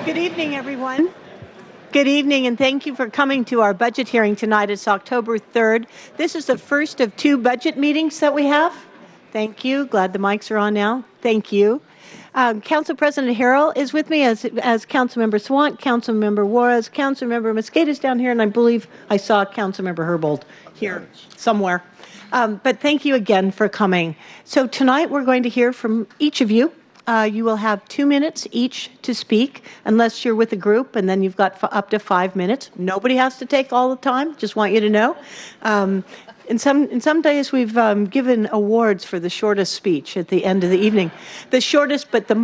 Good evening, everyone. Good evening, and thank you for coming to our budget hearing tonight. It's October 3rd. This is the first of two budget meetings that we have. Thank you. Glad the mics are on now. Thank you. Council President Harrell is with me as Councilmember Swant, Councilmember Juarez, Councilmember Mosqueda's down here, and I believe I saw Councilmember Herbold here somewhere. But thank you again for coming. So tonight we're going to hear from each of you. You will have 2 minutes each to speak, unless you're with a group, and then you've got up to 5 minutes. Nobody has to take all the time. Just want you to know. In some days, we've given awards for the shortest speech at the end of the evening. The shortest, but the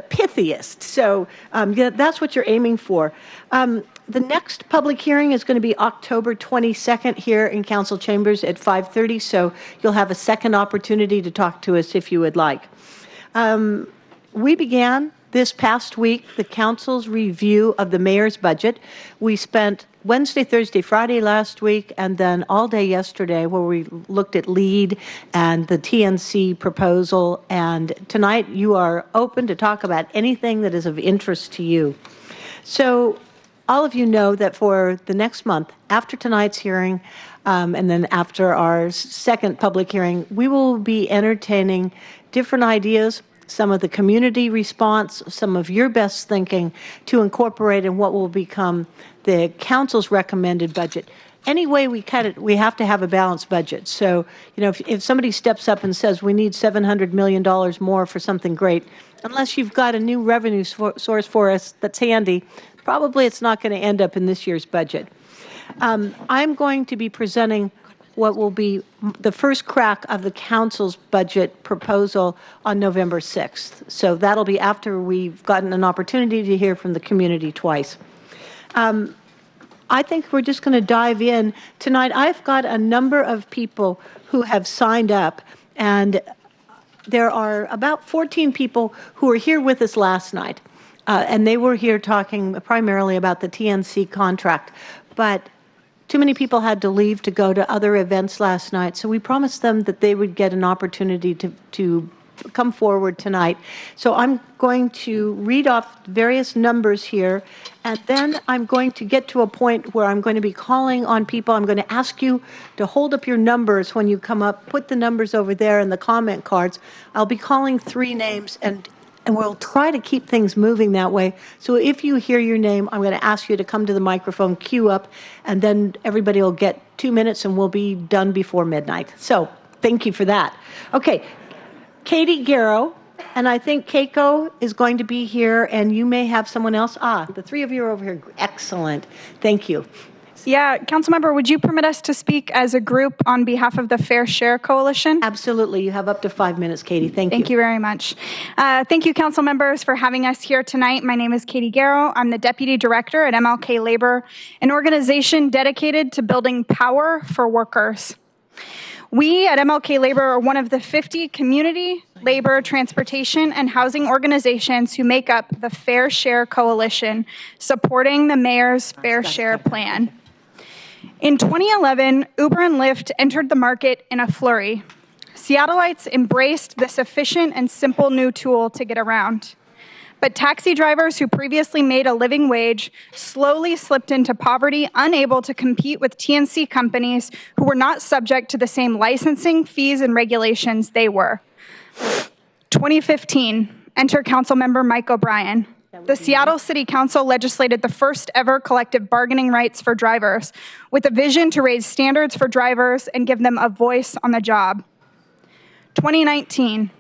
pithiest. So that's what you're aiming for. The next public hearing is going to be October 22nd here in Council Chambers at 5:30. So you'll have a second opportunity to talk to us if you would like. We began this past week the council's review of the mayor's budget. We spent Wednesday, Thursday, Friday last week, and then all day yesterday where we looked at LEAD and the TNC proposal. And tonight you are open to talk about anything that is of interest to you. So all of you know that for the next month, after tonight's hearing, and then after our second public hearing, we will be entertaining different ideas, some of the community response, some of your best thinking to incorporate in what will become the council's recommended budget. Any way we cut it, we have to have a balanced budget. So, if somebody steps up and says we need $700 million more for something great, unless you've got a new revenue source for us that's handy, probably it's not going to end up in this year's budget. I'm going to be presenting what will be the first crack of the council's budget proposal on November 6th. So that'll be after we've gotten an opportunity to hear from the community twice. I think we're just going to dive in. Tonight, I've got a number of people who have signed up, and there are about 14 people who were here with us last night, and they were here talking primarily about the TNC contract. But too many people had to leave to go to other events last night, so we promised them that they would get an opportunity to come forward tonight. So I'm going to read off various numbers here, and then I'm going to get to a point where I'm going to be calling on people. I'm going to ask you to hold up your numbers when you come up, put the numbers over there in the comment cards. I'll be calling 3 names, and we'll try to keep things moving that way. So if you hear your name, I'm going to ask you to come to the microphone, queue up, and then everybody will get 2 minutes and we'll be done before midnight. So thank you for that. Okay, Katie Garrow, and I think Keiko is going to be here, and you may have someone else. The 3 of you are over here. Excellent. Thank you. Yeah, Councilmember, would you permit us to speak as a group on behalf of the Fair Share Coalition? Absolutely. You have up to 5 minutes, Katie. Thank you. Thank you very much. Thank you, council members, for having us here tonight. My name is Katie Garrow. I'm the Deputy Director at MLK Labor, an organization dedicated to building power for workers. We at MLK Labor are one of the 50 community, labor, transportation, and housing organizations who make up the Fair Share Coalition, supporting the mayor's Fair Share plan. In 2011, Uber and Lyft entered the market in a flurry. Seattleites embraced this efficient and simple new tool to get around. But taxi drivers who previously made a living wage slowly slipped into poverty, unable to compete with TNC companies who were not subject to the same licensing, fees, and regulations they were. 2015, enter Councilmember Mike O'Brien. The Seattle City Council legislated the first ever collective bargaining rights for drivers, with a vision to raise standards for drivers and give them a voice on the job. 2019,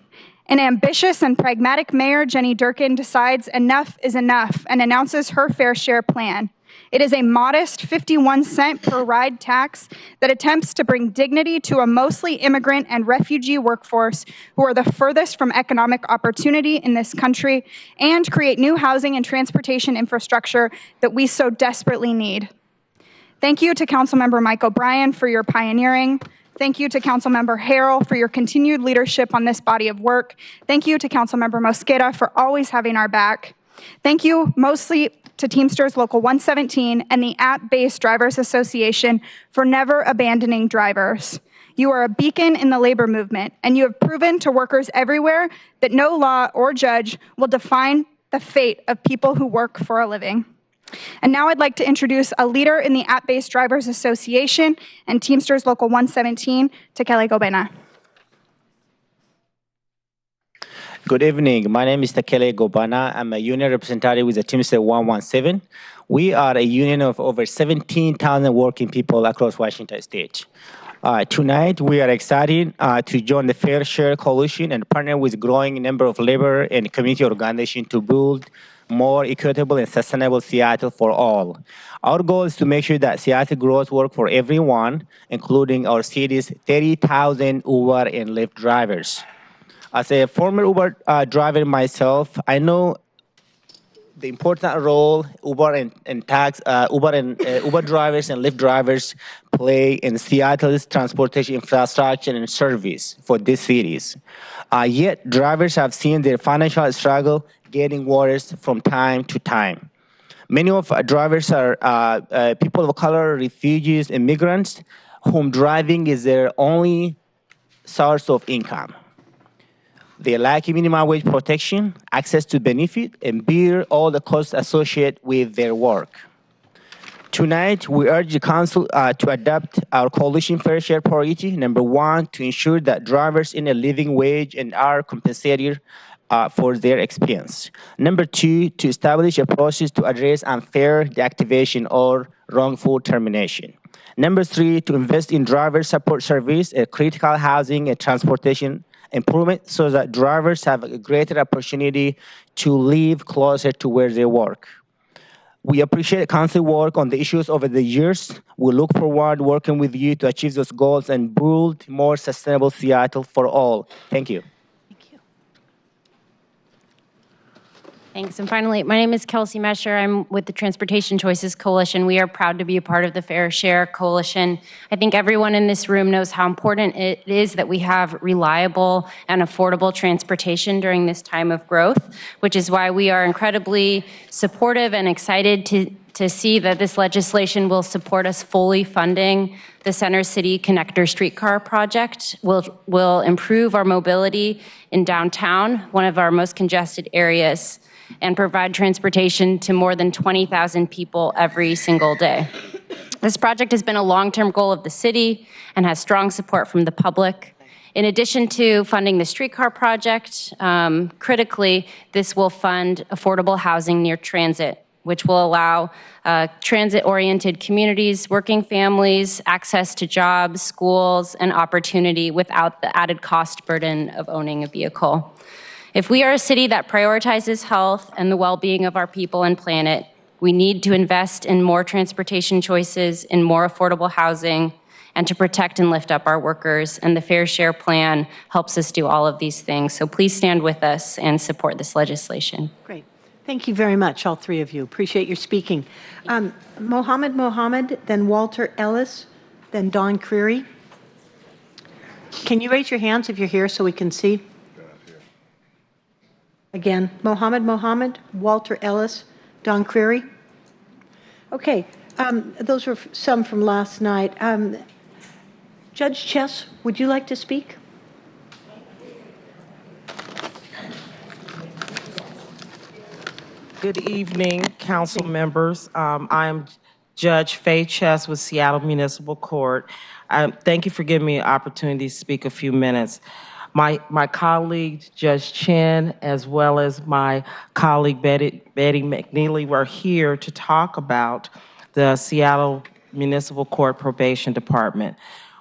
an ambitious and pragmatic mayor, Jenny Durkin, decides enough is enough and announces her Fair Share plan. It is a modest 51-cent per ride tax that attempts to bring dignity to a mostly immigrant and refugee workforce who are the furthest from economic opportunity in this country, and create new housing and transportation infrastructure that we so desperately need. Thank you to Councilmember Mike O'Brien for your pioneering. Thank you to Councilmember Harrell for your continued leadership on this body of work. Thank you to Councilmember Mosqueda for always having our back. Thank you mostly to Teamsters Local 117 and the App-Based Drivers Association for never abandoning drivers. You are a beacon in the labor movement, and you have proven to workers everywhere that no law or judge will define the fate of people who work for a living. And now I'd like to introduce a leader in the App-Based Drivers Association and Teamsters Local 117, Tekele Gobena. Good evening. My name is Tekele Gobana. I'm a union representative with the Teamsters 117. We are a union of over 17,000 working people across Washington State. Tonight, we are excited to join the Fair Share Coalition and partner with a growing number of labor and community organizations to build more equitable and sustainable Seattle for all. Our goal is to make sure that Seattle grows work for everyone, including our city's 30,000 Uber and Lyft drivers. As a former Uber driver myself, I know the important role Uber drivers and Lyft drivers play in Seattle's transportation infrastructure and service for these cities. Yet, drivers have seen their financial struggle getting worse from time to time. Many of our drivers are people of color, refugees, immigrants, whom driving is their only source of income. They lack minimum wage protection, access to benefit, and bear all the costs associated with their work. Tonight, we urge the Council to adopt our coalition fair share priority. Number one, to ensure that drivers earn a living wage and are compensated for their expense. Number two, to establish a process to address unfair deactivation or wrongful termination. Number three, to invest in driver support service, critical housing and transportation improvement so that drivers have a greater opportunity to live closer to where they work. We appreciate council work on the issues over the years. We look forward working with you to achieve those goals and build more sustainable Seattle for all. Thank you. Thanks. And finally, my name is Kelsey Mesher. I'm with the Transportation Choices Coalition. We are proud to be a part of the Fair Share Coalition. I think everyone in this room knows how important it is that we have reliable and affordable transportation during this time of growth, which is why we are incredibly supportive and excited to see that this legislation will support us fully funding the Center City Connector Streetcar Project, will improve our mobility in downtown, one of our most congested areas, and provide transportation to more than 20,000 people every single day. This project has been a long-term goal of the city and has strong support from the public. In addition to funding the streetcar project, critically, this will fund affordable housing near transit, which will allow transit-oriented communities, working families, access to jobs, schools, and opportunity without the added cost burden of owning a vehicle. If we are a city that prioritizes health and the well-being of our people and planet, we need to invest in more transportation choices, in more affordable housing, and to protect and lift up our workers. And the Fair Share Plan helps us do all of these things. So please stand with us and support this legislation. Great. Thank you very much, all three of you. Appreciate your speaking. Mohammed, then Walter Ellis, then Don Creary. Can you raise your hands if you're here so we can see? Again, Mohammed, Walter Ellis, Don Creary. Okay, those were some from last night. Judge Chess, would you like to speak? Good evening, council members. I am Judge Faye Chess with Seattle Municipal Court. Thank you for giving me an opportunity to speak a few minutes. My colleague, Judge Chen, as well as my colleague, Betty McNeely, were here to talk about the Seattle Municipal Court Probation Department.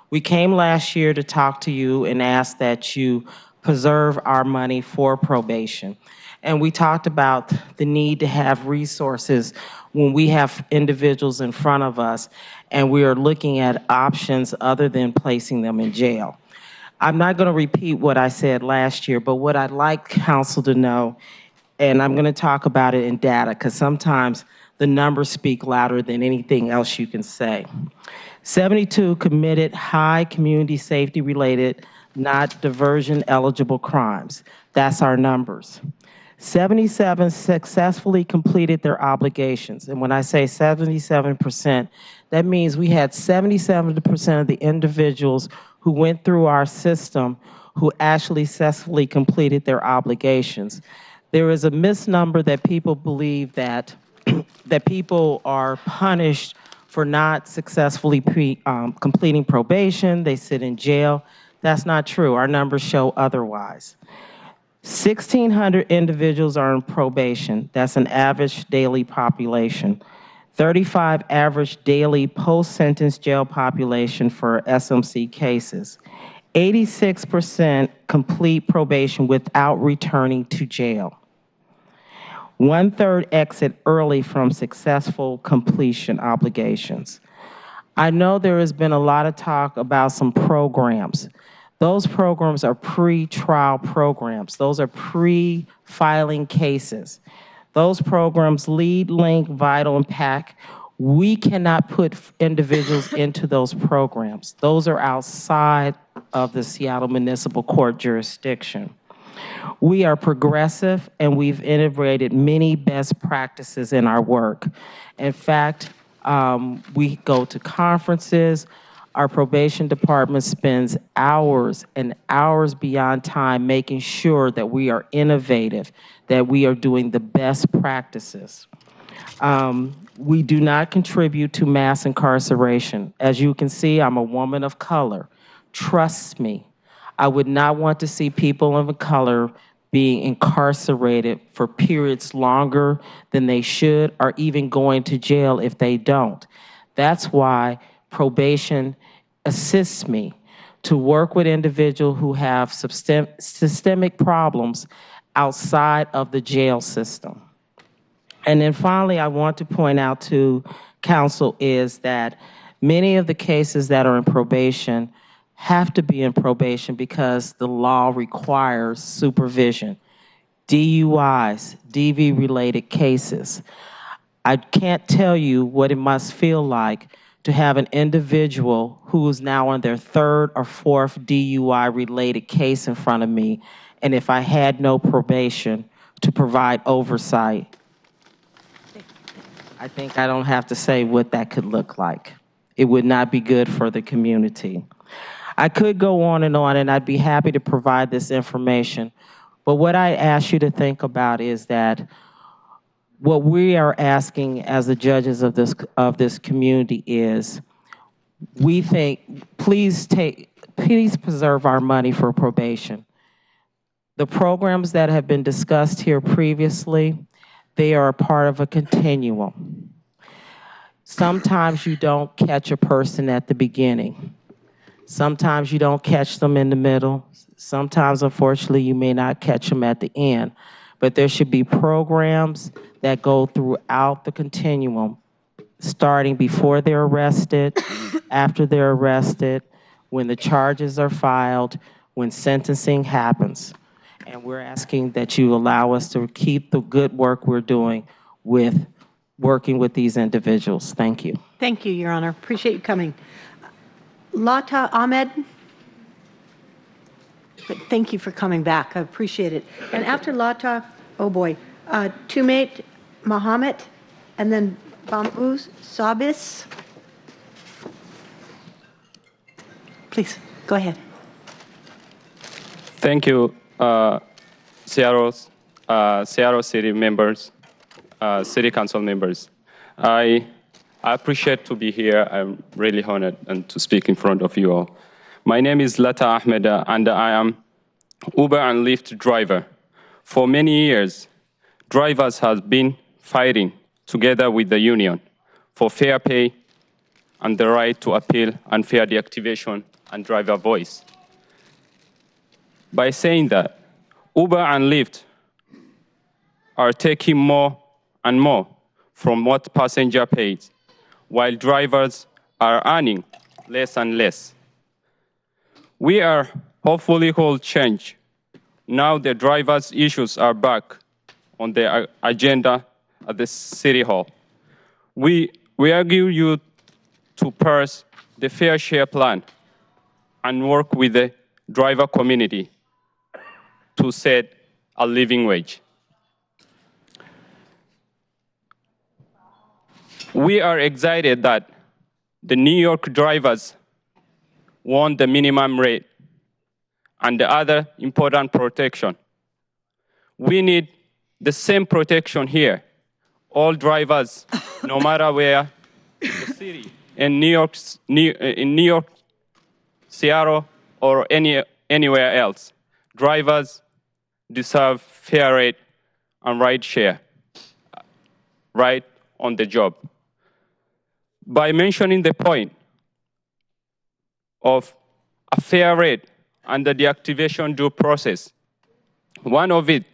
We came last year to talk to you and ask that you preserve our money for probation. And we talked about the need to have resources when we have individuals in front of us and we are looking at options other than placing them in jail. I'm not going to repeat what I said last year, but what I'd like council to know, and I'm going to talk about it in data because sometimes the numbers speak louder than anything else you can say. 72 committed high community safety related, not diversion eligible crimes. That's our numbers. 77 successfully completed their obligations. And when I say 77%, that means we had 77% of the individuals who went through our system who actually successfully completed their obligations. There is a misnomer that people believe that that people are punished for not successfully completing probation. They sit in jail. That's not true. Our numbers show otherwise. 1,600 individuals are in probation. That's an average daily population. 35 average daily post-sentence jail population for SMC cases. 86% complete probation without returning to jail. 1/3 exit early from successful completion obligations. I know there has been a lot of talk about some programs. Those programs are pre-trial programs. Those are pre-filing cases. Those programs, Lead, Link, Vital, and PAC, we cannot put individuals into those programs. Those are outside of the Seattle Municipal Court jurisdiction. We are progressive, and we've integrated many best practices in our work. In fact, we go to conferences. Our probation department spends hours and hours beyond time making sure that we are innovative, that we are doing the best practices. We do not contribute to mass incarceration. As you can see, I'm a woman of color. Trust me, I would not want to see people of color being incarcerated for periods longer than they should, or even going to jail if they don't. That's why probation assists me to work with individuals who have systemic problems outside of the jail system. And then finally, I want to point out to council is that many of the cases that are in probation have to be in probation because the law requires supervision. DUIs, DV-related cases. I can't tell you what it must feel like to have an individual who is now on their 3rd or 4th DUI-related case in front of me, and if I had no probation to provide oversight, I think I don't have to say what that could look like. It would not be good for the community. I could go on, and I'd be happy to provide this information, but what I ask you to think about is that what we are asking as the judges of this community is, we think, please preserve our money for probation. The programs that have been discussed here previously, they are a part of a continuum. Sometimes you don't catch a person at the beginning. Sometimes you don't catch them in the middle. Sometimes, unfortunately, you may not catch them at the end. But there should be programs that go throughout the continuum, starting before they're arrested, after they're arrested, when the charges are filed, when sentencing happens. And we're asking that you allow us to keep the good work we're doing with working with these individuals. Thank you. Thank you, Your Honor. Appreciate you coming. Lata Ahmed. Thank you for coming back. I appreciate it. And after Lata, oh boy, Tumate Mohammed, and then Bambu Sabis. Please, go ahead. Thank you, Seattle City members, City Council members. I appreciate to be here. I'm really honored and to speak in front of you all. My name is Lata Ahmed, and I am Uber and Lyft driver. For many years, drivers have been fighting together with the union for fair pay and the right to appeal unfair deactivation and driver voice. By saying that, Uber and Lyft are taking more and more from what passenger pays, while drivers are earning less and less. We are hopefully hold change. Now the drivers' issues are back on the agenda at the City Hall. We argue you to pass the fair share plan and work with the driver community to set a living wage. We are excited that the New York drivers won the minimum rate and the other important protection. We need the same protection here. All drivers, no matter where, the city, in New York, Seattle, or anywhere else, drivers deserve fair rate and rideshare right on the job. By mentioning the point of a fair rate and the deactivation due process, one of it,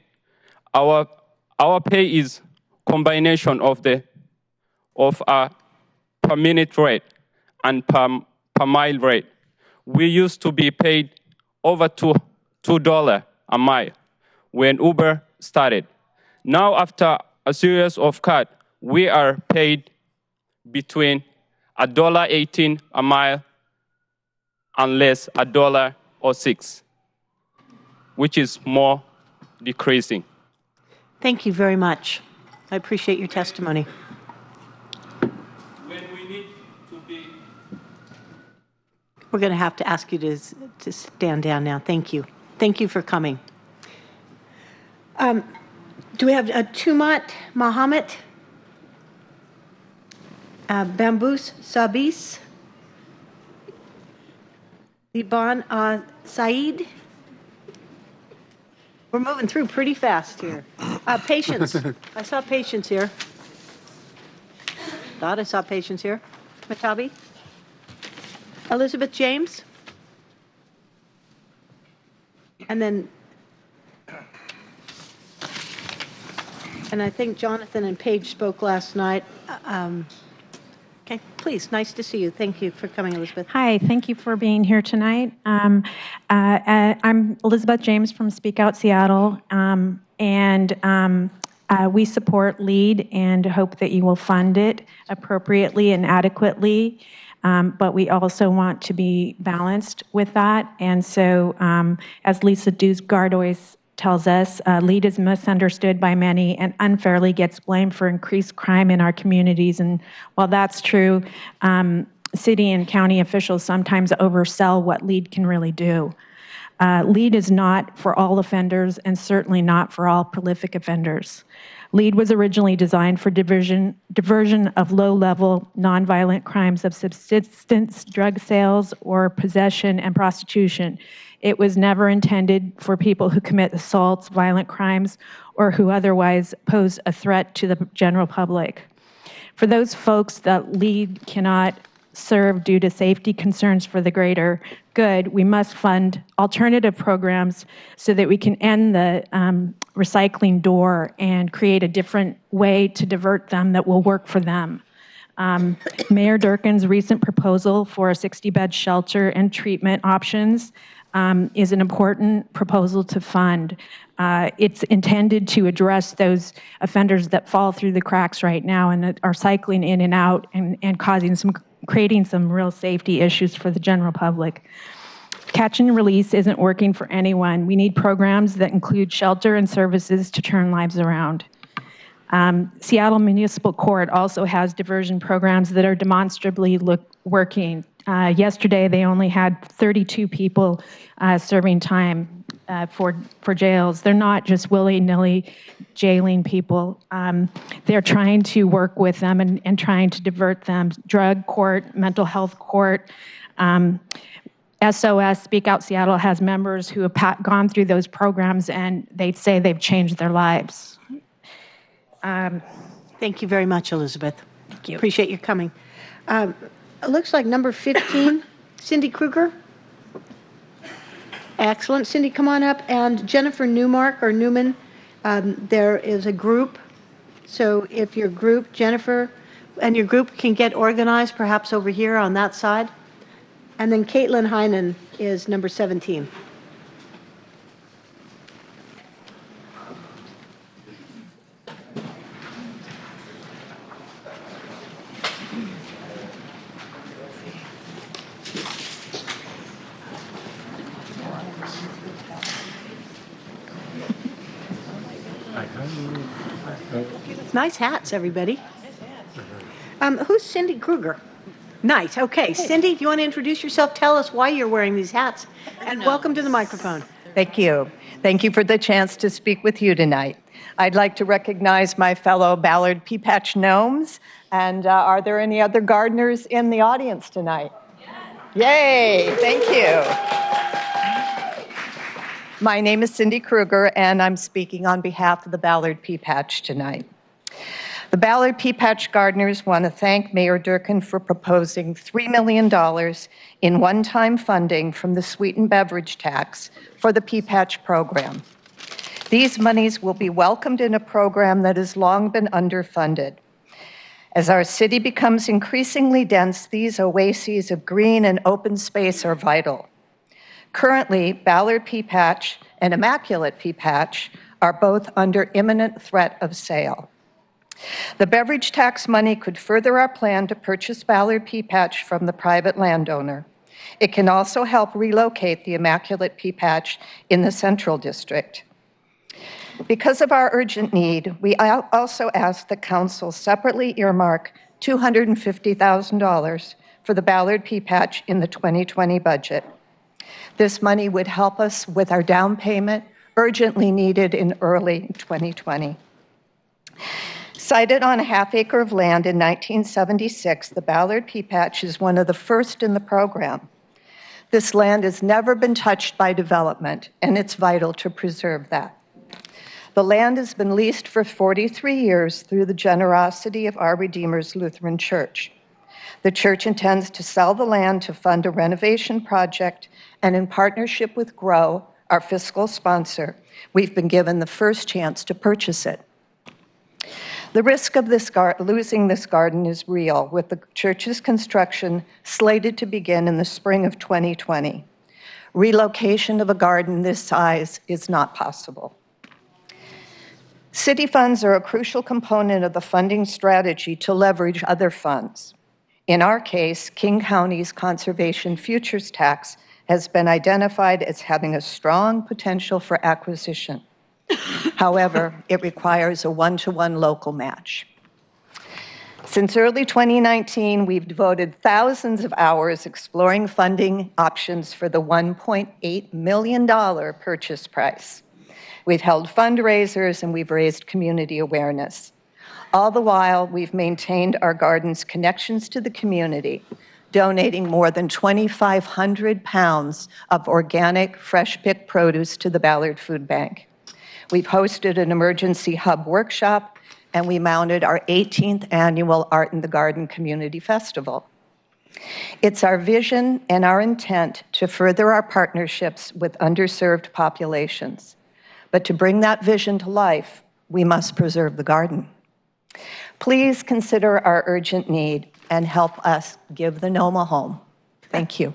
our pay is combination of a per minute rate and per mile rate. We used to be paid over $2 a mile when Uber started. Now, after a series of cuts, we are paid between $1.18 a mile and less $1.06, which is more decreasing. Thank you very much. I appreciate your testimony. When we need to be... We're going to have to ask you to stand down now. Thank you. Thank you for coming. Do we have Tumat Mohammed? Bambus Sabis? Liban Saeed? We're moving through pretty fast here. Patience. I saw Patience here. Thought I saw Patience here. Matabi? Elizabeth James? And then, and I think Jonathan and Paige spoke last night. Okay, please, nice to see you. Thank you for coming, Elizabeth. Hi, thank you for being here tonight. I'm Elizabeth James from Speak Out Seattle, and we support LEAD and hope that you will fund it appropriately and adequately, but we also want to be balanced with that. And so, as Lisa Dusgaard always tells us, LEAD is misunderstood by many and unfairly gets blamed for increased crime in our communities. And while that's true, city and county officials sometimes oversell what LEAD can really do. LEAD is not for all offenders and certainly not for all prolific offenders. LEAD was originally designed for diversion of low-level, nonviolent crimes of subsistence, drug sales, or possession and prostitution. It was never intended for people who commit assaults, violent crimes, or who otherwise pose a threat to the general public. For those folks that LEAD cannot serve due to safety concerns for the greater good, we must fund alternative programs so that we can end the recycling door and create a different way to divert them that will work for them. Mayor Durkin's recent proposal for a 60-bed shelter and treatment options is an important proposal to fund. It's intended to address those offenders that fall through the cracks right now and are cycling in and out and creating some real safety issues for the general public. Catch and release isn't working for anyone. We need programs that include shelter and services to turn lives around. Seattle Municipal Court also has diversion programs that are demonstrably working. Yesterday, they only had 32 people serving time for jails. They're not just willy-nilly jailing people. They're trying to work with them and trying to divert them. Drug court, mental health court. SOS, Speak Out Seattle, has members who have gone through those programs, and they say they've changed their lives. Thank you very much, Elizabeth. Thank you. Appreciate you coming. It looks like number 15, Cindy Kruger. Excellent. Cindy, come on up. And Jennifer Newmark or Newman, there is a group. So if your group, Jennifer, and your group can get organized, perhaps over here on that side. And then Caitlin Heinen is number 17. Nice hats, everybody. Who's Cindy Kruger? Nice. Okay. Cindy, do you want to introduce yourself? Tell us why you're wearing these hats. And welcome to the microphone. Thank you. Thank you for the chance to speak with you tonight. I'd like to recognize my fellow Ballard Peapatch gnomes. And are there any other gardeners in the audience tonight? Yay, thank you. My name is Cindy Kruger, and I'm speaking on behalf of the Ballard Peapatch tonight. The Ballard Peapatch gardeners want to thank Mayor Durkin for proposing $3 million in one-time funding from the sweetened beverage tax for the Peapatch program. These monies will be welcomed in a program that has long been underfunded. As our city becomes increasingly dense, these oases of green and open space are vital. Currently, Ballard Peapatch and Immaculate Peapatch are both under imminent threat of sale. The beverage tax money could further our plan to purchase Ballard Peapatch from the private landowner. It can also help relocate the Immaculate Peapatch in the Central District. Because of our urgent need, we also ask that Council separately earmark $250,000 for the Ballard Peapatch in the 2020 budget. This money would help us with our down payment, urgently needed in early 2020. Sited on a half acre of land in 1976, the Ballard Peapatch is one of the first in the program. This land has never been touched by development, and it's vital to preserve that. The land has been leased for 43 years through the generosity of Our Redeemer's Lutheran Church. The church intends to sell the land to fund a renovation project, and in partnership with GROW, our fiscal sponsor, we've been given the first chance to purchase it. The risk of losing this garden is real, with the church's construction slated to begin in the spring of 2020. Relocation of a garden this size is not possible. City funds are a crucial component of the funding strategy to leverage other funds. In our case, King County's Conservation Futures Tax has been identified as having a strong potential for acquisition. However, it requires a one-to-one local match. Since early 2019, we've devoted thousands of hours exploring funding options for the $1.8 million purchase price. We've held fundraisers and we've raised community awareness. All the while, we've maintained our garden's connections to the community, donating more than 2,500 pounds of organic, fresh-picked produce to the Ballard Food Bank. We've hosted an emergency hub workshop, and we mounted our 18th annual Art in the Garden Community Festival. It's our vision and our intent to further our partnerships with underserved populations. But to bring that vision to life, we must preserve the garden. Please consider our urgent need and help us give the gnome a home. Thank you.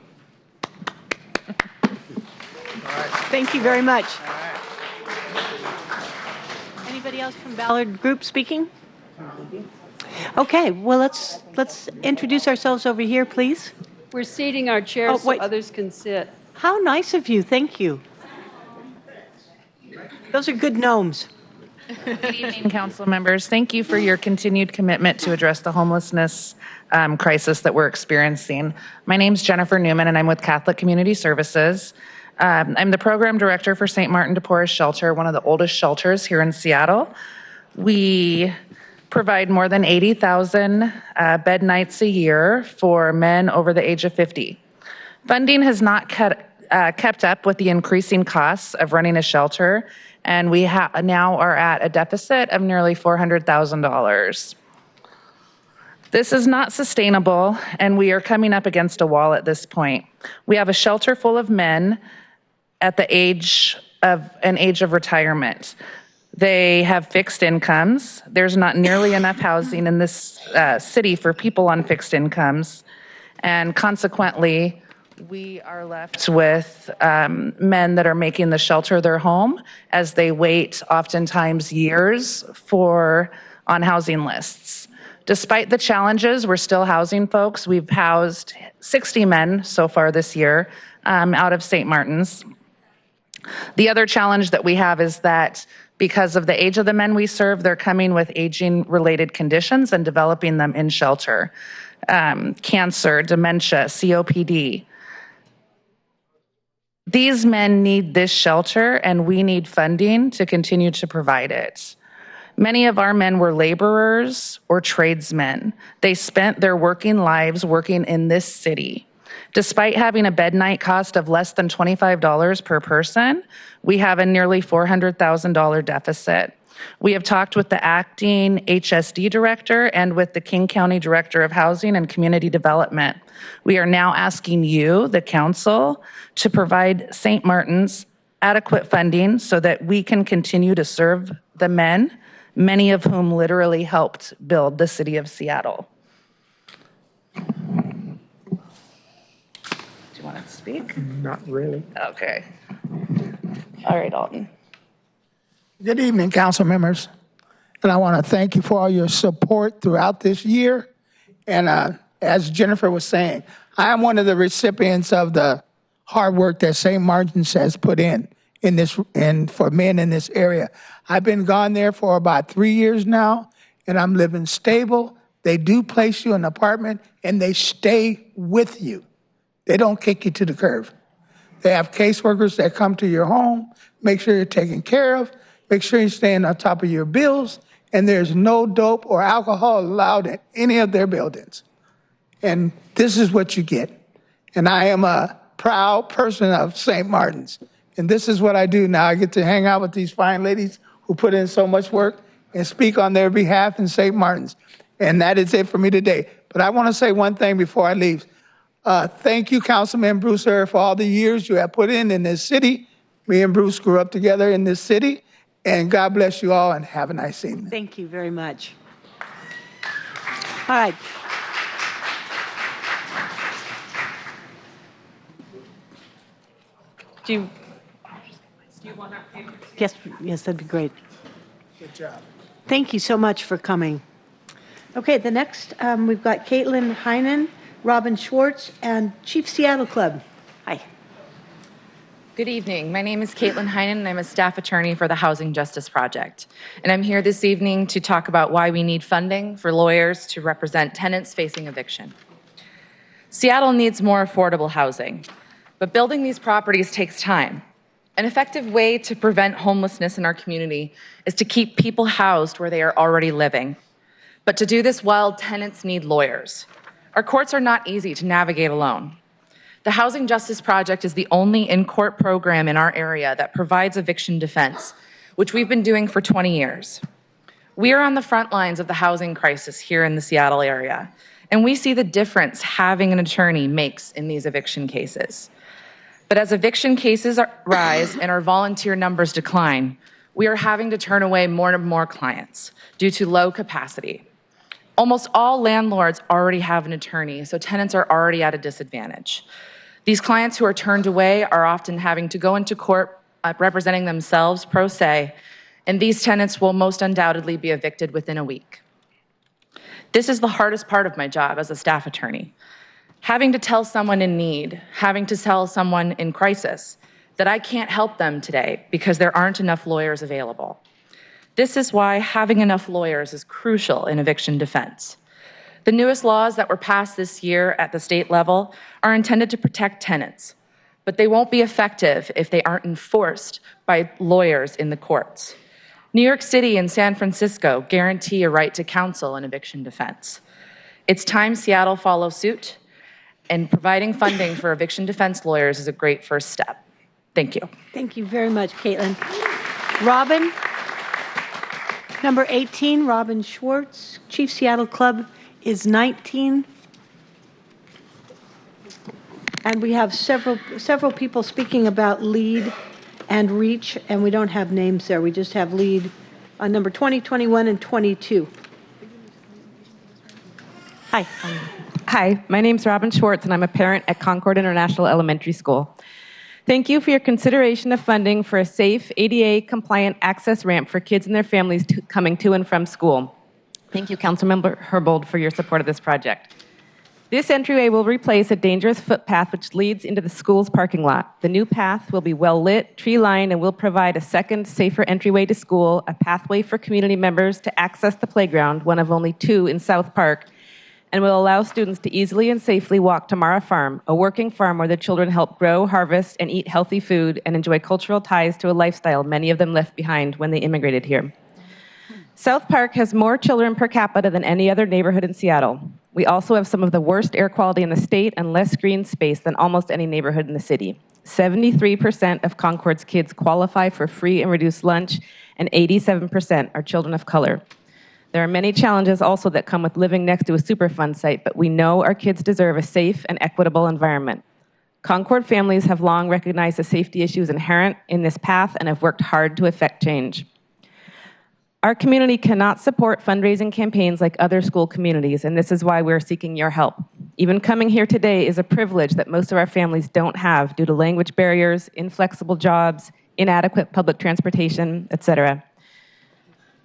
Thank you very much. Anybody else from Ballard Group speaking? Okay, well, let's introduce ourselves over here, please. We're seating our chairs so others can sit. How nice of you. Thank you. Those are good gnomes. Good evening, council members. Thank you for your continued commitment to address the homelessness crisis that we're experiencing. My name is Jennifer Newman, and I'm with Catholic Community Services. I'm the program director for St. Martin de Porres Shelter, one of the oldest shelters here in Seattle. We provide more than 80,000 bed nights a year for men over the age of 50. Funding has not kept up with the increasing costs of running a shelter, and we now are at a deficit of nearly $400,000. This is not sustainable, and we are coming up against a wall at this point. We have a shelter full of men at the age of retirement. They have fixed incomes. There's not nearly enough housing in this city for people on fixed incomes, and consequently, we are left with men that are making the shelter their home as they wait oftentimes years on housing lists. Despite the challenges, we're still housing folks. We've housed 60 men so far this year out of St. Martin's. The other challenge that we have is that because of the age of the men we serve, they're coming with aging-related conditions and developing them in shelter. Cancer, dementia, COPD. These men need this shelter, and we need funding to continue to provide it. Many of our men were laborers or tradesmen. They spent their working lives working in this city. Despite having a bed night cost of less than $25 per person, we have a nearly $400,000 deficit. We have talked with the acting HSD director and with the King County Director of Housing and Community Development. We are now asking you, the council, to provide St. Martin's adequate funding so that we can continue to serve the men, many of whom literally helped build the city of Seattle. Do you want to speak? Not really. Okay. All right, Alton. Good evening, council members. And I want to thank you for all your support throughout this year. And as Jennifer was saying, I am one of the recipients of the hard work that St. Martin's has put in this and for men in this area. I've been gone there for about 3 years now, and I'm living stable. They do place you in an apartment, and they stay with you. They don't kick you to the curb. They have caseworkers that come to your home, make sure you're taken care of, make sure you're staying on top of your bills, and there's no dope or alcohol allowed in any of their buildings. And this is what you get. And I am a proud person of St. Martin's. And this is what I do now. I get to hang out with these fine ladies who put in so much work and speak on their behalf in St. Martin's. And that is it for me today. But I want to say one thing before I leave. Thank you, Councilman Bruce Herr, for all the years you have put in this city. Me and Bruce grew up together in this city. And God bless you all and have a nice evening. Thank you very much. All right. Do you want our papers? Yes, that'd be great. Good job. Thank you so much for coming. Okay, the next we've got Caitlin Heinen, Robin Schwartz, and Chief Seattle Club. Hi. Good evening. My name is Caitlin Heinen, and I'm a staff attorney for the Housing Justice Project. And I'm here this evening to talk about why we need funding for lawyers to represent tenants facing eviction. Seattle needs more affordable housing, but building these properties takes time. An effective way to prevent homelessness in our community is to keep people housed where they are already living. But to do this well, tenants need lawyers. Our courts are not easy to navigate alone. The Housing Justice Project is the only in-court program in our area that provides eviction defense, which we've been doing for 20 years. We are on the front lines of the housing crisis here in the Seattle area, and we see the difference having an attorney makes in these eviction cases. But as eviction cases rise and our volunteer numbers decline, we are having to turn away more and more clients due to low capacity. Almost all landlords already have an attorney, so tenants are already at a disadvantage. These clients who are turned away are often having to go into court representing themselves pro se, and these tenants will most undoubtedly be evicted within a week. This is the hardest part of my job as a staff attorney. Having to tell someone in need, having to tell someone in crisis that I can't help them today because there aren't enough lawyers available. This is why having enough lawyers is crucial in eviction defense. The newest laws that were passed this year at the state level are intended to protect tenants, but they won't be effective if they aren't enforced by lawyers in the courts. New York City and San Francisco guarantee a right to counsel in eviction defense. It's time Seattle follow suit, and providing funding for eviction defense lawyers is a great first step. Thank you. Thank you very much, Caitlin. Robin, number 18, Robin Schwartz, Chief Seattle Club is 19. And we have several people speaking about LEAD and REACH, and we don't have names there. We just have LEAD on number 20, 21, and 22. Hi. Hi, my name's Robin Schwartz, and I'm a parent at Concord International Elementary School. Thank you for your consideration of funding for a safe, ADA-compliant access ramp for kids and their families coming to and from school. Thank you, Councilmember Herbold, for your support of this project. This entryway will replace a dangerous footpath which leads into the school's parking lot. The new path will be well-lit, tree-lined, and will provide a second, safer entryway to school, a pathway for community members to access the playground, one of only 2 in South Park, and will allow students to easily and safely walk to Mara Farm, a working farm where the children help grow, harvest, and eat healthy food and enjoy cultural ties to a lifestyle many of them left behind when they immigrated here. South Park has more children per capita than any other neighborhood in Seattle. We also have some of the worst air quality in the state and less green space than almost any neighborhood in the city. 73% of Concord's kids qualify for free and reduced lunch, and 87% are children of color. There are many challenges also that come with living next to a Superfund site, but we know our kids deserve a safe and equitable environment. Concord families have long recognized the safety issues inherent in this path and have worked hard to effect change. Our community cannot support fundraising campaigns like other school communities, and this is why we're seeking your help. Even coming here today is a privilege that most of our families don't have due to language barriers, inflexible jobs, inadequate public transportation, etc.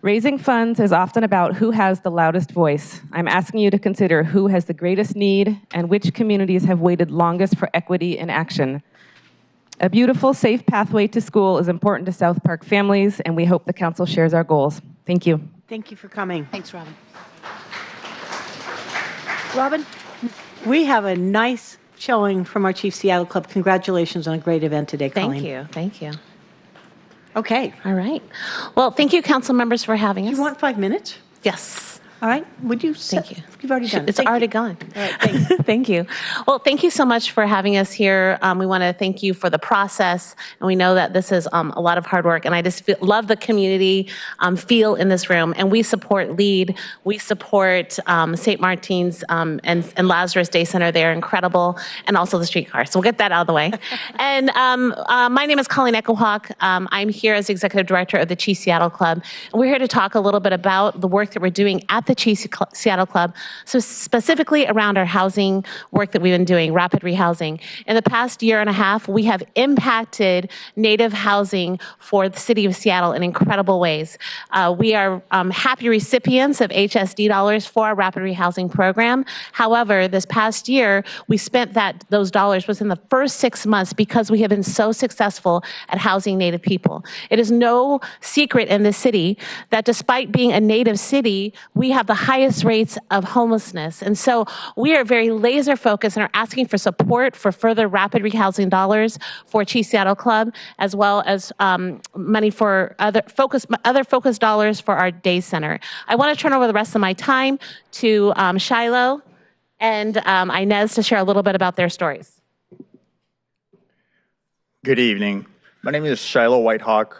Raising funds is often about who has the loudest voice. I'm asking you to consider who has the greatest need and which communities have waited longest for equity in action. A beautiful, safe pathway to school is important to South Park families, and we hope the council shares our goals. Thank you. Thank you for coming. Thanks, Robin. Robin, we have a nice showing from our Chief Seattle Club. Congratulations on a great event today, Colleen. Thank you. Okay. All right. Well, thank you, council members, for having us. You want 5 minutes? Yes. All right. Would you? Thank you. You've already done it. It's already gone. All right. Thanks. Thank you. Well, thank you so much for having us here. We want to thank you for the process, and we know that this is a lot of hard work, and I just love the community feel in this room, and we support LEAD. We support St. Martin's and Lazarus Day Center. They're incredible, and also the streetcar. So we'll get that out of the way. And my name is Colleen Echohawk. I'm here as Executive Director of the Chief Seattle Club, and we're here to talk a little bit about the work that we're doing at the Chief Seattle Club, so specifically around our housing work that we've been doing, rapid rehousing. In the past year and a half, we have impacted Native housing for the city of Seattle in incredible ways. We are happy recipients of HSD dollars for our rapid rehousing program. However, this past year, we spent those dollars within the first 6 months because we have been so successful at housing Native people. It is no secret in this city that despite being a Native city, we have the highest rates of homelessness. And so we are very laser focused and are asking for support for further rapid rehousing dollars for Chief Seattle Club, as well as money for other focused dollars for our day center. I want to turn over the rest of my time to Shiloh and Inez to share a little bit about their stories. Good evening. My name is Shiloh Whitehawk.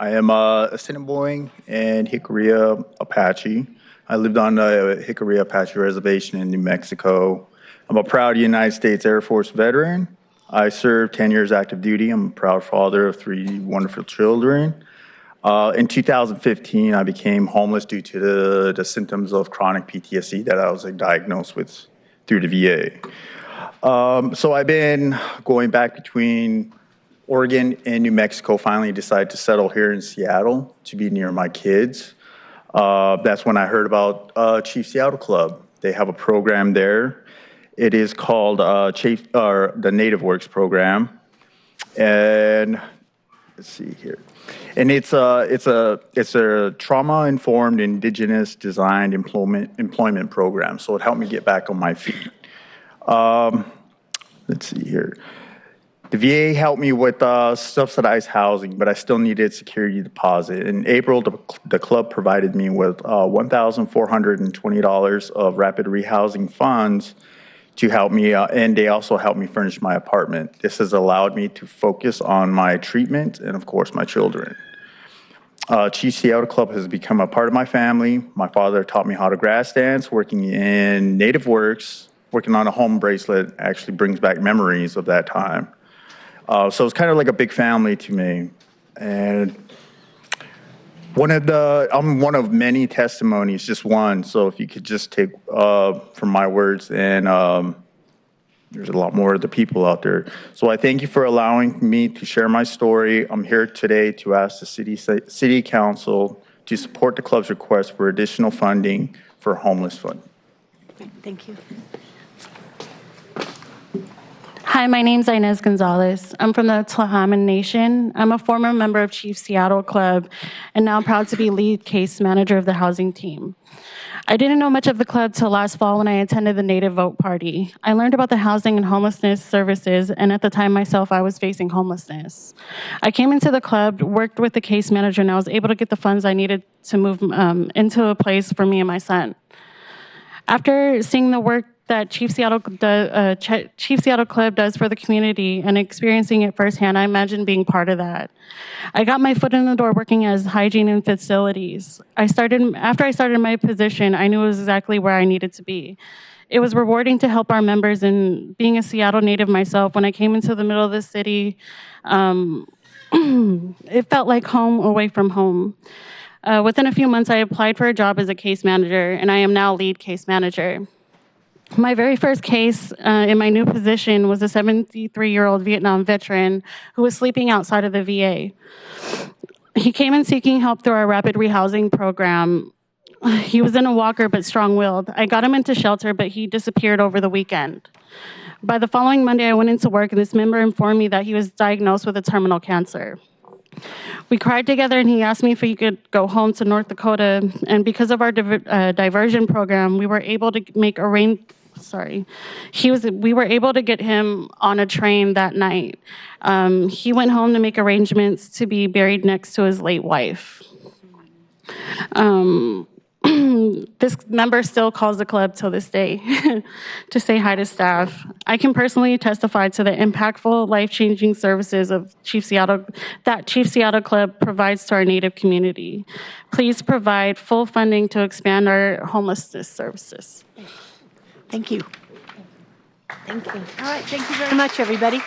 I am a Assiniboine and Jicarilla Apache. I lived on the Jicarilla Apache Reservation in New Mexico. I'm a proud United States Air Force veteran. I served 10 years active duty. I'm a proud father of 3 wonderful children. In 2015, I became homeless due to the symptoms of chronic PTSD that I was diagnosed with through the VA. So I've been going back between Oregon and New Mexico. Finally decided to settle here in Seattle to be near my kids. That's when I heard about Chief Seattle Club. They have a program there. It is called the Native Works program, and let's see here. And it's a trauma-informed, Indigenous designed employment program. So it helped me get back on my feet. Let's see here. The VA helped me with subsidized housing, but I still needed security deposit. In April, the club provided me with $1,420 of rapid rehousing funds to help me, and they also helped me furnish my apartment. This has allowed me to focus on my treatment and, of course, my children. Chief Seattle Club has become a part of my family. My father taught me how to grass dance, working in Native Works, working on a home bracelet actually brings back memories of that time. So it's kind of like a big family to me. And I'm one of many testimonies, just one. So if you could just take from my words, and there's a lot more of the people out there. So I thank you for allowing me to share my story. I'm here today to ask the city council to support the club's request for additional funding for homeless fund. Thank you. Hi, my name's Inez Gonzalez. I'm from the Tla'amin Nation. I'm a former member of Chief Seattle Club and now proud to be lead case manager of the housing team. I didn't know much of the club till last fall when I attended the Native Vote Party. I learned about the housing and homelessness services, and at the time myself, I was facing homelessness. I came into the club, worked with the case manager, and I was able to get the funds I needed to move into a place for me and my son. After seeing the work that Chief Seattle Club does for the community and experiencing it firsthand, I imagined being part of that. I got my foot in the door working as hygiene in facilities. After I started my position, I knew it was exactly where I needed to be. It was rewarding to help our members, and being a Seattle native myself, when I came into the middle of the city, it felt like home away from home. Within a few months, I applied for a job as a case manager, and I am now lead case manager. My very first case in my new position was a 73-year-old Vietnam veteran who was sleeping outside of the VA. He came in seeking help through our rapid rehousing program. He was in a walker but strong-willed. I got him into shelter, but he disappeared over the weekend. By the following Monday, I went into work, and this member informed me that he was diagnosed with a terminal cancer. We cried together, and he asked me if he could go home to North Dakota. And because of our diversion program, we were able to we were able to get him on a train that night. He went home to make arrangements to be buried next to his late wife. This member still calls the club till this day to say hi to staff. I can personally testify to the impactful, life-changing services of Chief Seattle Club provides to our Native community. Please provide full funding to expand our homelessness services. Thank you. Thank you. All right, thank you very much, everybody.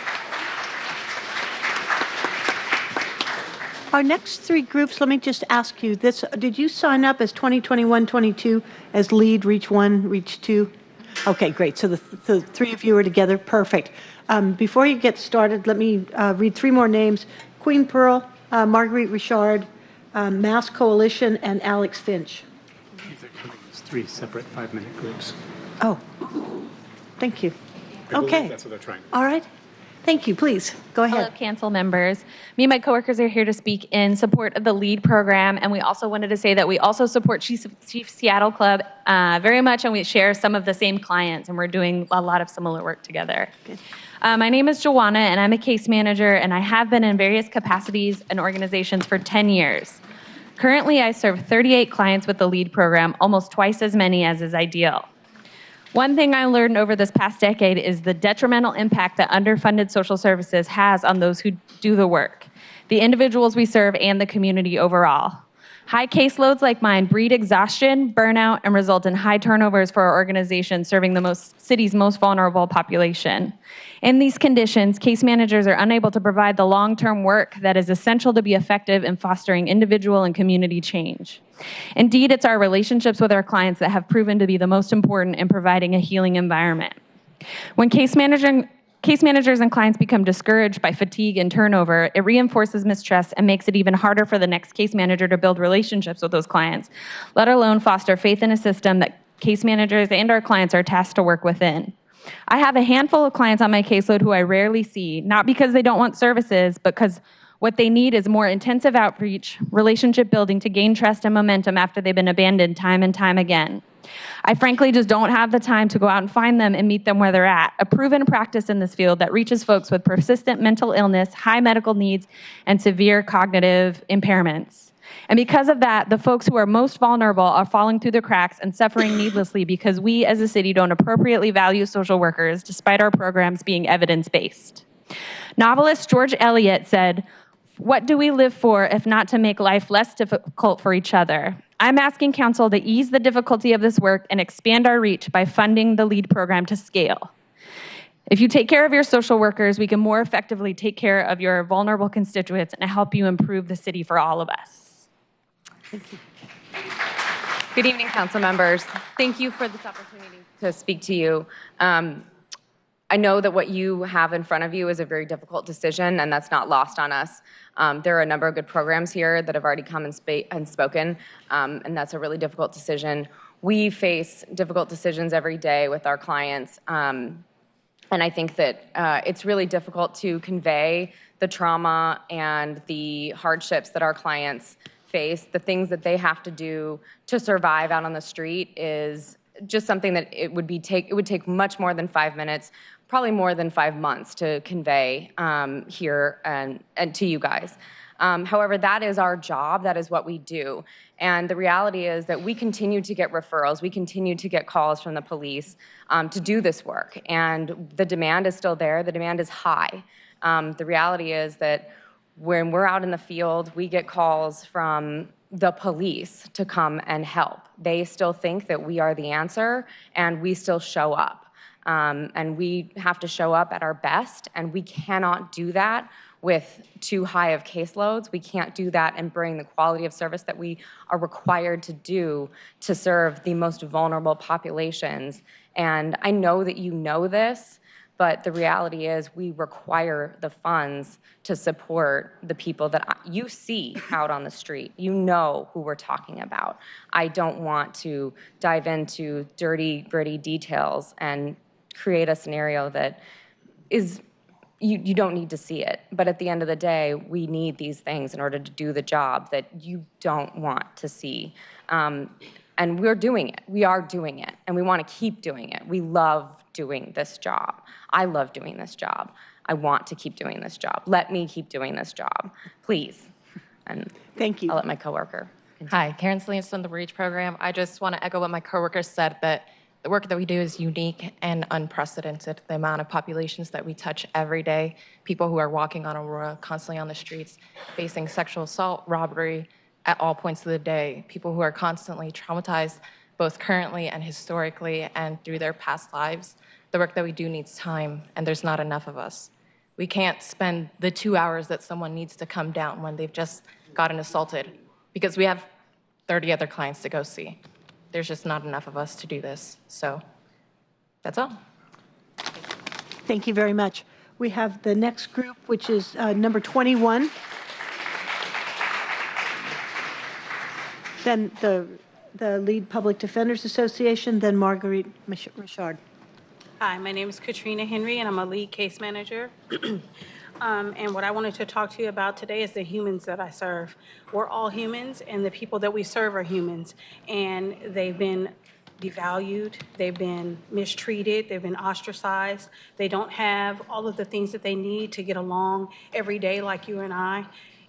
Our next three groups, let me just ask you this. Did you sign up as 2021-22 as lead, reach one, reach two? Okay, great. So the three of you are together. Perfect. Before you get started, let me read three more names. Queen Pearl, Marguerite Richard, Mass Coalition, and Alex Finch. It's three separate 5-minute groups. Oh, thank you. I believe Okay. that's what they're trying. All right. Thank you. Please, go ahead. Hello, council members. Me and my coworkers are here to speak in support of the LEAD program, and we also wanted to say that we also support Chief Seattle Club very much, and we share some of the same clients, and we're doing a lot of similar work together. My name is Joanna, and I'm a case manager, and I have been in various capacities and organizations for 10 years. Currently, I serve 38 clients with the LEAD program, almost twice as many as is ideal. One thing I learned over this past decade is the detrimental impact that underfunded social services has on those who do the work, the individuals we serve, and the community overall. High caseloads like mine breed exhaustion, burnout, and result in high turnovers for our organization serving the city's most vulnerable population. In these conditions, case managers are unable to provide the long-term work that is essential to be effective in fostering individual and community change. Indeed, it's our relationships with our clients that have proven to be the most important in providing a healing environment. When case managers and clients become discouraged by fatigue and turnover, it reinforces mistrust and makes it even harder for the next case manager to build relationships with those clients, let alone foster faith in a system that case managers and our clients are tasked to work within. I have a handful of clients on my caseload who I rarely see, not because they don't want services, but because what they need is more intensive outreach, relationship building to gain trust and momentum after they've been abandoned time and time again. I frankly just don't have the time to go out and find them and meet them where they're at, a proven practice in this field that reaches folks with persistent mental illness, high medical needs, and severe cognitive impairments. And because of that, the folks who are most vulnerable are falling through the cracks and suffering needlessly because we as a city don't appropriately value social workers despite our programs being evidence-based. Novelist George Eliot said, "What do we live for if not to make life less difficult for each other?" I'm asking council to ease the difficulty of this work and expand our reach by funding the LEAD program to scale. If you take care of your social workers, we can more effectively take care of your vulnerable constituents and help you improve the city for all of us. Thank you. Good evening, council members. Thank you for this opportunity to speak to you. I know that what you have in front of you is a very difficult decision, and that's not lost on us. There are a number of good programs here that have already come and spoken, and that's a really difficult decision. We face difficult decisions every day with our clients, and And I think that it's really difficult to convey the trauma and the hardships that our clients face. The things that they have to do to survive out on the street is just something that it would take much more than 5 minutes, probably more than 5 months to convey here and to you guys. However, that is our job. That is what we do. And the reality is that we continue to get referrals. We continue to get calls from the police to do this work. And the demand is still there. The demand is high. The reality is that when we're out in the field, we get calls from the police to come and help. They still think that we are the answer, and we still show up. And we have to show up at our best, and we cannot do that with too high of caseloads. We can't do that and bring the quality of service that we are required to do to serve the most vulnerable populations. And I know that you know this, but the reality is we require the funds to support the people that you see out on the street. You know who we're talking about. I don't want to dive into dirty, gritty details and create a scenario that is you don't need to see it. But at the end of the day, we need these things in order to do the job that you don't want to see. And we're doing it. We are doing it. And we want to keep doing it. We love doing this job. I love doing this job. I want to keep doing this job. Let me keep doing this job, please. And thank you. I'll let my coworker continue. Hi, Karen Salinas from the REACH program. I just want to echo what my coworkers said, that the work that we do is unique and unprecedented. The amount of populations that we touch every day, people who are walking on Aurora, constantly on the streets, facing sexual assault, robbery at all points of the day, people who are constantly traumatized, both currently and historically and through their past lives. The work that we do needs time, and there's not enough of us. We can't spend the 2 hours that someone needs to come down when they've just gotten assaulted, because we have 30 other clients to go see. There's just not enough of us to do this. So that's all. Thank you very much. We have the next group, which is number 21. Then the Lead Public Defenders Association, then Marguerite Richard. Hi, my name is Katrina Henry, and I'm a lead case manager. And what I wanted to talk to you about today is the humans that I serve. We're all humans, and the people that we serve are humans. And they've been devalued, they've been mistreated, they've been ostracized. They don't have all of the things that they need to get along every day like you and I.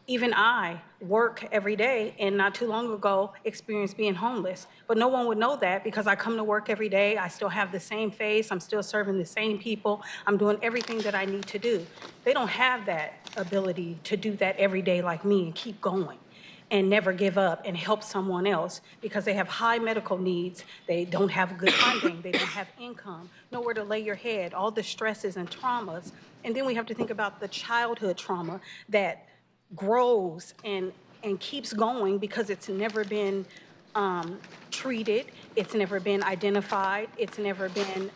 Even I work every day, and not too long ago experienced being homeless. But no one would know that because I come to work every day. I still have the same face. I'm still serving the same people. I'm doing everything that I need to do. They don't have that ability to do that every day like me and keep going and never give up and help someone else because they have high medical needs. They don't have good funding. They don't have income, nowhere to lay your head, all the stresses and traumas. And then we have to think about the childhood trauma that grows and keeps going because it's never been treated, it's never been identified, it's never been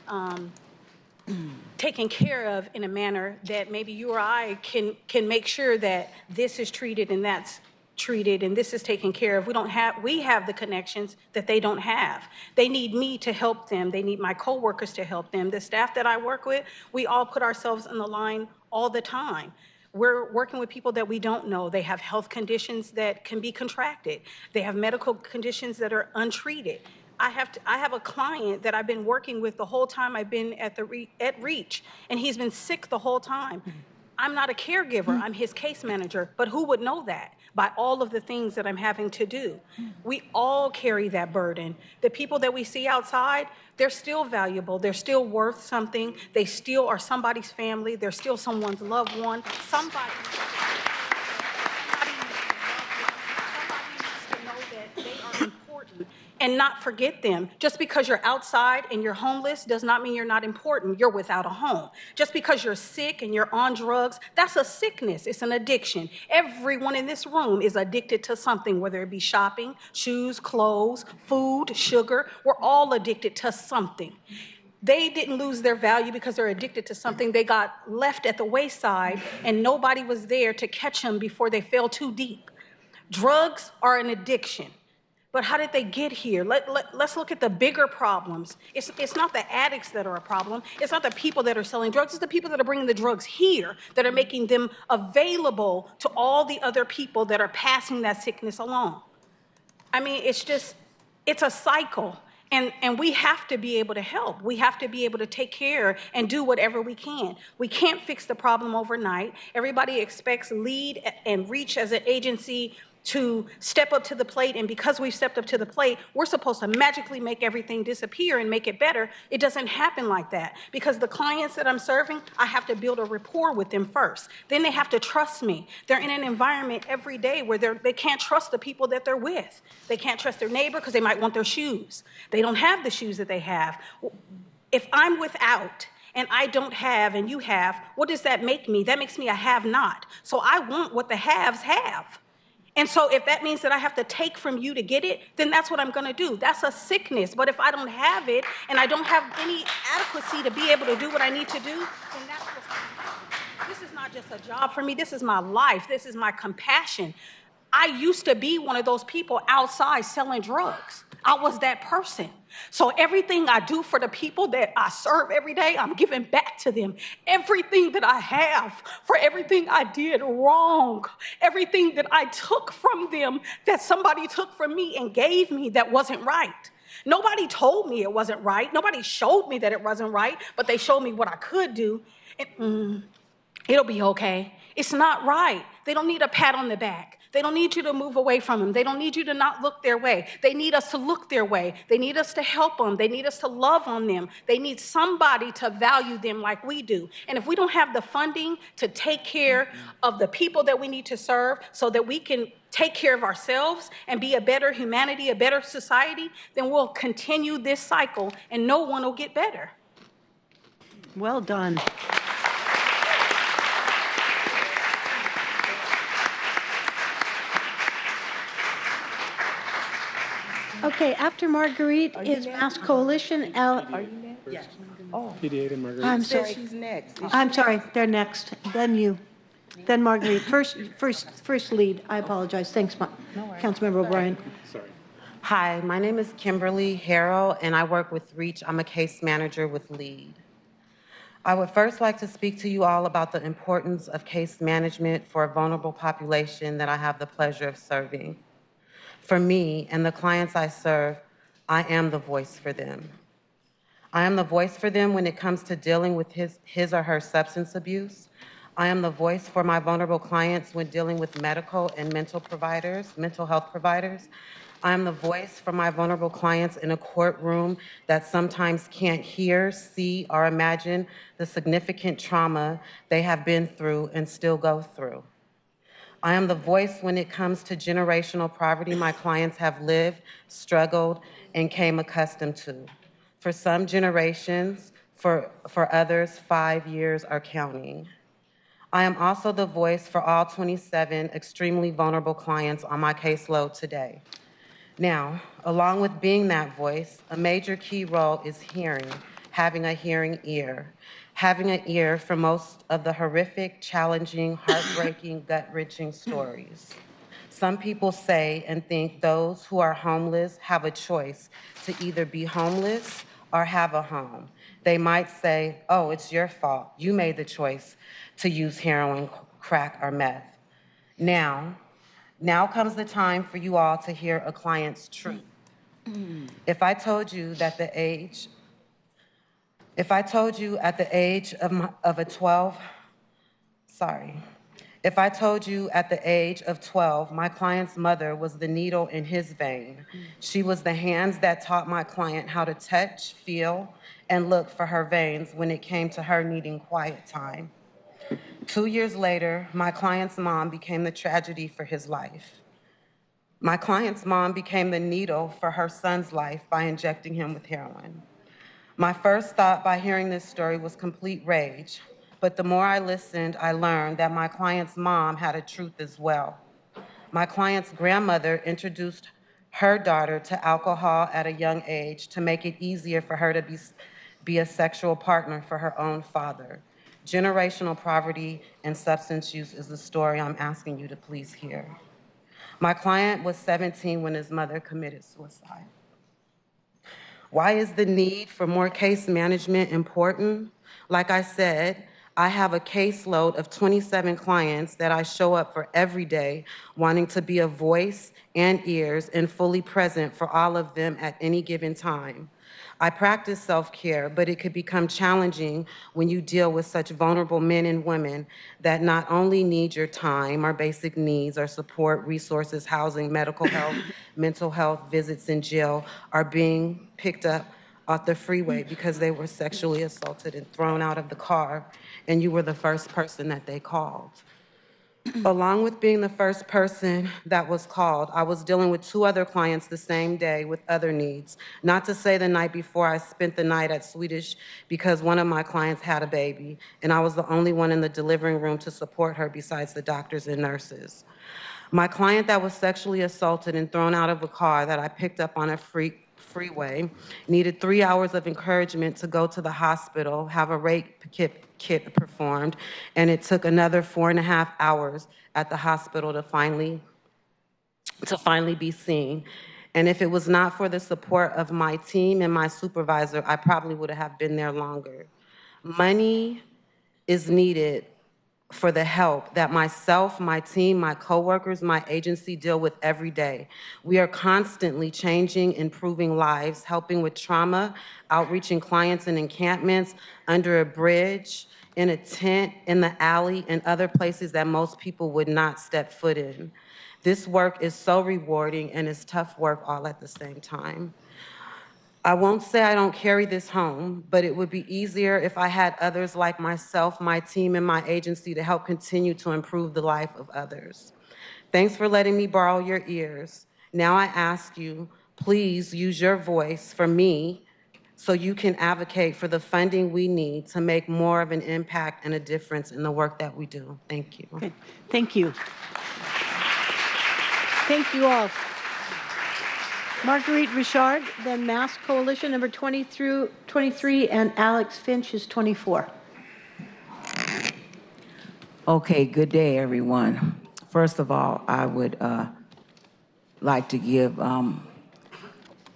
taken care of in a manner that maybe you or I can make sure that this is treated and that's treated and this is taken care of. We have the connections that they don't have. They need me to help them. They need my coworkers to help them. The staff that I work with, we all put ourselves on the line all the time. We're working with people that we don't know. They have health conditions that can be contracted. They have medical conditions that are untreated. I have a client that I've been working with the whole time I've been at REACH, and he's been sick the whole time. I'm not a caregiver, I'm his case manager, but who would know that? By all of the things that I'm having to do. We all carry that burden. The people that we see outside, they're still valuable, they're still worth something, they still are somebody's family, they're still someone's loved one. Somebody needs to know that they are important and not forget them. Just because you're outside and you're homeless does not mean you're not important. You're without a home. Just because you're sick and you're on drugs, that's a sickness. It's an addiction. Everyone in this room is addicted to something, whether it be shopping, shoes, clothes, food, sugar. We're all addicted to something. They didn't lose their value because they're addicted to something. They got left at the wayside and nobody was there to catch them before they fell too deep. Drugs are an addiction. But how did they get here? Let's look at the bigger problems. It's not the addicts that are a problem. It's not the people that are selling drugs. It's the people that are bringing the drugs here that are making them available to all the other people that are passing that sickness along. I mean, it's a cycle. And we have to be able to help. We have to be able to take care and do whatever we can. We can't fix the problem overnight. Everybody expects LEAD and REACH as an agency to step up to the plate, and because we've stepped up to the plate, we're supposed to magically make everything disappear and make it better. It doesn't happen like that, because the clients that I'm serving, I have to build a rapport with them first. Then they have to trust me. They're in an environment every day where they can't trust the people that they're with. They can't trust their neighbor because they might want their shoes. They don't have the shoes that they have. If I'm without and I don't have and you have, what does that make me? That makes me a have-not. So I want what the haves have. And so if that means that I have to take from you to get it, then that's what I'm going to do. That's a sickness. But if I don't have it and I don't have any adequacy to be able to do what I need to do, then that's what's going to happen. This is not just a job for me. This is my life. This is my compassion. I used to be one of those people outside selling drugs. I was that person. So everything I do for the people that I serve every day, I'm giving back to them. Everything that I have for everything I did wrong, everything that I took from them that somebody took from me and gave me that wasn't right. Nobody told me it wasn't right. Nobody showed me that it wasn't right, but they showed me what I could do. It'll be okay. It's not right. They don't need a pat on the back. They don't need you to move away from them. They don't need you to not look their way. They need us to look their way. They need us to help them. They need us to love on them. They need somebody to value them like we do. And if we don't have the funding to take care of the people that we need to serve so that we can take care of ourselves and be a better humanity, a better society, then we'll continue this cycle and no one will get better. Well done. Okay, after Marguerite is Mass Coalition. Are you next? Yes. Oh. PDA and Marguerite. I'm sorry. She's next. I'm sorry. They're next. Then you. Then Marguerite. First lead. I apologize. Thanks, Councilmember O'Brien. Sorry. Hi, my name is Kimberly Harrell, and I work with REACH. I'm a case manager with LEAD. I would first like to speak to you all about the importance of case management for a vulnerable population that I have the pleasure of serving. For me and the clients I serve, I am the voice for them. I am the voice for them when it comes to dealing with his or her substance abuse. I am the voice for my vulnerable clients when dealing with medical and mental health providers. I am the voice for my vulnerable clients in a courtroom that sometimes can't hear, see, or imagine the significant trauma they have been through and still go through. I am the voice when it comes to generational poverty my clients have lived, struggled, and came accustomed to. For some generations, for others, 5 years or counting. I am also the voice for all 27 extremely vulnerable clients on my caseload today. Now, along with being that voice, a major key role is hearing, having a hearing ear. Having an ear for most of the horrific, challenging, heartbreaking, gut-wrenching stories. Some people say and think those who are homeless have a choice to either be homeless or have a home. They might say, oh, it's your fault. You made the choice to use heroin, crack, or meth. Now comes the time for you all to hear a client's truth. If I told you at the age of 12, my client's mother was the needle in his vein. She was the hands that taught my client how to touch, feel, and look for her veins when it came to her needing quiet time. 2 years later, my client's mom became the tragedy for his life. My client's mom became the needle for her son's life by injecting him with heroin. My first thought by hearing this story was complete rage, but the more I listened, I learned that my client's mom had a truth as well. My client's grandmother introduced her daughter to alcohol at a young age to make it easier for her to be a sexual partner for her own father. Generational poverty and substance use is the story I'm asking you to please hear. My client was 17 when his mother committed suicide. Why is the need for more case management important? Like I said, I have a caseload of 27 clients that I show up for every day, wanting to be a voice and ears and fully present for all of them at any given time. I practice self-care, but it could become challenging when you deal with such vulnerable men and women that not only need your time or basic needs or support, resources, housing, medical health, mental health, visits in jail are being picked up off the freeway because they were sexually assaulted and thrown out of the car, and you were the first person that they called. Along with being the first person that was called, I was dealing with 2 other clients the same day with other needs. Not to say the night before I spent the night at Swedish because one of my clients had a baby, and I was the only one in the delivering room to support her besides the doctors and nurses. My client that was sexually assaulted and thrown out of a car that I picked up on a freeway needed 3 hours of encouragement to go to the hospital, have a rape kit performed, and it took another 4.5 hours at the hospital to finally be seen. And if it was not for the support of my team and my supervisor, I probably would have been there longer. Money is needed for the help that myself, my team, my coworkers, my agency deal with every day. We are constantly changing, improving lives, helping with trauma, outreaching clients in encampments, under a bridge, in a tent, in the alley, and other places that most people would not step foot in. This work is so rewarding and it's tough work all at the same time. I won't say I don't carry this home, but it would be easier if I had others like myself, my team, and my agency to help continue to improve the life of others. Thanks for letting me borrow your ears. Now I ask you, please use your voice for me so you can advocate for the funding we need to make more of an impact and a difference in the work that we do. Thank you. Good. Thank you. Thank you all. Marguerite Richard, then Mass Coalition, number 20 through 23, and Alex Finch is 24. Okay, good day, everyone. First of all, I would like to give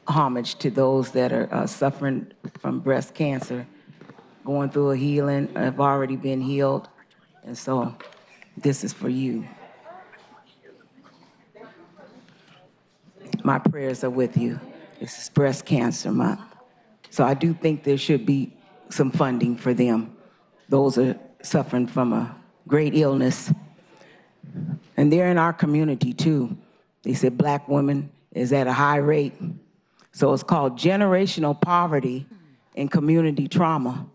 homage to those that are suffering from breast cancer, going through a healing, have already been healed, and so this is for you. My prayers are with you. This is Breast Cancer Month. So I do think there should be some funding for them. Those are suffering from a great illness. And they're in our community too. They said Black women is at a high rate. So it's called generational poverty and community trauma.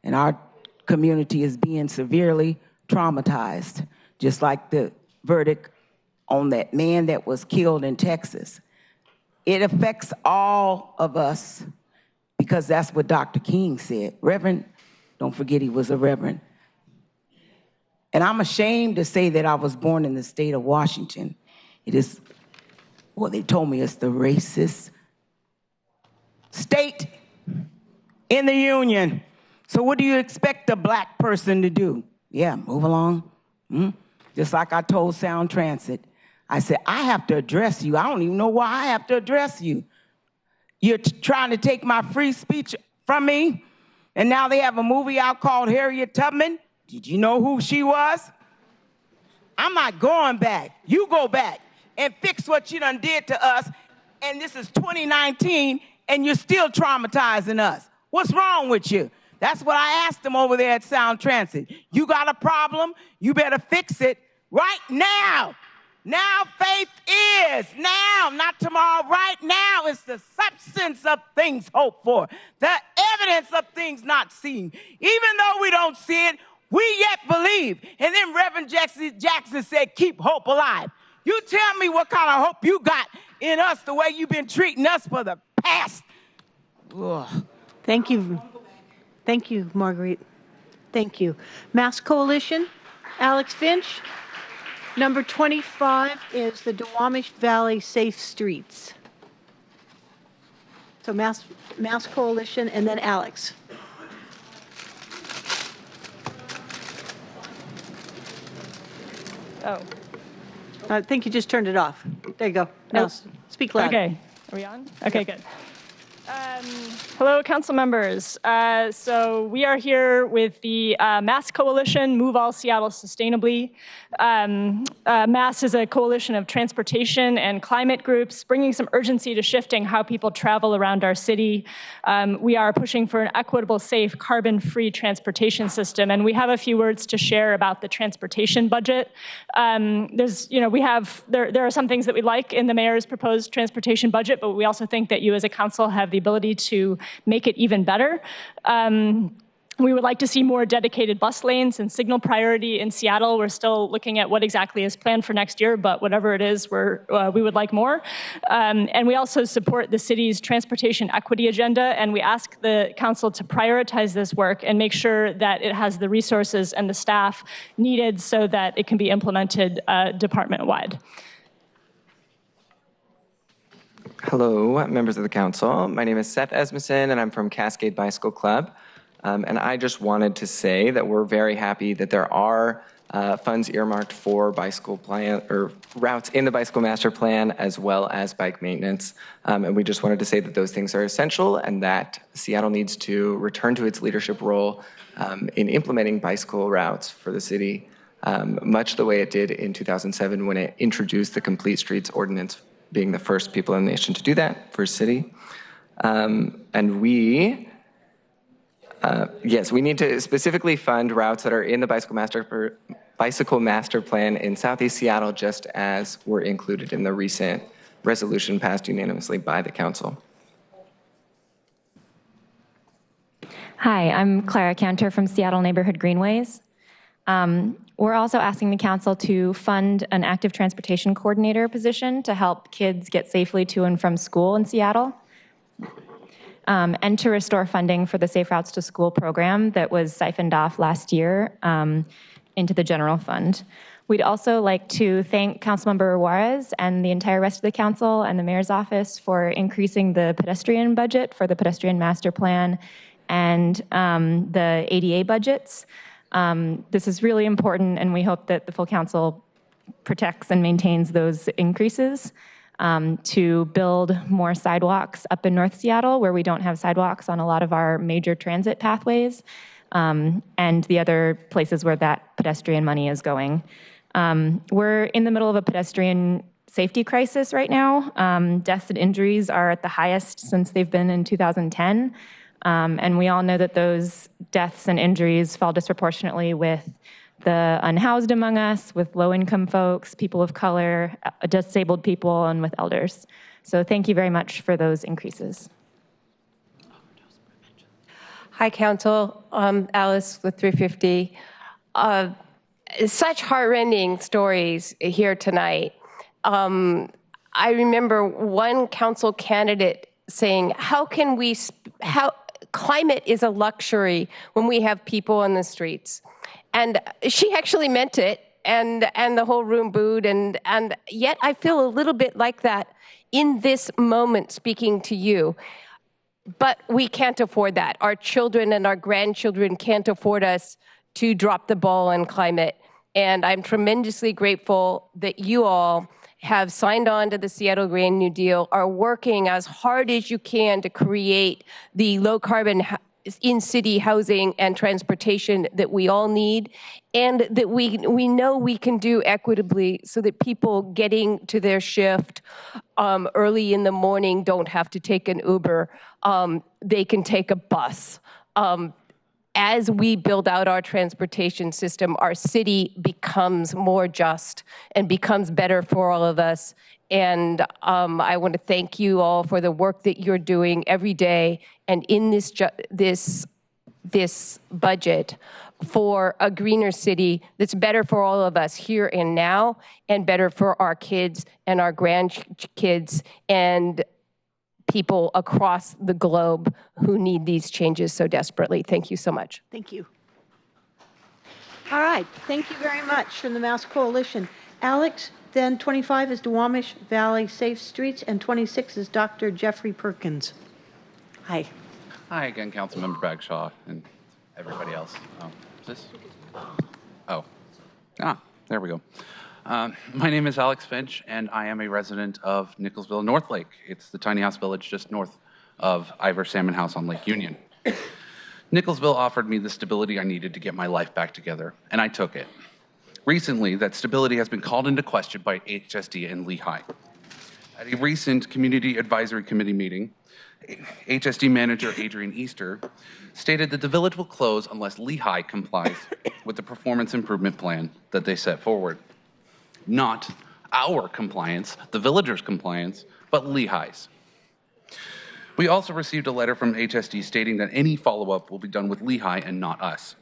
And our community is being severely traumatized, just like the verdict on that man that was killed in Texas. It affects all of us because that's what Dr. King said. Reverend, don't forget he was a reverend. And I'm ashamed to say that I was born in the state of Washington. It is, well, they told me it's the racist state in the union. So what do you expect a Black person to do? Yeah, move along. Just like I told Sound Transit. I said, I have to address you. I don't even know why I have to address you. You're trying to take my free speech from me, and now they have a movie out called Harriet Tubman. Did you know who she was? I'm not going back. You go back and fix what you done did to us, and this is 2019, and you're still traumatizing us. What's wrong with you? That's what I asked them over there at Sound Transit. You got a problem? You better fix it right now. Now faith is, now, not tomorrow, right now is the substance of things hoped for, the evidence of things not seen. Even though we don't see it, we yet believe. And then Reverend Jackson said, keep hope alive. You tell me what kind of hope you got in us the way you've been treating us for the past. Ugh. Thank you. Thank you, Marguerite. Thank you. Mass Coalition, Alex Finch. Number 25 is the Duwamish Valley Safe Streets. So Mass Coalition, and then Alex. Oh. I think you just turned it off. There you go. Now speak loud. Okay. Are we on? Okay, good. Hello, council members. So we are here with the MASS Coalition, Move All Seattle Sustainably. MASS is a coalition of transportation and climate groups, bringing some urgency to shifting how people travel around our city. We are pushing for an equitable, safe, carbon-free transportation system, and we have a few words to share about the transportation budget. There are some things that we like in the mayor's proposed transportation budget, but we also think that you as a council have the ability to make it even better. We would like to see more dedicated bus lanes and signal priority in Seattle. We're still looking at what exactly is planned for next year, but whatever it is, we would like more. And we also support the city's transportation equity agenda, and we ask the council to prioritize this work and make sure that it has the resources and the staff needed so that it can be implemented department-wide. Hello, members of the council. My name is Seth Esmison, and I'm from Cascade Bicycle Club. And I just wanted to say that we're very happy that there are funds earmarked for bicycle plan or routes in the bicycle master plan, as well as bike maintenance. And we just wanted to say that those things are essential and that Seattle needs to return to its leadership role in implementing bicycle routes for the city, much the way it did in 2007 when it introduced the Complete Streets Ordinance, being the first people in the nation to do that, first city. And we need to specifically fund routes that are in the bicycle master plan in Southeast Seattle, just as were included in the recent resolution passed unanimously by the council. Hi, I'm Clara Cantor from Seattle Neighborhood Greenways. We're also asking the council to fund an active transportation coordinator position to help kids get safely to and from school in Seattle. And to restore funding for the Safe Routes to School program that was siphoned off last year into the general fund. We'd also like to thank Councilmember Juarez and the entire rest of the council and the mayor's office for increasing the pedestrian budget for the pedestrian master plan and the ADA budgets. This is really important, and we hope that the full council protects and maintains those increases. To build more sidewalks up in North Seattle, where we don't have sidewalks on a lot of our major transit pathways, and the other places where that pedestrian money is going. We're in the middle of a pedestrian safety crisis right now. Deaths and injuries are at the highest since they've been in 2010. And we all know that those deaths and injuries fall disproportionately with the unhoused among us, with low-income folks, people of color, disabled people, and with elders. So thank you very much for those increases. Hi, Council. Alice with 350. Such heartrending stories here tonight. I remember one council candidate saying, climate is a luxury when we have people on the streets. And she actually meant it, and the whole room booed, and yet I feel a little bit like that in this moment speaking to you. But we can't afford that. Our children and our grandchildren can't afford us to drop the ball on climate. And I'm tremendously grateful that you all have signed on to the Seattle Green New Deal, are working as hard as you can to create the low-carbon in-city housing and transportation that we all need, and that we know we can do equitably so that people getting to their shift early in the morning don't have to take an Uber. They can take a bus. As we build out our transportation system, our city becomes more just and becomes better for all of us. And I want to thank you all for the work that you're doing every day and in this budget for a greener city that's better for all of us here and now, and better for our kids and our grandkids and people across the globe who need these changes so desperately. Thank you so much. Thank you. All right. Thank you very much from the MASS Coalition. Alex, then 25 is Duwamish Valley Safe Streets, and 26 is Dr. Jeffrey Perkins. Hi. Hi again, Councilmember Bagshaw and everybody else. Is this? Oh. There we go. My name is Alex Finch, and I am a resident of Nicholsville, North Lake. It's the tiny house village just north of Ivor Salmon House on Lake Union. Nicholsville offered me the stability I needed to get my life back together, and I took it. Recently, that stability has been called into question by HSD and Lehigh. At a recent Community Advisory Committee meeting, HSD manager Adrian Easter stated that the village will close unless Lehigh complies with the performance improvement plan that they set forward. Not our compliance, the villagers' compliance, but Lehigh's. We also received a letter from HSD stating that any follow-up will be done with Lehigh and not us.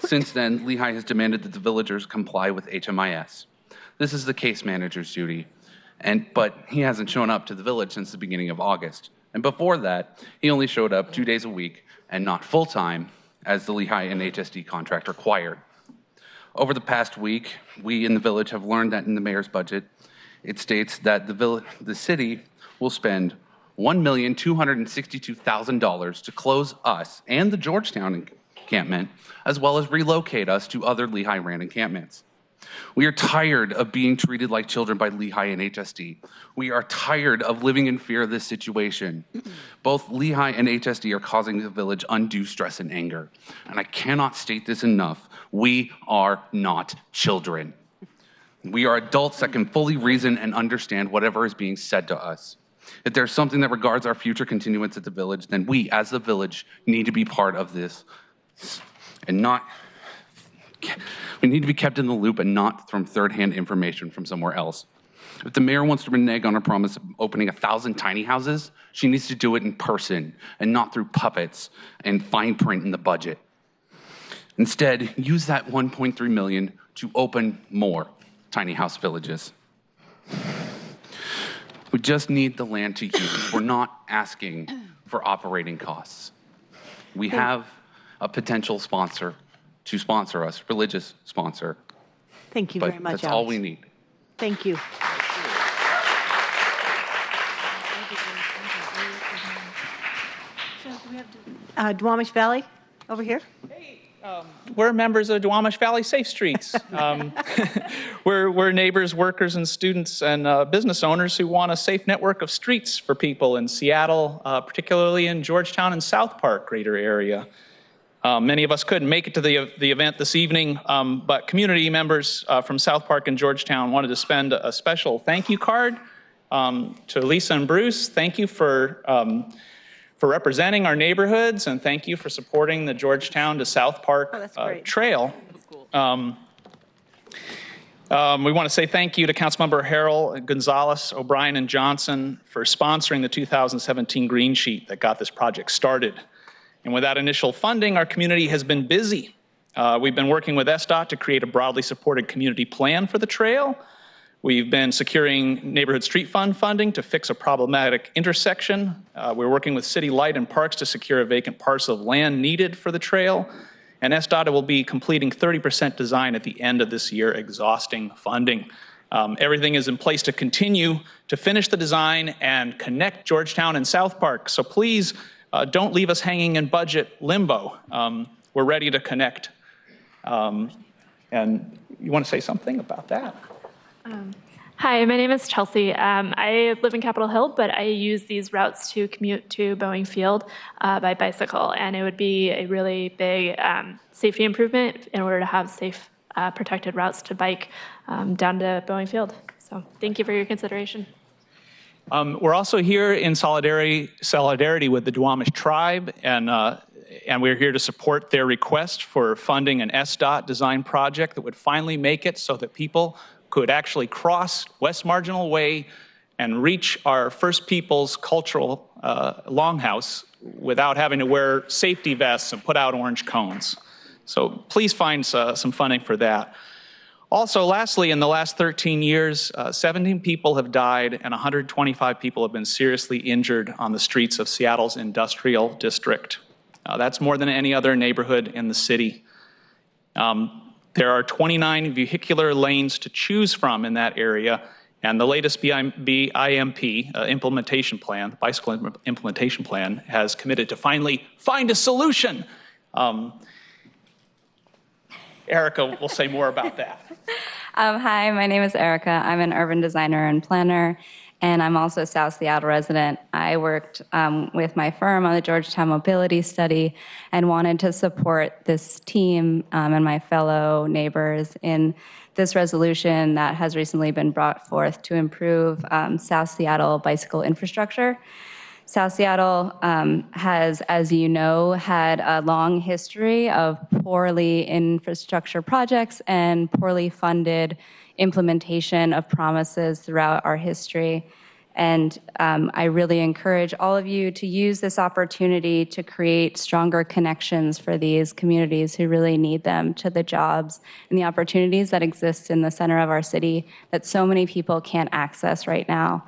Since then, Lehigh has demanded that the villagers comply with HMIS. This is the case manager's duty, but he hasn't shown up to the village since the beginning of August. And before that, he only showed up 2 days a week and not full-time as the Lehigh and HSD contract required. Over the past week, we in the village have learned that in the mayor's budget, it states that the city will spend $1,262,000 to close us and the Georgetown encampment, as well as relocate us to other Lehigh-ran encampments. We are tired of being treated like children by Lehigh and HSD. We are tired of living in fear of this situation. Both Lehigh and HSD are causing the village undue stress and anger. And I cannot state this enough. We are not children. We are adults that can fully reason and understand whatever is being said to us. If there's something that regards our future continuance at the village, then we, as the village, need to be part of this and we need to be kept in the loop and not from third-hand information from somewhere else. If the mayor wants to renege on her promise of opening 1,000 tiny houses, she needs to do it in person and not through puppets and fine print in the budget. Instead, use that $1.3 million to open more tiny house villages. We just need the land to use. We're not asking for operating costs. We have a potential sponsor to sponsor us, religious sponsor. Thank you very much, That's Alex. all we need. Thank you. Duwamish Valley, over here. We're members of Duwamish Valley Safe Streets. We're neighbors, workers, and students and business owners who want a safe network of streets for people in Seattle, particularly in Georgetown and South Park greater area. Many of us couldn't make it to the event this evening, but community members from South Park and Georgetown wanted to spend a special thank you card to Lisa and Bruce. Thank you for representing our neighborhoods, and thank you for supporting the Georgetown to South Park trail. We want to say thank you to Councilmember Harrell, Gonzalez, O'Brien, and Johnson for sponsoring the 2017 Green Sheet that got this project started. And with that initial funding, our community has been busy. We've been working with SDOT to create a broadly supported community plan for the trail. We've been securing neighborhood street fund funding to fix a problematic intersection. We're working with City Light and Parks to secure a vacant parcel of land needed for the trail. And SDOT will be completing 30% design at the end of this year, exhausting funding. Everything is in place to continue to finish the design and connect Georgetown and South Park. So please don't leave us hanging in budget limbo. We're ready to connect. And you want to say something about that? Hi, my name is Chelsea. I live in Capitol Hill, but I use these routes to commute to Boeing Field by bicycle, and it would be a really big safety improvement in order to have safe, protected routes to bike down to Boeing Field. So thank you for your consideration. We're also here in solidarity with the Duwamish tribe, and we're here to support their request for funding an SDOT design project that would finally make it so that people could actually cross West Marginal Way and reach our First Peoples cultural longhouse without having to wear safety vests and put out orange cones. So please find some funding for that. Also, lastly, in the last 13 years, 17 people have died and 125 people have been seriously injured on the streets of Seattle's industrial district. That's more than any other neighborhood in the city. There are 29 vehicular lanes to choose from in that area, and the latest BIMP implementation plan, the bicycle implementation plan, has committed to finally find a solution. Erica will say more about that. Hi, my name is Erica. I'm an urban designer and planner, and I'm also a South Seattle resident. I worked with my firm on the Georgetown Mobility Study and wanted to support this team and my fellow neighbors in this resolution that has recently been brought forth to improve South Seattle bicycle infrastructure. South Seattle has, as you know, had a long history of poorly infrastructure projects and poorly funded implementation of promises throughout our history. And I really encourage all of you to use this opportunity to create stronger connections for these communities who really need them to the jobs and the opportunities that exist in the center of our city that so many people can't access right now.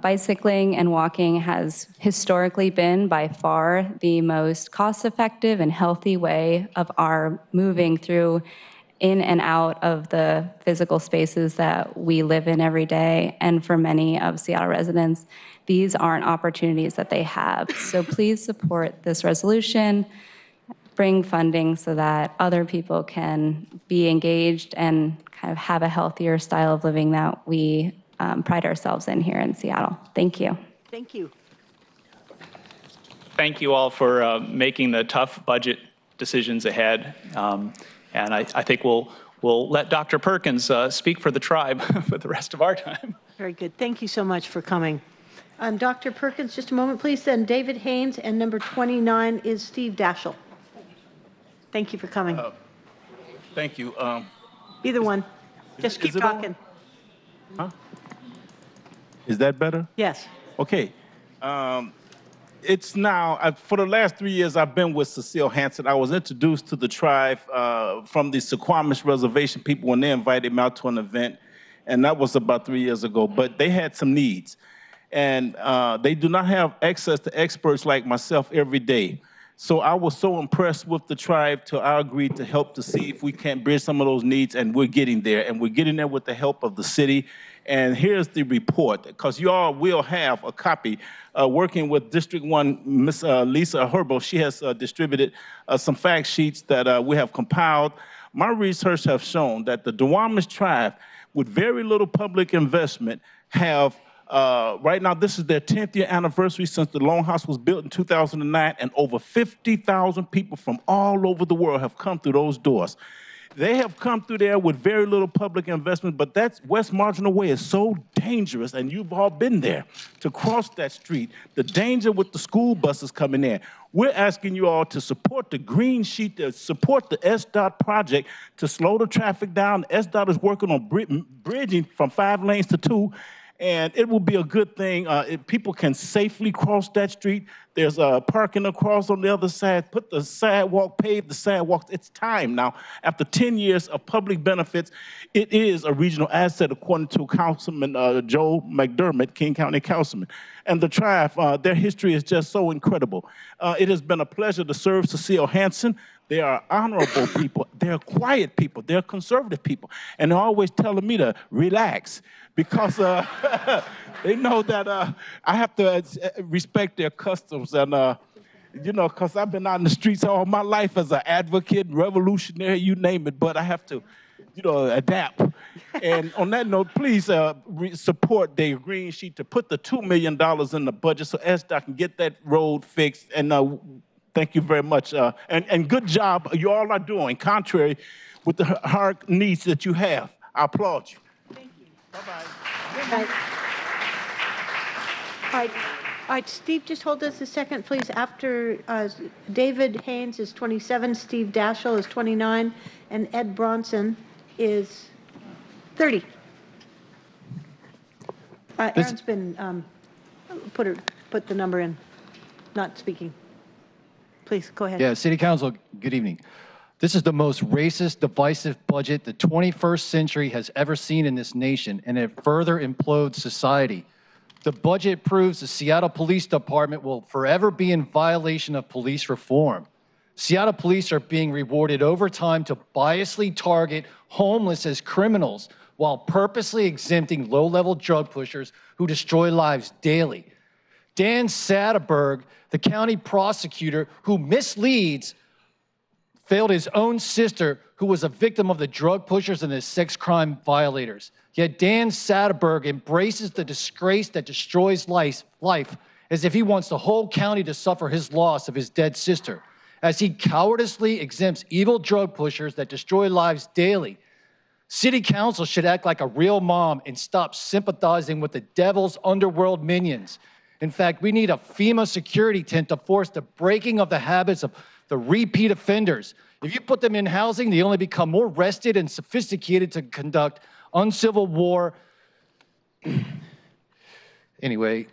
Bicycling and walking has historically been by far the most cost-effective and healthy way of our moving through in and out of the physical spaces that we live in every day. And for many of Seattle residents, these aren't opportunities that they have. So please support this resolution, bring funding so that other people can be engaged and kind of have a healthier style of living that we pride ourselves in here in Seattle. Thank you. Thank you. Thank you all for making the tough budget decisions ahead. And I think we'll let Dr. Perkins speak for the tribe for the rest of our time. Very good. Thank you so much for coming. Dr. Perkins, just a moment, please. Then David Haynes, and number 29 is Steve Daschle. Thank you for coming. Thank you. Either one. Just keep talking. Huh? Is that better? Yes. Okay. It's now, for the last 3 years, I've been with Cecile Hansen. I was introduced to the tribe from the Suquamish Reservation people when they invited me out to an event, and that was about 3 years ago. But they had some needs, and they do not have access to experts like myself every day. So I was so impressed with the tribe till I agreed to help to see if we can't bridge some of those needs, and we're getting there. And we're getting there with the help of the city. And here's the report, because you all will have a copy. Working with District 1, Ms. Lisa Herbo, she has distributed some fact sheets that we have compiled. My research has shown that the Duwamish tribe, with very little public investment, have right now, this is their 10th year anniversary since the Longhouse was built in 2009, and over 50,000 people from all over the world have come through those doors. They have come through there with very little public investment, but that West Marginal Way is so dangerous, and you've all been there, to cross that street, the danger with the school buses coming in. We're asking you all to support the green sheet, to support the SDOT project to slow the traffic down. SDOT is working on bridging from 5 lanes to 2. And it will be a good thing if people can safely cross that street. There's parking across on the other side. Put the sidewalk, pave the sidewalks. It's time now. After 10 years of public benefits, it is a regional asset, according to Councilman Joe McDermott, King County Councilman. And the tribe, their history is just so incredible. It has been a pleasure to serve Cecile Hansen. They are honorable people. They're quiet people. They're conservative people. And they're always telling me to relax because they know that I have to respect their customs. And, you know, because I've been out in the streets all my life as an advocate, revolutionary, you name it. But I have to, you know, adapt. And on that note, please support the green sheet to put the $2 million in the budget so SDOT can get that road fixed. And thank you very much. And good job you all are doing, contrary with the hard needs that you have. I applaud you. Thank you. Bye-bye. Good night. All right, Steve, just hold us a second, please. After David Haynes is 27, Steve Daschle is 29, and Ed Bronson is 30. Aaron's been put the number in, not speaking. Please, go ahead. Yeah, City Council, good evening. This is the most racist, divisive budget the 21st century has ever seen in this nation, and it further implodes society. The budget proves the Seattle Police Department will forever be in violation of police reform. Seattle police are being rewarded overtime to biasly target homeless as criminals while purposely exempting low-level drug pushers who destroy lives daily. Dan Satterberg, the county prosecutor who misleads, failed his own sister who was a victim of the drug pushers and the sex crime violators. Yet Dan Satterberg embraces the disgrace that destroys life as if he wants the whole county to suffer his loss of his dead sister, as he cowardice exempts evil drug pushers that destroy lives daily. City Council should act like a real mom and stop sympathizing with the devil's underworld minions. In fact, we need a FEMA security tent to force the breaking of the habits of the repeat offenders. If you put them in housing, they only become more rested and sophisticated to conduct uncivil war. Anyway,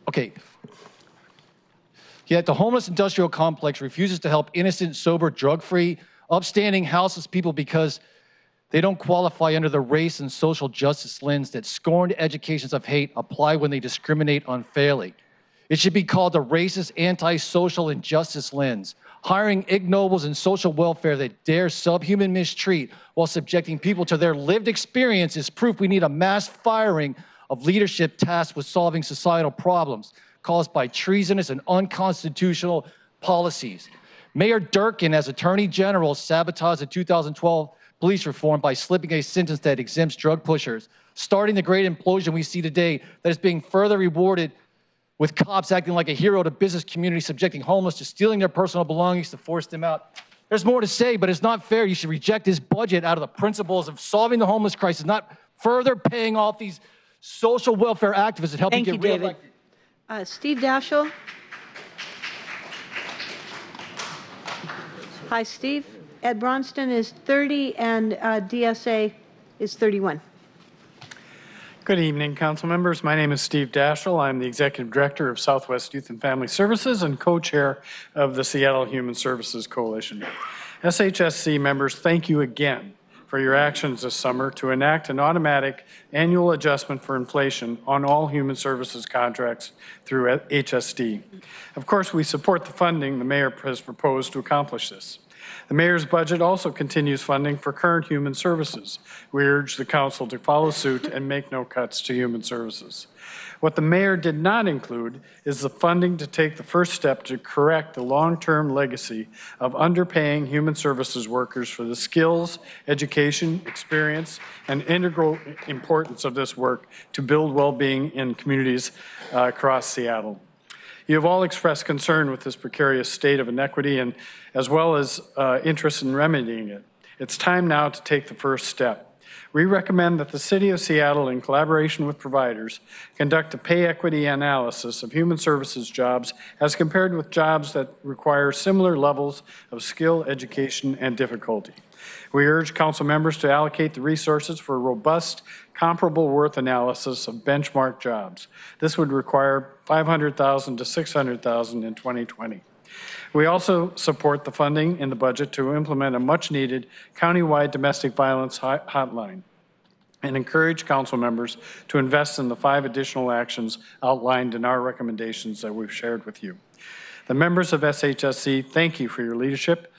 okay. Yet the homeless industrial complex refuses to help innocent, sober, drug-free, upstanding, houseless people because they don't qualify under the race and social justice lens that scorned educations of hate apply when they discriminate unfairly. It should be called the racist, anti-social injustice lens, hiring ignobles in social welfare that dare subhuman mistreat while subjecting people to their lived experience is proof we need a mass firing of leadership tasked with solving societal problems caused by treasonous and unconstitutional policies. Mayor Durkin, as Attorney General, sabotaged the 2012 police reform by slipping a sentence that exempts drug pushers, starting the great implosion we see today that is being further rewarded with cops acting like a hero to business community, subjecting homeless to stealing their personal belongings to force them out. There's more to say, but it's not fair. You should reject this budget out of the principles of solving the homeless crisis, not further paying off these social welfare activists and helping get reelected. Steve Daschle. Hi, Steve. Ed Bronston is 30 and DSA is 31. Good evening, council members. My name is Steve Daschle. I'm the Executive Director of Southwest Youth and Family Services and co-chair of the Seattle Human Services Coalition. SHSC members, thank you again for your actions this summer to enact an automatic annual adjustment for inflation on all human services contracts through HSD. Of course, we support the funding the mayor has proposed to accomplish this. The mayor's budget also continues funding for current human services. We urge the council to follow suit and make no cuts to human services. What the mayor did not include is the funding to take the first step to correct the long-term legacy of underpaying human services workers for the skills, education, experience, and integral importance of this work to build well-being in communities across Seattle. You have all expressed concern with this precarious state of inequity and as well as interest in remedying it. It's time now to take the first step. We recommend that the City of Seattle, in collaboration with providers, conduct a pay equity analysis of human services jobs as compared with jobs that require similar levels of skill, education, and difficulty. We urge council members to allocate the resources for a robust, comparable worth analysis of benchmark jobs. This would require $500,000 to $600,000 in 2020. We also support the funding in the budget to implement a much-needed countywide domestic violence hotline and encourage council members to invest in the 5 additional actions outlined in our recommendations that we've shared with you. The members of SHSC, thank you for your leadership.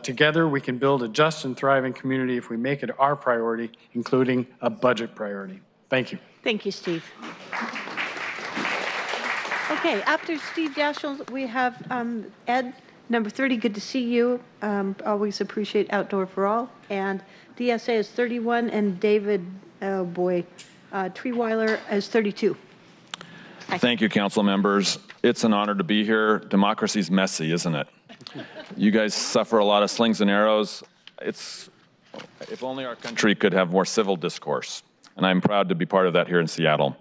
Together, we can build a just and thriving community if we make it our priority, including a budget priority. Thank you. Thank you, Steve. Okay, after Steve Daschle, we have Ed, number 30. Good to see you. Always appreciate Outdoor for All. And DSA is 31, and David, oh boy, Treeweiler is 32. Thank you, council members. It's an honor to be here. Democracy's messy, isn't it? You guys suffer a lot of slings and arrows. If only our country could have more civil discourse, and I'm proud to be part of that here in Seattle.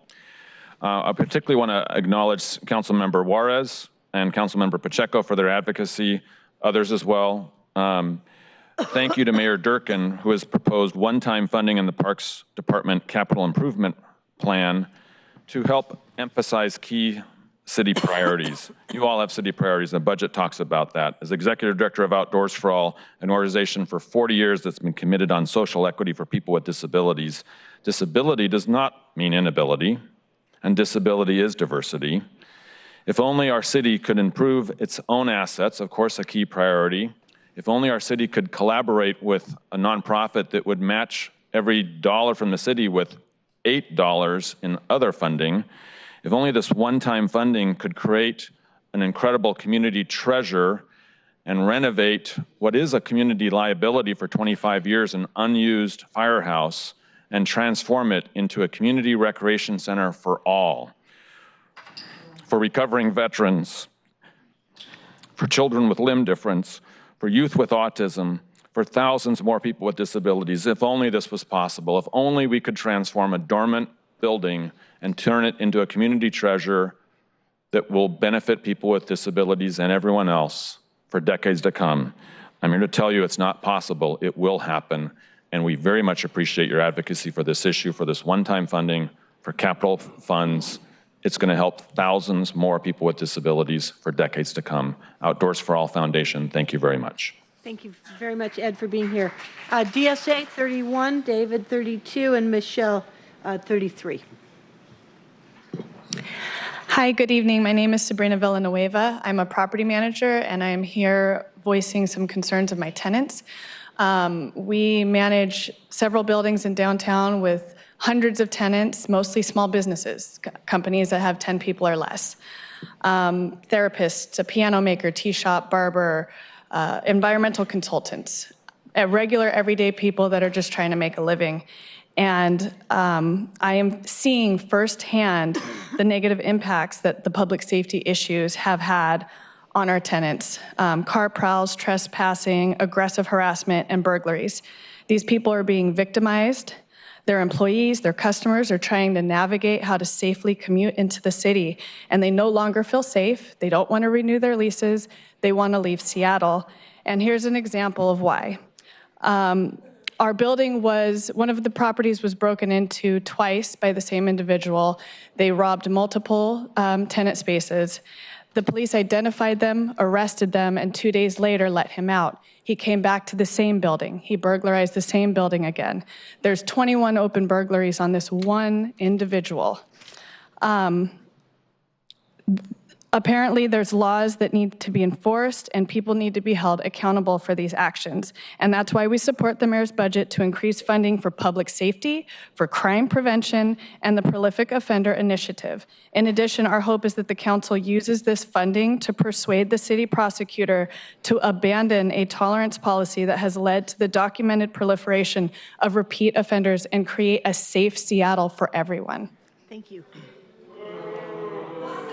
I particularly want to acknowledge Councilmember Juarez and Councilmember Pacheco for their advocacy, others as well. Thank you to Mayor Durkin, who has proposed one-time funding in the Parks Department Capital Improvement Plan to help emphasize key city priorities. You all have city priorities, and the budget talks about that. As Executive Director of Outdoors for All, an organization for 40 years that's been committed on social equity for people with disabilities, disability does not mean inability, and disability is diversity. If only our city could improve its own assets, of course a key priority. If only our city could collaborate with a nonprofit that would match every dollar from the city with $8 in other funding. If only this one-time funding could create an incredible community treasure and renovate what is a community liability for 25 years, an unused firehouse, and transform it into a community recreation center for all, for recovering veterans, for children with limb difference, for youth with autism, for thousands more people with disabilities. If only this was possible, if only we could transform a dormant building and turn it into a community treasure that will benefit people with disabilities and everyone else for decades to come. I'm here to tell you it's not possible. It will happen, and we very much appreciate your advocacy for this issue, for this one-time funding, for capital funds. It's going to help thousands more people with disabilities for decades to come. Outdoors for All Foundation, thank you very much. Thank you very much, Ed, for being here. DSA 31, David 32, and Michelle 33. Hi, good evening. My name is Sabrina Villanueva. I'm a property manager, and I'm here voicing some concerns of my tenants. We manage several buildings in downtown with hundreds of tenants, mostly small businesses, companies that have 10 people or less. Therapists, a piano maker, tea shop, barber, environmental consultants, regular everyday people that are just trying to make a living. And I am seeing firsthand the negative impacts that the public safety issues have had on our tenants. Car prowls, trespassing, aggressive harassment, and burglaries. These people are being victimized. Their employees, their customers are trying to navigate how to safely commute into the city, and they no longer feel safe. They don't want to renew their leases. They want to leave Seattle. And here's an example of why. Our building one of the properties was broken into twice by the same individual. They robbed multiple tenant spaces. The police identified them, arrested them, and 2 days later let him out. He came back to the same building. He burglarized the same building again. There's 21 open burglaries on this one individual. Apparently, there's laws that need to be enforced, and people need to be held accountable for these actions. And that's why we support the mayor's budget to increase funding for public safety, for crime prevention, and the Prolific Offender Initiative. In addition, our hope is that the council uses this funding to persuade the city prosecutor to abandon a tolerance policy that has led to the documented proliferation of repeat offenders and create a safe Seattle for everyone. Thank you.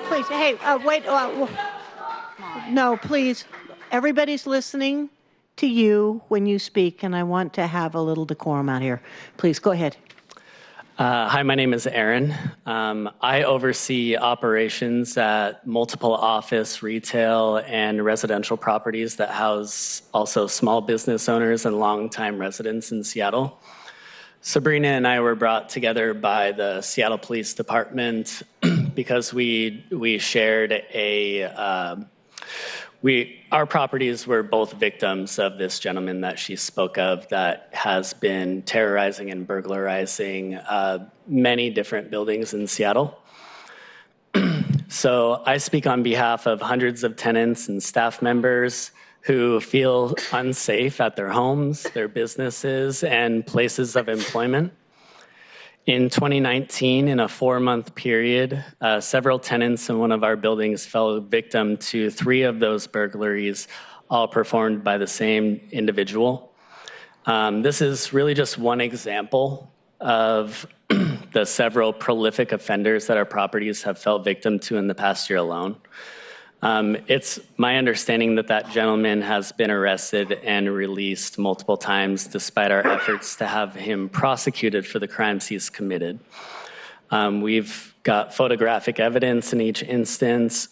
Please, hey, wait. No, please. Everybody's listening to you when you speak, and I want to have a little decorum out here. Please, go ahead. Hi, my name is Aaron. I oversee operations at multiple office, retail, and residential properties that house also small business owners and longtime residents in Seattle. Sabrina and I were brought together by the Seattle Police Department because we shared our properties were both victims of this gentleman that she spoke of that has been terrorizing and burglarizing many different buildings in Seattle. So I speak on behalf of hundreds of tenants and staff members who feel unsafe at their homes, their businesses, and places of employment. In 2019, in a 4-month period, several tenants in one of our buildings fell victim to 3 of those burglaries, all performed by the same individual. This is really just one example of the several prolific offenders that our properties have fell victim to in the past year alone. It's my understanding that that gentleman has been arrested and released multiple times despite our efforts to have him prosecuted for the crimes he's committed. We've got photographic evidence in each instance,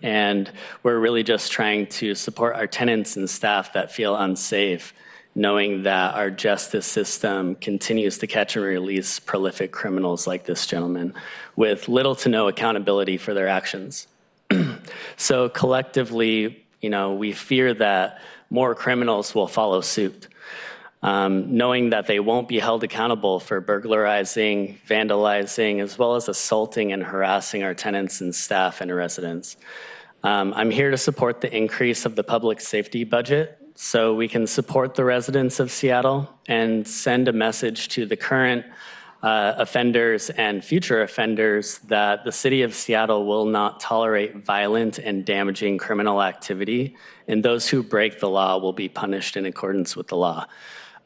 and we're really just trying to support our tenants and staff that feel unsafe, knowing that our justice system continues to catch and release prolific criminals like this gentleman with little to no accountability for their actions. So collectively, we fear that more criminals will follow suit, knowing that they won't be held accountable for burglarizing, vandalizing, as well as assaulting and harassing our tenants and staff and residents. I'm here to support the increase of the public safety budget so we can support the residents of Seattle and send a message to the current offenders and future offenders that the City of Seattle will not tolerate violent and damaging criminal activity, and those who break the law will be punished in accordance with the law.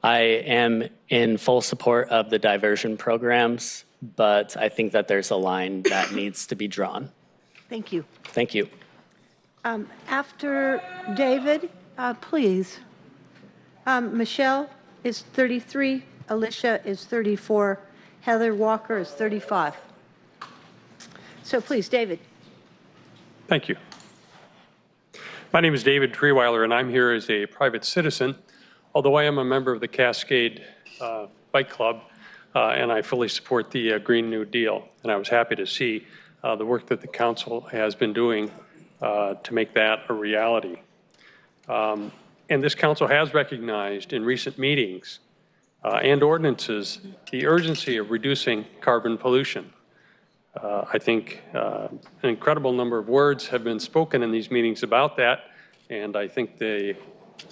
I am in full support of the diversion programs, but I think that there's a line that needs to be drawn. Thank you. Thank you. After David, please. Michelle is 33, Alicia is 34, Heather Walker is 35. So please, David. Thank you. My name is David Treeweiler, and I'm here as a private citizen, although I am a member of the Cascade Bike Club, and I fully support the Green New Deal. And I was happy to see the work that the council has been doing to make that a reality. And this council has recognized in recent meetings and ordinances the urgency of reducing carbon pollution. I think an incredible number of words have been spoken in these meetings about that, and I think the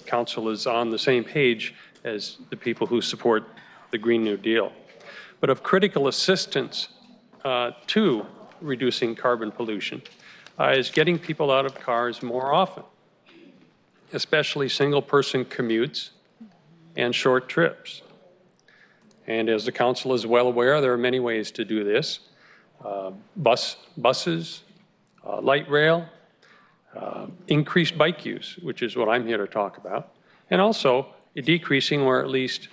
council is on the same page as the people who support the Green New Deal. But of critical assistance to reducing carbon pollution is getting people out of cars more often, especially single-person commutes and short trips. And as the council is well aware, there are many ways to do this. Buses, light rail, increased bike use, which is what I'm here to talk about, and also decreasing or at least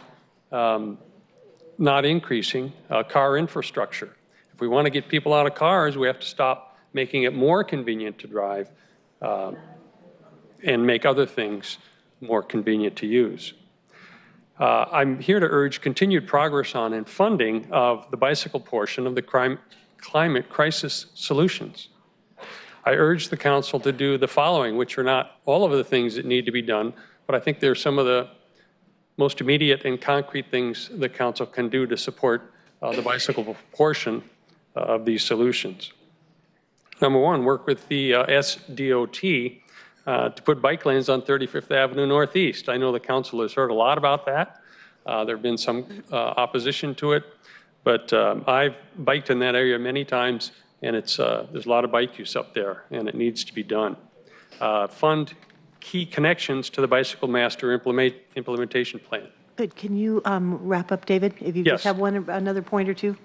not increasing car infrastructure. If we want to get people out of cars, we have to stop making it more convenient to drive and make other things more convenient to use. I'm here to urge continued progress on and funding of the bicycle portion of the climate crisis solutions. I urge the council to do the following, which are not all of the things that need to be done, but I think they're some of the most immediate and concrete things the council can do to support the bicycle portion of these solutions. Number one, work with the SDOT to put bike lanes on 35th Avenue Northeast. I know the council has heard a lot about that. There have been some opposition to it, but I've biked in that area many times, and it's there's a lot of bike use up there, and it needs to be done. Fund key connections to the Bicycle Master implementation plan. Good. Can you wrap up, David, if you Yes. just have another point or two?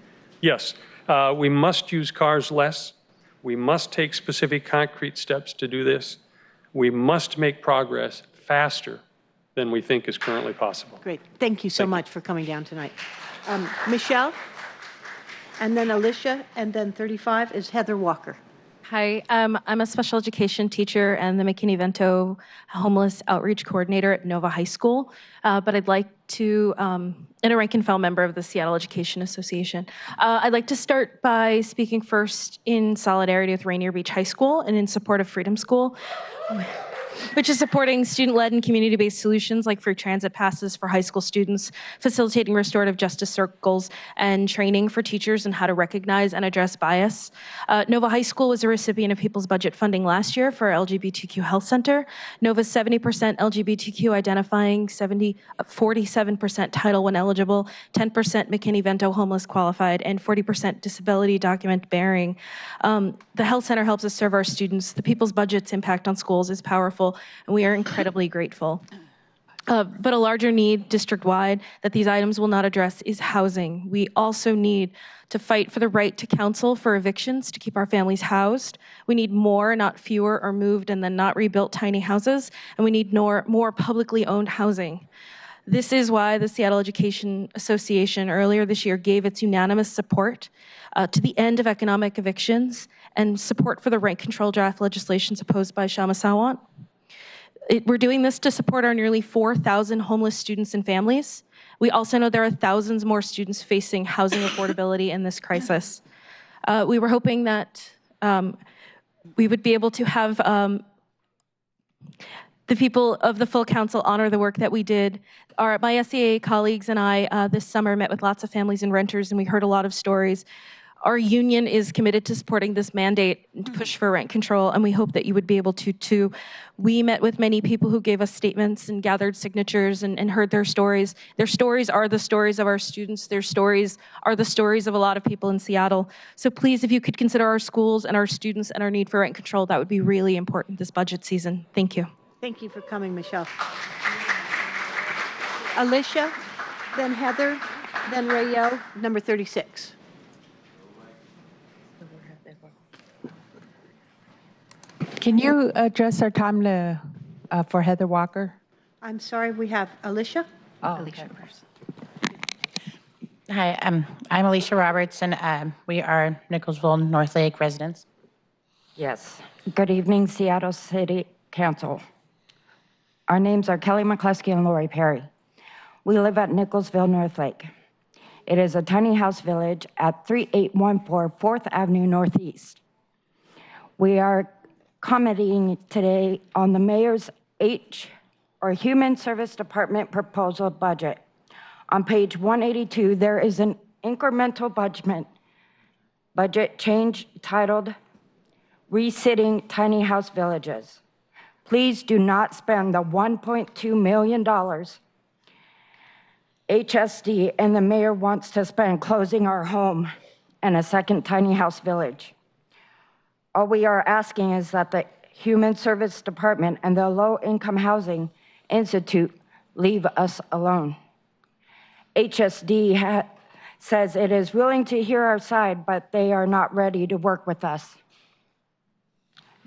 Yes, we must use cars less. We must take specific concrete steps to do this. We must make progress faster than we think is currently possible. Great. Thank you so much for coming down tonight. Michelle, and then Alicia, and then 35 is Heather Walker. Hi, I'm a special education teacher and the McKinney-Vento homeless outreach coordinator at Nova High School, but I'd like to, and a rank and file member of the Seattle Education Association. I'd like to start by speaking first in solidarity with Rainier Beach High School and in support of Freedom School, which is supporting student-led and community-based solutions like free transit passes for high school students, facilitating restorative justice circles, and training for teachers on how to recognize and address bias. Nova High School was a recipient of People's Budget funding last year for our LGBTQ Health Center. Nova's 70% LGBTQ identifying, 47% Title I eligible, 10% McKinney-Vento homeless qualified, and 40% disability document bearing. The Health Center helps us serve our students. The People's Budget's impact on schools is powerful, and we are incredibly grateful. But a larger need district-wide that these items will not address is housing. We also need to fight for the right to counsel for evictions to keep our families housed. We need more, not fewer, or moved and then not rebuilt tiny houses, and we need more publicly owned housing. This is why the Seattle Education Association earlier this year gave its unanimous support to the end of economic evictions and support for the rent control draft legislation opposed by Shama Sawant. We're doing this to support our nearly 4,000 homeless students and families. We also know there are thousands more students facing housing affordability in this crisis. We were hoping that we would be able to have the people of the full council honor the work that we did. My SEA colleagues and I this summer met with lots of families and renters, and we heard a lot of stories. Our union is committed to supporting this mandate to push for rent control, and we hope that you would be able to too. We met with many people who gave us statements and gathered signatures and heard their stories. Their stories are the stories of our students. Their stories are the stories of a lot of people in Seattle. So please, if you could consider our schools and our students and our need for rent control, that would be really important this budget season. Thank you. Thank you for coming, Michelle. Alicia, then Heather, then Rayo, number 36. Can you address our time for Heather Walker? I'm sorry, we have Alicia. Oh, Alicia first. Hi, I'm Alicia Roberts, and we are Nicholsville North Lake residents. Yes. Good evening, Seattle City Council. Our names are Kelly McCluskey and Lori Perry. We live at Nicholsville North Lake. It is a tiny house village at 3814 4th Avenue Northeast. We are commenting today on the Mayor's Human Service Department proposal budget. On page 182, there is an incremental budget change titled Resitting Tiny House Villages. Please do not spend the $1.2 million HSD and the mayor wants to spend closing our home and a second tiny house village. All we are asking is that the Human Service Department and the Low Income Housing Institute leave us alone. HSD says it is willing to hear our side, but they are not ready to work with us.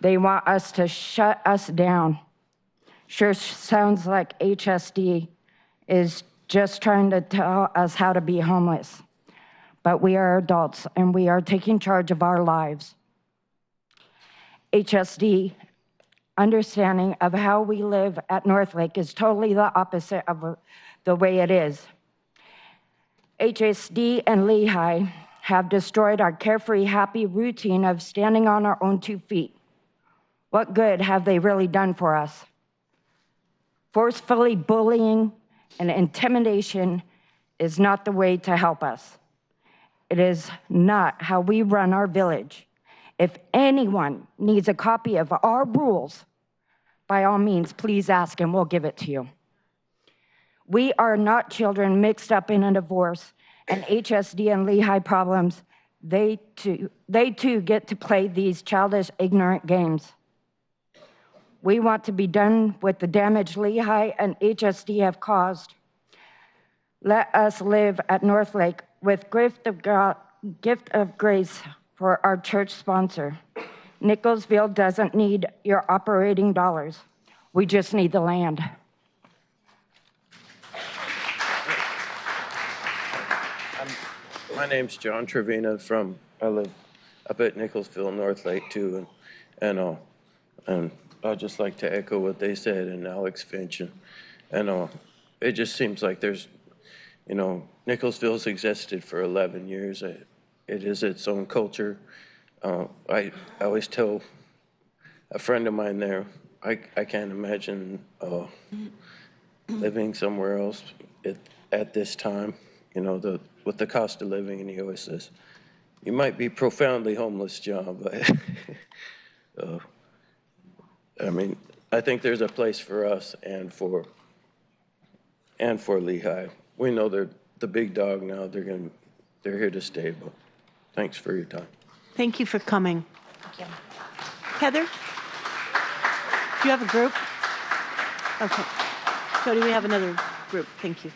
They want us to shut us down. Sure sounds like HSD is just trying to tell us how to be homeless. But we are adults and we are taking charge of our lives. HSD understanding of how we live at North Lake is totally the opposite of the way it is. HSD and Lehigh have destroyed our carefree, happy routine of standing on our own 2 feet. What good have they really done for us? Forcefully bullying and intimidation is not the way to help us. It is not how we run our village. If anyone needs a copy of our rules, by all means, please ask and we'll give it to you. We are not children mixed up in a divorce and HSD and Lehigh problems. They too get to play these childish, ignorant games. We want to be done with the damage Lehigh and HSD have caused. Let us live at North Lake with gift of grace for our church sponsor. Nicholsville doesn't need your operating dollars. We just need the land. My name's John Trevina I live up at Nicholsville North Lake too, and I'd just like to echo what they said and Alex Finch, and it just seems like there's, Nicholsville's existed for 11 years. It is its own culture. I always tell a friend of mine there, I can't imagine living somewhere else at this time, with the cost of living, and he always says, you might be profoundly homeless, John, but I think there's a place for us and for Lehigh. We know they're the big dog now. They're here to stay, but thanks for your time. Thank you for coming. Thank you. Heather, do you have a group? Okay. Jody, we have another group. Thank you.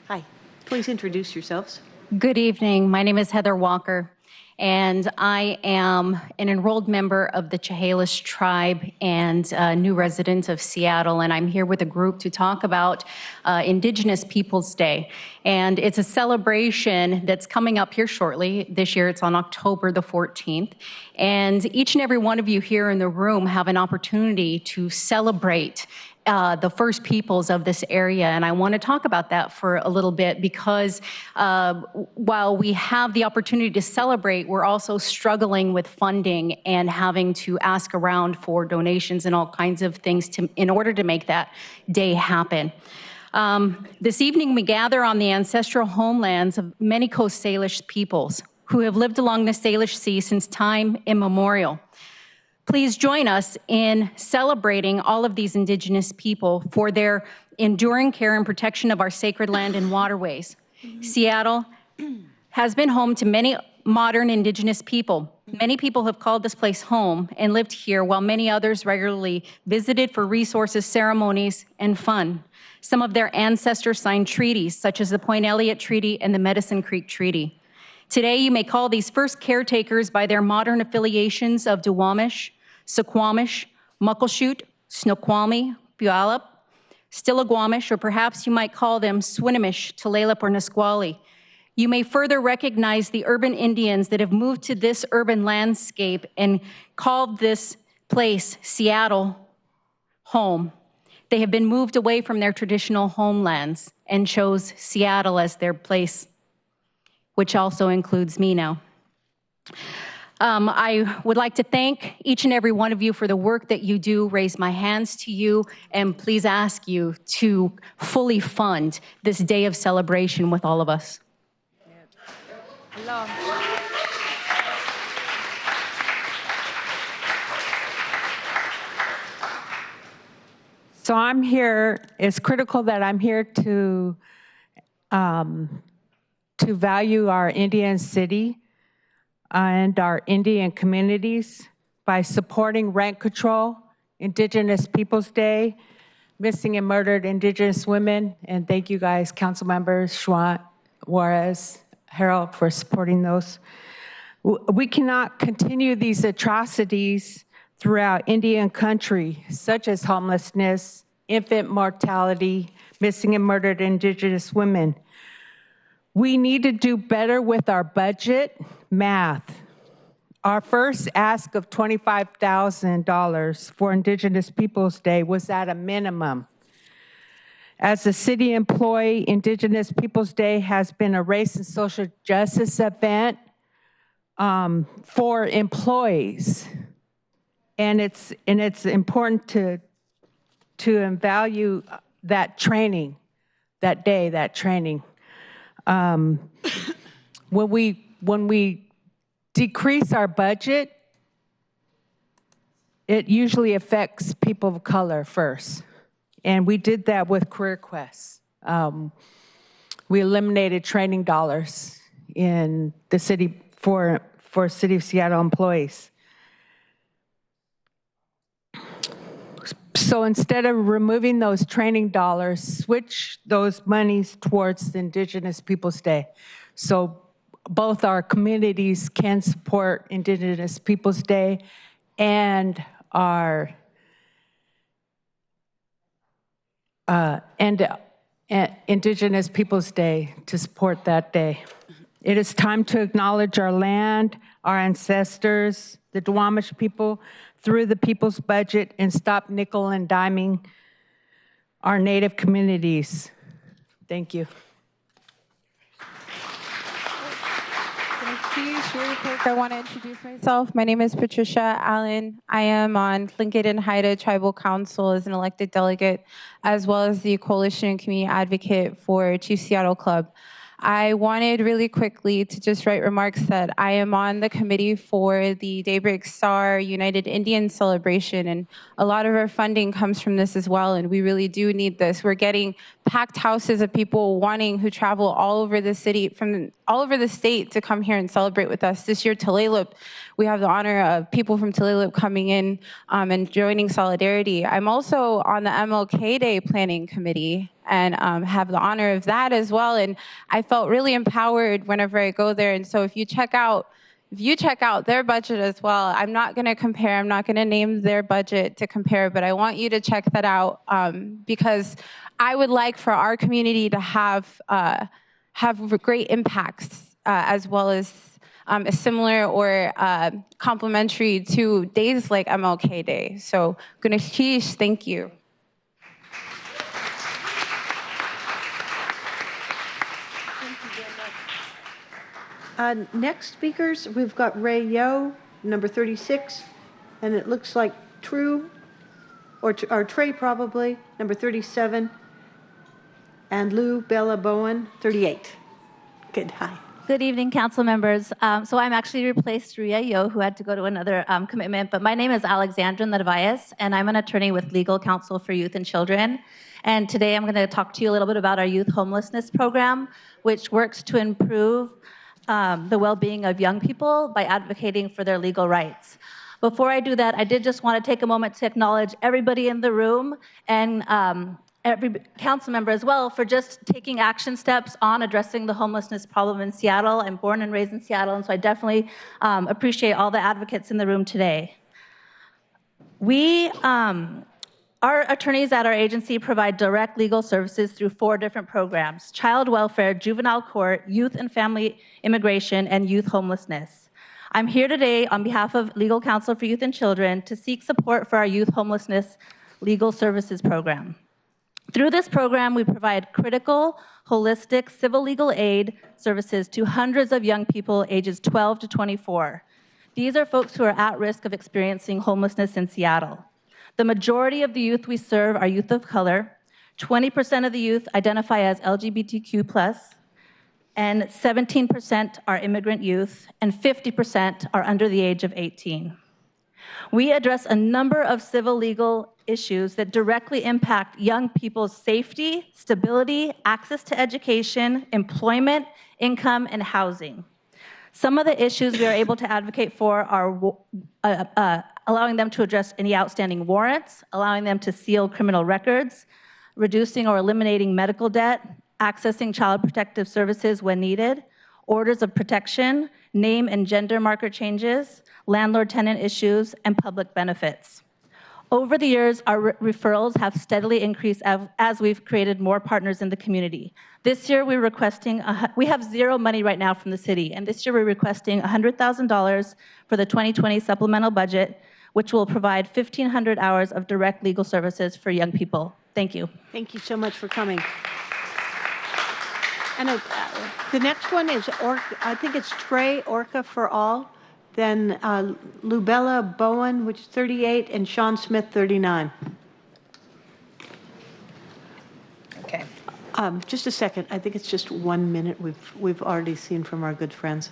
Hi. Please introduce yourselves. Good evening. My name is Heather Walker, and I am an enrolled member of the Chehalis tribe and a new resident of Seattle, and I'm here with a group to talk about Indigenous Peoples Day. And it's a celebration that's coming up here shortly. This year it's on October the 14th. And each and every one of you here in the room have an opportunity to celebrate the first peoples of this area. And I want to talk about that for a little bit because while we have the opportunity to celebrate, we're also struggling with funding and having to ask around for donations and all kinds of things in order to make that day happen. This evening we gather on the ancestral homelands of many Coast Salish peoples. who have lived along the Salish Sea since time immemorial. Please join us in celebrating all of these Indigenous people for their enduring care and protection of our sacred land and waterways. Seattle has been home to many modern Indigenous people. Many people have called this place home and lived here, while many others regularly visited for resources, ceremonies, and fun. Some of their ancestors signed treaties, such as the Point Elliott Treaty and the Medicine Creek Treaty. Today, you may call these first caretakers by their modern affiliations of Duwamish, Suquamish, Muckleshoot, Snoqualmie, Puyallup, Stillaguamish, or perhaps you might call them Swinomish, Tulalip, or Nisqually. You may further recognize the urban Indians that have moved to this urban landscape and called this place, Seattle, home. They have been moved away from their traditional homelands and chose Seattle as their place, which also includes me now. I would like to thank each and every one of you for the work that you do, raise my hands to you, and please ask you to fully fund this day of celebration with all of us. So I'm here, it's critical that I'm here to value our Indian city and our Indian communities by supporting rent control, Indigenous Peoples Day, missing and murdered Indigenous women, and thank you guys, council members, Schwant, Juarez, Harold, for supporting those. We cannot continue these atrocities throughout Indian country, such as homelessness, infant mortality, missing and murdered Indigenous women. We need to do better with our budget, math. Our first ask of $25,000 for Indigenous Peoples Day was at a minimum. As a city employee, Indigenous Peoples Day has been a race and social justice event for employees. And it's important to value that training, that day, that training. When we decrease our budget, it usually affects people of color first. And we did that with Career Quest. We eliminated training dollars in the city for City of Seattle employees. So instead of removing those training dollars, switch those monies towards the Indigenous Peoples Day. So both our communities can support Indigenous Peoples Day and our Indigenous Peoples Day to support that day. It is time to acknowledge our land, our ancestors, the Duwamish people, through the people's budget, and stop nickel and diming our Native communities. Thank you. Really quick, I want to introduce myself. My name is Patricia Allen. I am on Tlingit and Haida Tribal Council as an elected delegate, as well as the Coalition and Community Advocate for Chief Seattle Club. I wanted really quickly to just write remarks that I am on the committee for the Daybreak Star United Indian celebration, and a lot of our funding comes from this as well, and we really do need this. We're getting packed houses of people who travel all over the city, from all over the state to come here and celebrate with us. This year, Tulalip, we have the honor of people from Tulalip coming in and joining Solidarity. I'm also on the MLK Day Planning Committee and have the honor of that as well. And I felt really empowered whenever I go there. And so if you check out their budget as well, I'm not going to compare, I'm not going to name their budget to compare, but I want you to check that out because I would like for our community to have great impacts as well as similar or complementary to days like MLK Day. So Guneshish, thank you. Next speakers, we've got Ray Yo, number 36, and it looks like True, or Trey probably, number 37, and Lou Bella Bowen, 38. Good, hi. Good evening, council members. So I'm actually replaced Ria Yo, who had to go to another commitment, but my name is Alexandra Narvaez, and I'm an attorney with Legal Counsel for Youth and Children. And today I'm going to talk to you a little bit about our youth homelessness program, which works to improve the well-being of young people by advocating for their legal rights. Before I do that, I did just want to take a moment to acknowledge everybody in the room and every council member as well for just taking action steps on addressing the homelessness problem in Seattle. I'm born and raised in Seattle, and so I definitely appreciate all the advocates in the room today. Our attorneys at our agency provide direct legal services through 4 different programs: child welfare, juvenile court, youth and family immigration, and youth homelessness. I'm here today on behalf of Legal Counsel for Youth and Children to seek support for our youth homelessness legal services program. Through this program, we provide critical, holistic, civil legal aid services to hundreds of young people ages 12 to 24. These are folks who are at risk of experiencing homelessness in Seattle. The majority of the youth we serve are youth of color. 20% of the youth identify as LGBTQ+, and 17% are immigrant youth, and 50% are under the age of 18. We address a number of civil legal issues that directly impact young people's safety, stability, access to education, employment, income, and housing. Some of the issues we are able to advocate for are allowing them to address any outstanding warrants, allowing them to seal criminal records, reducing or eliminating medical debt, accessing child protective services when needed, orders of protection, name and gender marker changes, landlord-tenant issues, and public benefits. Over the years, our referrals have steadily increased as we've created more partners in the community. This year, we have zero money right now from the city, and this year we're requesting $100,000 for the 2020 supplemental budget, which will provide 1,500 hours of direct legal services for young people. Thank you. Thank you so much for coming. And the next one is, I think it's Trey Orca for All, then Lubella Bowen, which is 38, and Sean Smith, 39. Okay. Just a second. I think it's just 1 minute. We've already seen from our good friends.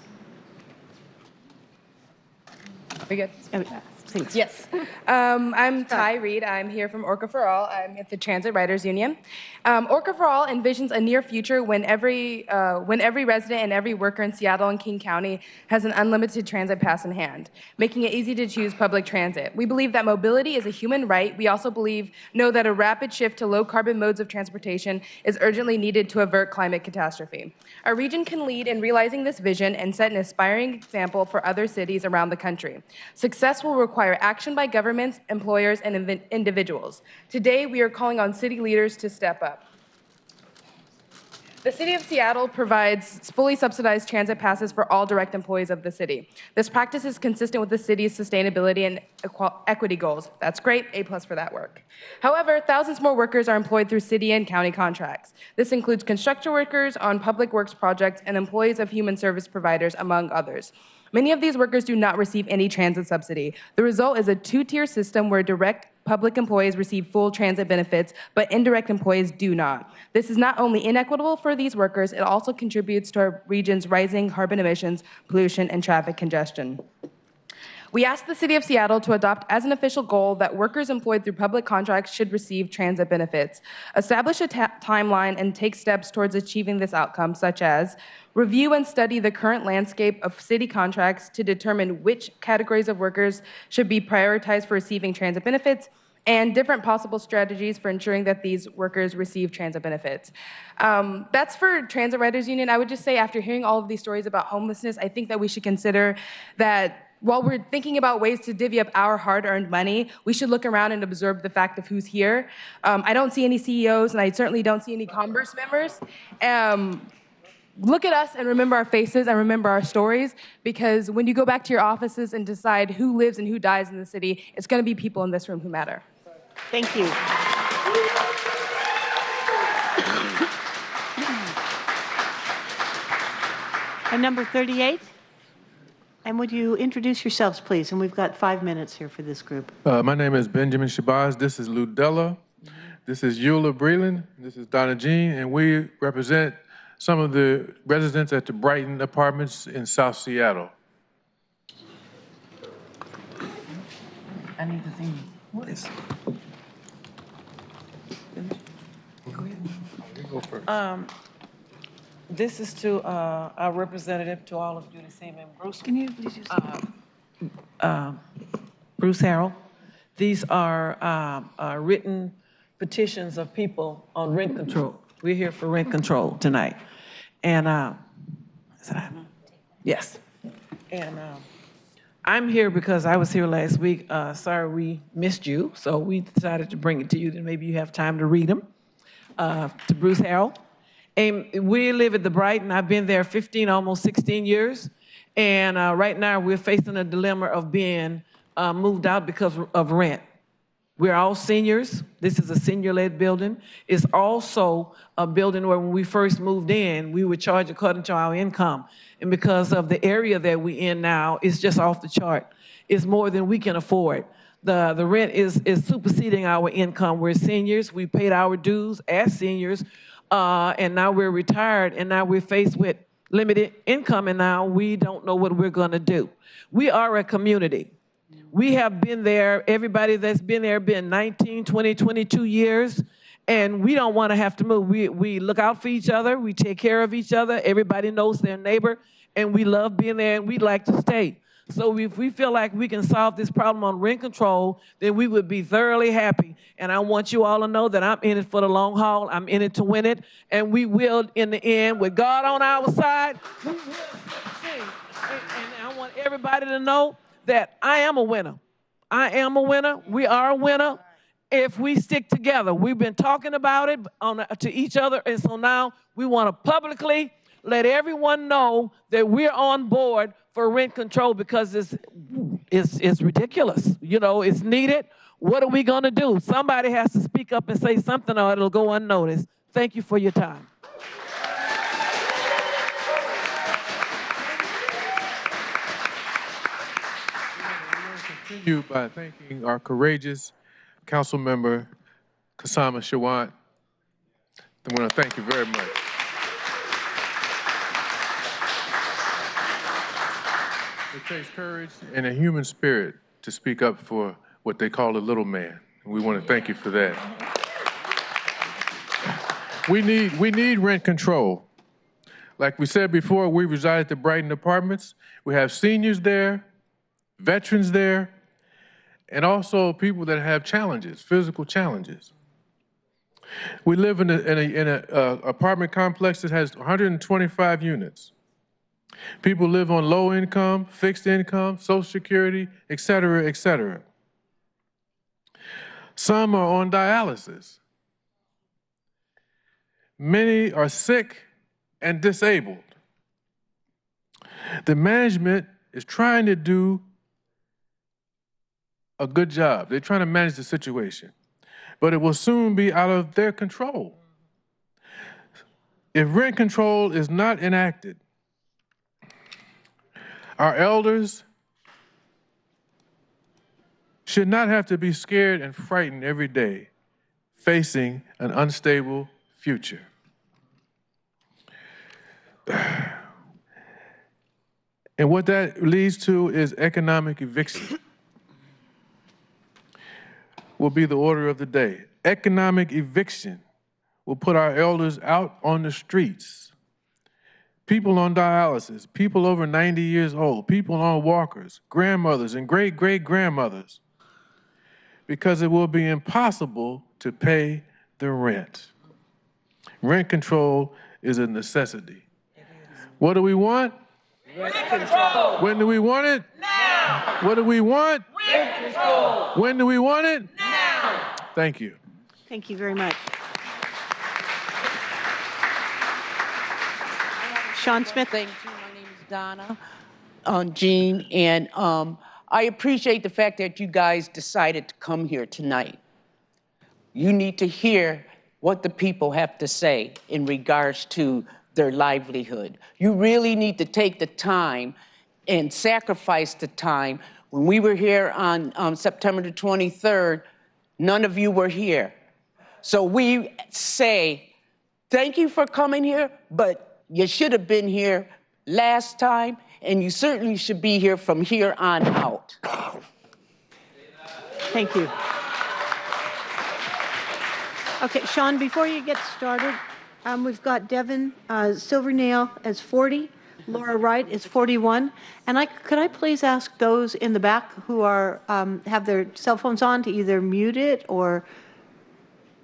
We good? Thanks. Yes. I'm Ty Reed. I'm here from Orca for All. I'm at the Transit Writers Union. Orca for All envisions a near future when every resident and every worker in Seattle and King County has an unlimited transit pass in hand, making it easy to choose public transit. We believe that mobility is a human right. We also know that a rapid shift to low-carbon modes of transportation is urgently needed to avert climate catastrophe. Our region can lead in realizing this vision and set an aspiring example for other cities around the country. Success will require action by governments, employers, and individuals. Today, we are calling on city leaders to step up. The City of Seattle provides fully subsidized transit passes for all direct employees of the city. This practice is consistent with the city's sustainability and equity goals. That's great, A+ for that work. However, thousands more workers are employed through city and county contracts. This includes construction workers on public works projects and employees of human service providers, among others. Many of these workers do not receive any transit subsidy. The result is a 2-tier system where direct public employees receive full transit benefits, but indirect employees do not. This is not only inequitable for these workers, it also contributes to our region's rising carbon emissions, pollution, and traffic congestion. We asked the City of Seattle to adopt as an official goal that workers employed through public contracts should receive transit benefits, establish a timeline, and take steps towards achieving this outcome, such as review and study the current landscape of city contracts to determine which categories of workers should be prioritized for receiving transit benefits, and different possible strategies for ensuring that these workers receive transit benefits. That's for Transit Writers Union. I would just say, after hearing all of these stories about homelessness, I think that we should consider that while we're thinking about ways to divvy up our hard-earned money, we should look around and observe the fact of who's here. I don't see any CEOs, and I certainly don't see any Congress members. Look at us and remember our faces and remember our stories, because when you go back to your offices and decide who lives and who dies in the city, it's going to be people in this room who matter. Thank you. And number 38? And would you introduce yourselves, please? And we've got 5 minutes here for this group. My name is Benjamin Shabazz. This is Ludella. This is Eula Breland. This is Donna Jean. And we represent some of the residents at the Brighton Apartments in South Seattle. I need to see what is. Go ahead. You go first. This is to our representative, to all of you this evening, Bruce. Can you please use Bruce Harrell. These are written petitions of people on rent control. We're here for rent control tonight. And, yes. And I'm here because I was here last week. Sorry we missed you, so we decided to bring it to you, then maybe you have time to read them. To Bruce Harrell. And we live at the Brighton. I've been there 15, almost 16 years. And right now we're facing a dilemma of being moved out because of rent. We're all seniors. This is a senior-led building. It's also a building where when we first moved in, we were charged according to our income. And because of the area that we're in now, it's just off the chart. It's more than we can afford. The rent is superseding our income. We're seniors. We paid our dues as seniors, and now we're retired, and now we're faced with limited income, and now we don't know what we're going to do. We are a community. We have been there, everybody that's been there been 19, 20, 22 years, and we don't want to have to move. We look out for each other. We take care of each other. Everybody knows their neighbor, and we love being there, and we'd like to stay. So if we feel like we can solve this problem on rent control, then we would be thoroughly happy. And I want you all to know that I'm in it for the long haul. I'm in it to win it. And we will, in the end, with God on our side, we will succeed. And I want everybody to know that I am a winner. I am a winner. We are a winner if we stick together. We've been talking about it to each other, and so now we want to publicly let everyone know that we're on board for rent control because it's ridiculous. You know, it's needed. What are we going to do? Somebody has to speak up and say something or it'll go unnoticed. Thank you for your time. Continue by thanking our courageous council member, Kasama Shawant. I want to thank you very much. It takes courage and a human spirit to speak up for what they call a little man. And we want to thank you for that. We need rent control. Like we said before, we reside at the Brighton Apartments. We have seniors there, veterans there, and also people that have challenges, physical challenges. We live in an apartment complex that has 125 units. People live on low income, fixed income, Social Security, et cetera, et cetera. Some are on dialysis. Many are sick and disabled. The management is trying to do a good job. They're trying to manage the situation, but it will soon be out of their control. If rent control is not enacted, our elders should not have to be scared and frightened every day facing an unstable future. And what that leads to is economic eviction will be the order of the day. Economic eviction will put our elders out on the streets. People on dialysis, people over 90 years old, people on walkers, grandmothers and great-great-grandmothers, because it will be impossible to pay the rent. Rent control is a necessity. What do we want? Rent control. When do we want it? Now. What do we want? Rent control. When do we want it? Now. Thank you. Thank you very much. Sean Smith. Thank you. My name is Donna. Jean, and I appreciate the fact that you guys decided to come here tonight. You need to hear what the people have to say in regards to their livelihood. You really need to take the time and sacrifice the time. When we were here on September the 23rd, none of you were here. So we say, thank you for coming here, but You should have been here last time, and you certainly should be here from here on out. Thank you. Okay, Sean, before you get started, we've got Devin Silvernail as 40, Laura Wright is 41, and could I please ask those in the back who are have their cell phones on to either mute it or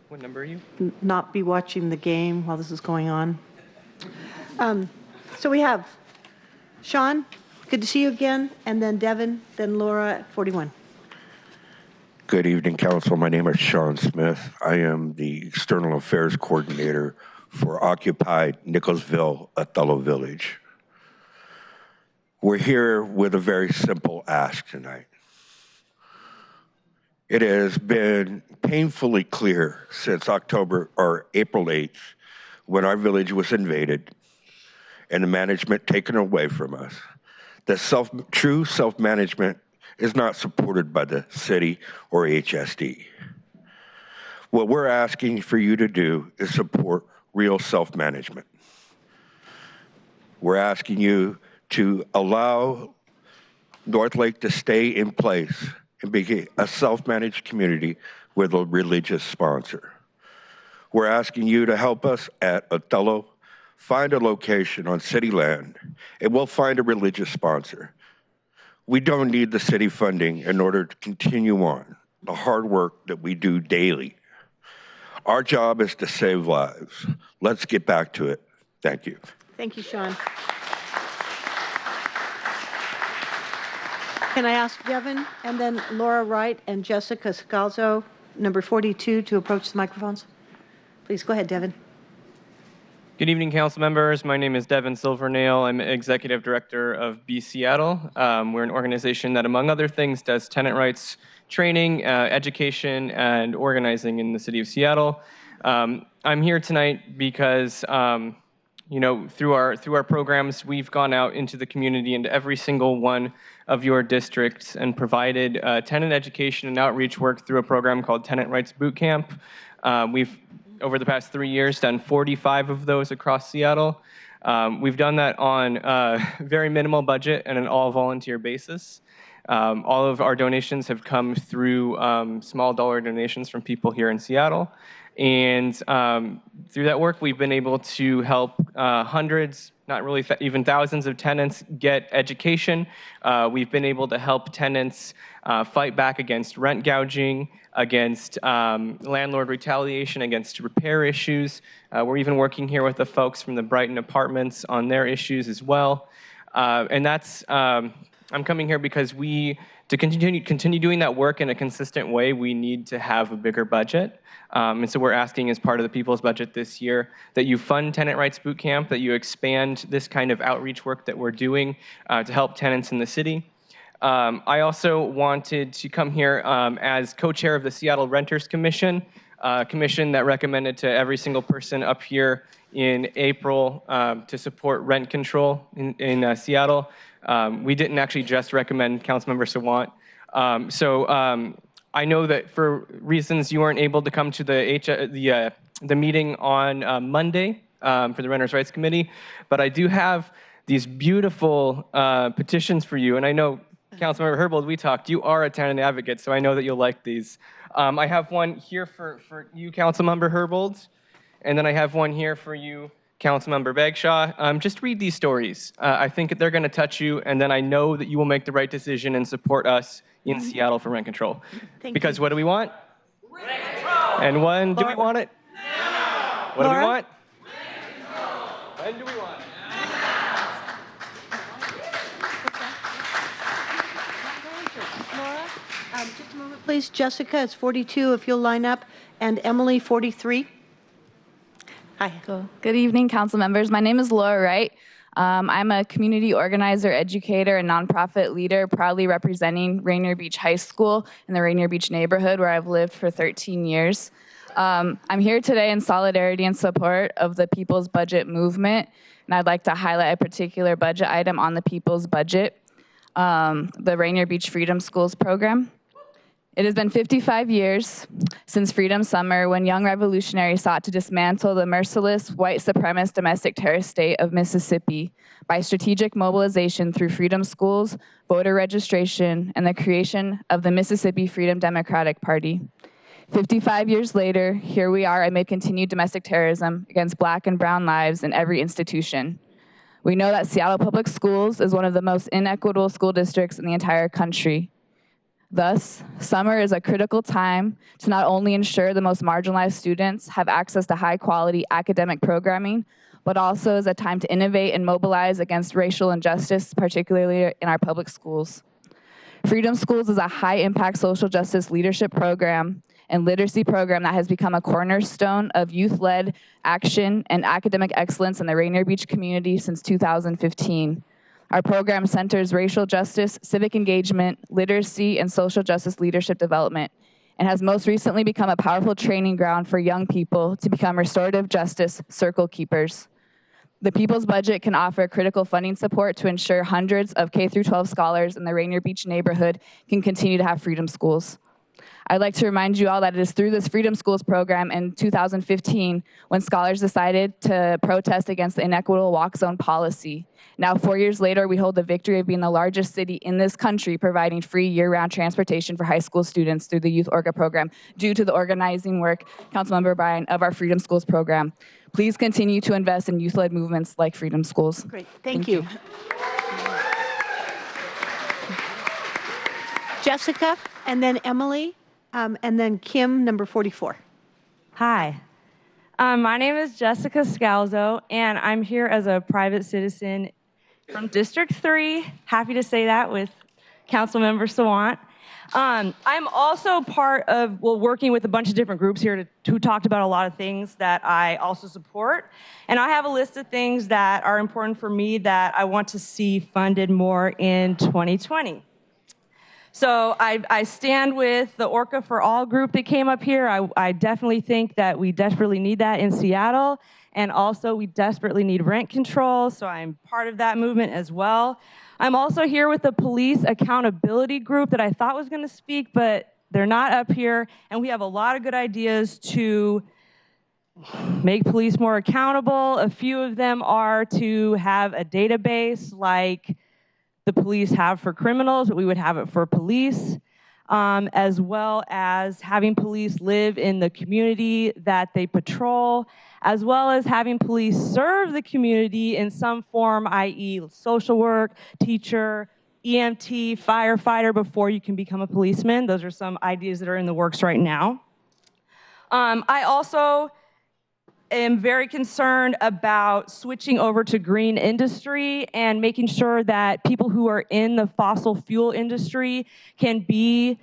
what number are you? Not be watching the game while this is going on. So we have Sean, good to see you again, and then Devin, then Laura at 41. Good evening, Council. My name is Sean Smith. I am the External Affairs Coordinator for occupied Nicholsville, Othello Village. We're here with a very simple ask tonight. It has been painfully clear since April 8th, when our village was invaded and the management taken away from us, that true self-management is not supported by the city or HSD. What we're asking for you to do is support real self-management. We're asking you to allow North Lake to stay in place and be a self-managed community with a religious sponsor. We're asking you to help us at Othello find a location on city land, and we'll find a religious sponsor. We don't need the city funding in order to continue on the hard work that we do daily. Our job is to save lives. Let's get back to it. Thank you. Thank you, Sean. Can I ask Devin and then Laura Wright and Jessica Scalzo, number 42, to approach the microphones? Please go ahead, Devin. Good evening, council members. My name is Devin Silvernail. I'm Executive Director of Be Seattle. We're an organization that, among other things, does tenant rights training, education, and organizing in the city of Seattle. I'm here tonight because through our programs, we've gone out into the community, into every single one of your districts, and provided tenant education and outreach work through a program called Tenant Rights Boot Camp. We've, over the past 3 years, done 45 of those across Seattle. We've done that on a very minimal budget and an all-volunteer basis. All of our donations have come through small dollar donations from people here in Seattle. And through that work, we've been able to help hundreds, not really even thousands of tenants get education. We've been able to help tenants fight back against rent gouging, against landlord retaliation, against repair issues. We're even working here with the folks from the Brighton Apartments on their issues as well. And that's, I'm coming here because to continue doing that work in a consistent way, we need to have a bigger budget. And so we're asking, as part of the people's budget this year, that you fund Tenant Rights Boot Camp, that you expand this kind of outreach work that we're doing to help tenants in the city. I also wanted to come here as co-chair of the Seattle Renters Commission, a commission that recommended to every single person up here in April to support rent control in Seattle. We didn't actually just recommend Councilmember Sawant. I know that for reasons you weren't able to come to the meeting on Monday for the Renters' Rights Committee, but I do have these beautiful petitions for you, and I know, Councilmember Herbold, we talked. You are a tenant advocate, so I know that you'll like these. I have one here for you, Councilmember Herbold, and then I have one here for you, Councilmember Bagshaw. Just read these stories. I think they're going to touch you, and then I know that you will make the right decision and support us in Seattle for rent control. Because what do we want? Rent control! And when do we want it? Now! What do we want? Rent control! When do we want it? Just a moment, please. Jessica is 42, if you'll line up, and Emily, 43. Hi. Cool. Good evening, council members. My name is Laura Wright. I'm a community organizer, educator, and nonprofit leader, proudly representing Rainier Beach High School in the Rainier Beach neighborhood, where I've lived for 13 years. I'm here today in solidarity and support of the People's Budget movement, and I'd like to highlight a particular budget item on the People's Budget, the Rainier Beach Freedom Schools program. It has been 55 years since Freedom Summer, when young revolutionaries sought to dismantle the merciless white supremacist domestic terrorist state of Mississippi by strategic mobilization through freedom schools, voter registration, and the creation of the Mississippi Freedom Democratic Party. 55 years later, here we are amid continued domestic terrorism against Black and brown lives in every institution. We know that Seattle Public Schools is one of the most inequitable school districts in the entire country. Thus, summer is a critical time to not only ensure the most marginalized students have access to high-quality academic programming, but also is a time to innovate and mobilize against racial injustice, particularly in our public schools. Freedom Schools is a high-impact social justice leadership program and literacy program that has become a cornerstone of youth-led action and academic excellence in the Rainier Beach community since 2015. Our program centers racial justice, civic engagement, literacy, and social justice leadership development, and has most recently become a powerful training ground for young people to become restorative justice circle keepers. The People's Budget can offer critical funding support to ensure hundreds of K-12 scholars in the Rainier Beach neighborhood can continue to have freedom schools. I'd like to remind you all that it is through this Freedom Schools program in 2015 when scholars decided to protest against the inequitable walk zone policy. Now, 4 years later, we hold the victory of being the largest city in this country providing free year-round transportation for high school students through the Youth Orca program due to the organizing work, Councilmember Bryan, of our Freedom Schools program. Please continue to invest in youth-led movements like Freedom Schools. Great, thank you. Jessica, and then Emily. And then Kim, number 44. Hi. My name is Jessica Scalzo, and I'm here as a private citizen from District 3. Happy to say that with Councilmember Sawant. I'm also part of, working with a bunch of different groups here who talked about a lot of things that I also support. And I have a list of things that are important for me that I want to see funded more in 2020. So I stand with the Orca for All group that came up here. I definitely think that we desperately need that in Seattle. And also we desperately need rent control. So I'm part of that movement as well. I'm also here with the police accountability group that I thought was going to speak, but they're not up here. And we have a lot of good ideas to make police more accountable. A few of them are to have a database like the police have for criminals, but we would have it for police, as well as having police live in the community that they patrol, as well as having police serve the community in some form, i.e. social work, teacher, EMT, firefighter, before you can become a policeman. Those are some ideas that are in the works right now. I also am very concerned about switching over to green industry and making sure that people who are in the fossil fuel industry can be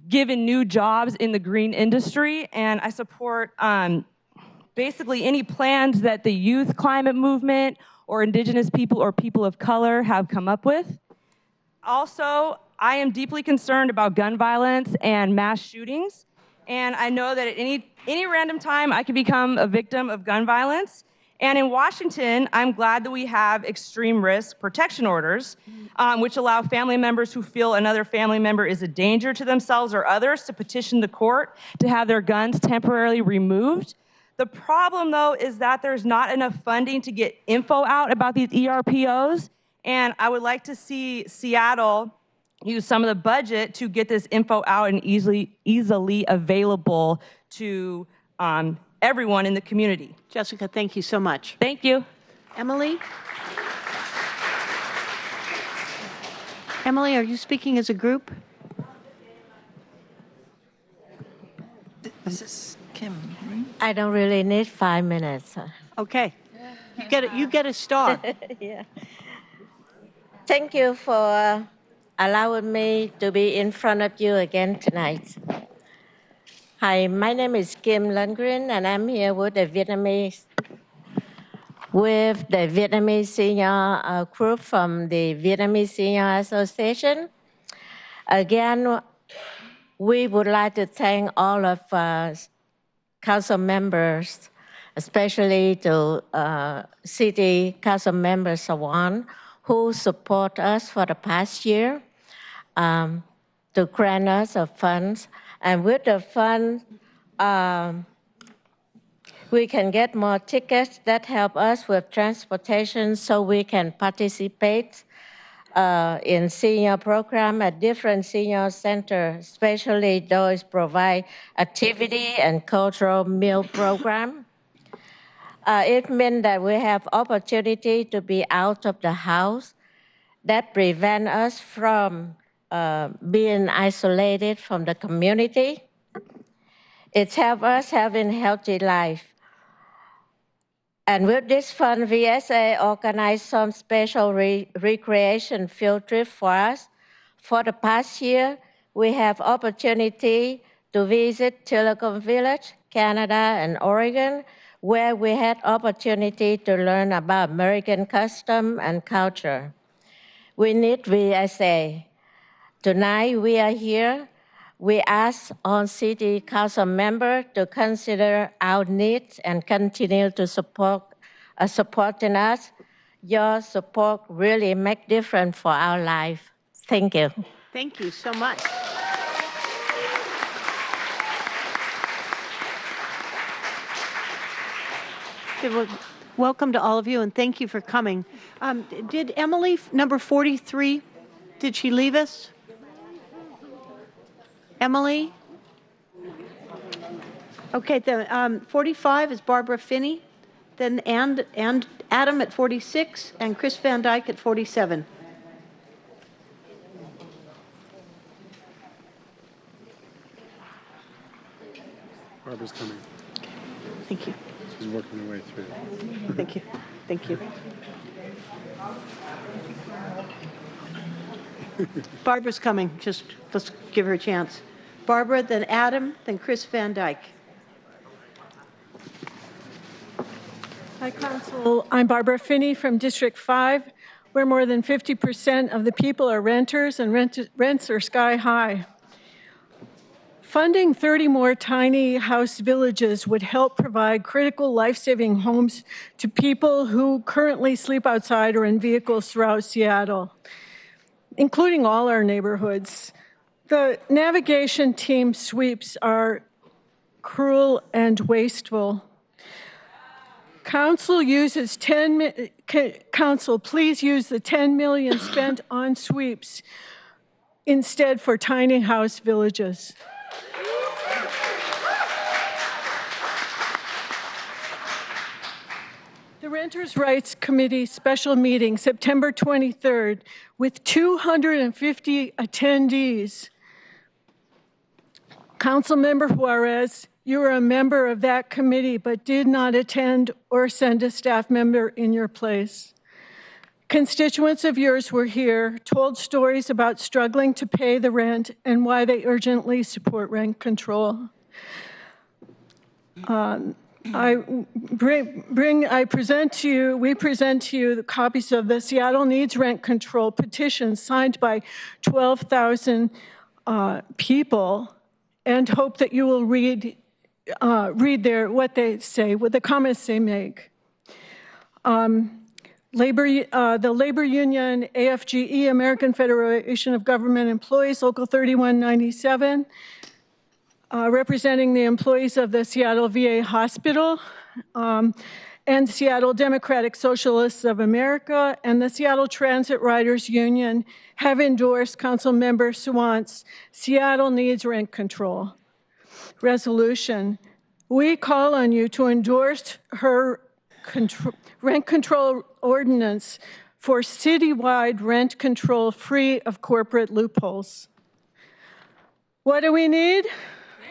given new jobs in the green industry. And I support basically any plans that the youth climate movement or Indigenous people or people of color have come up with. Also, I am deeply concerned about gun violence and mass shootings. And I know that at any random time, I could become a victim of gun violence. And in Washington, I'm glad that we have extreme risk protection orders, which allow family members who feel another family member is a danger to themselves or others to petition the court to have their guns temporarily removed. The problem, though, is that there's not enough funding to get info out about these ERPOs. And I would like to see Seattle use some of the budget to get this info out and easily available to everyone in the community. Jessica, thank you so much. Thank you. Emily? Emily, are you speaking as a group? This is Kim, right? I don't really need 5 minutes. Okay. You get a star. Yeah. Thank you for allowing me to be in front of you again tonight. Hi, my name is Kim Lundgren, and I'm here with the Vietnamese senior group from the Vietnamese Senior Association. Again, we would like to thank all of council members, especially to City Council Member Sawant, who support us for the past year. to grant us a funds. And with the fund, we can get more tickets that help us with transportation so we can participate in senior program at different senior centers, especially those provide activity and cultural meal program. It means that we have opportunity to be out of the house that prevent us from being isolated from the community. It helps us having healthy life. And with this fund, VSA organized some special recreation field trip for us. For the past year, we have opportunity to visit Telecom Village, Canada, and Oregon, where we had opportunity to learn about American custom and culture. We need VSA. Tonight we are here. We ask all city council members to consider our needs and continue to supporting us. Your support really makes difference for our life. Thank you. Thank you so much. Okay, well, welcome to all of you, and thank you for coming. Did Emily, number 43, did she leave us? Emily? Okay, the 45 is Barbara Finney, then and Adam at 46, and Chris Van Dyke at 47. Barbara's coming. Thank you. She's working her way through. Thank you. Thank you. Barbara's coming. Just let's give her a chance. Barbara, then Adam, then Chris Van Dyke. Hi, Council. I'm Barbara Finney from District 5, where more than 50% of the people are renters and rents are sky high. Funding 30 more tiny house villages would help provide critical life-saving homes to people who currently sleep outside or in vehicles throughout Seattle, including all our neighborhoods. The navigation team sweeps are cruel and wasteful. Council please use the $10 million spent on sweeps instead for tiny house villages. The Renters' Rights Committee special meeting, September 23rd, with 250 attendees. Councilmember Juarez, you are a member of that committee but did not attend or send a staff member in your place. Constituents of yours were here, told stories about struggling to pay the rent and why they urgently support rent control. We present to you the copies of the Seattle Needs Rent Control petition signed by 12,000 people, and hope that you will read what they say, what the comments they make. The labor union, AFGE, American Federation of Government Employees, Local 3197, representing the employees of the Seattle VA Hospital, and Seattle Democratic Socialists of America, and the Seattle Transit Riders Union have endorsed Councilmember Sawant's Seattle Needs Rent Control resolution. We call on you to endorse her rent control ordinance for citywide rent control free of corporate loopholes. What do we need?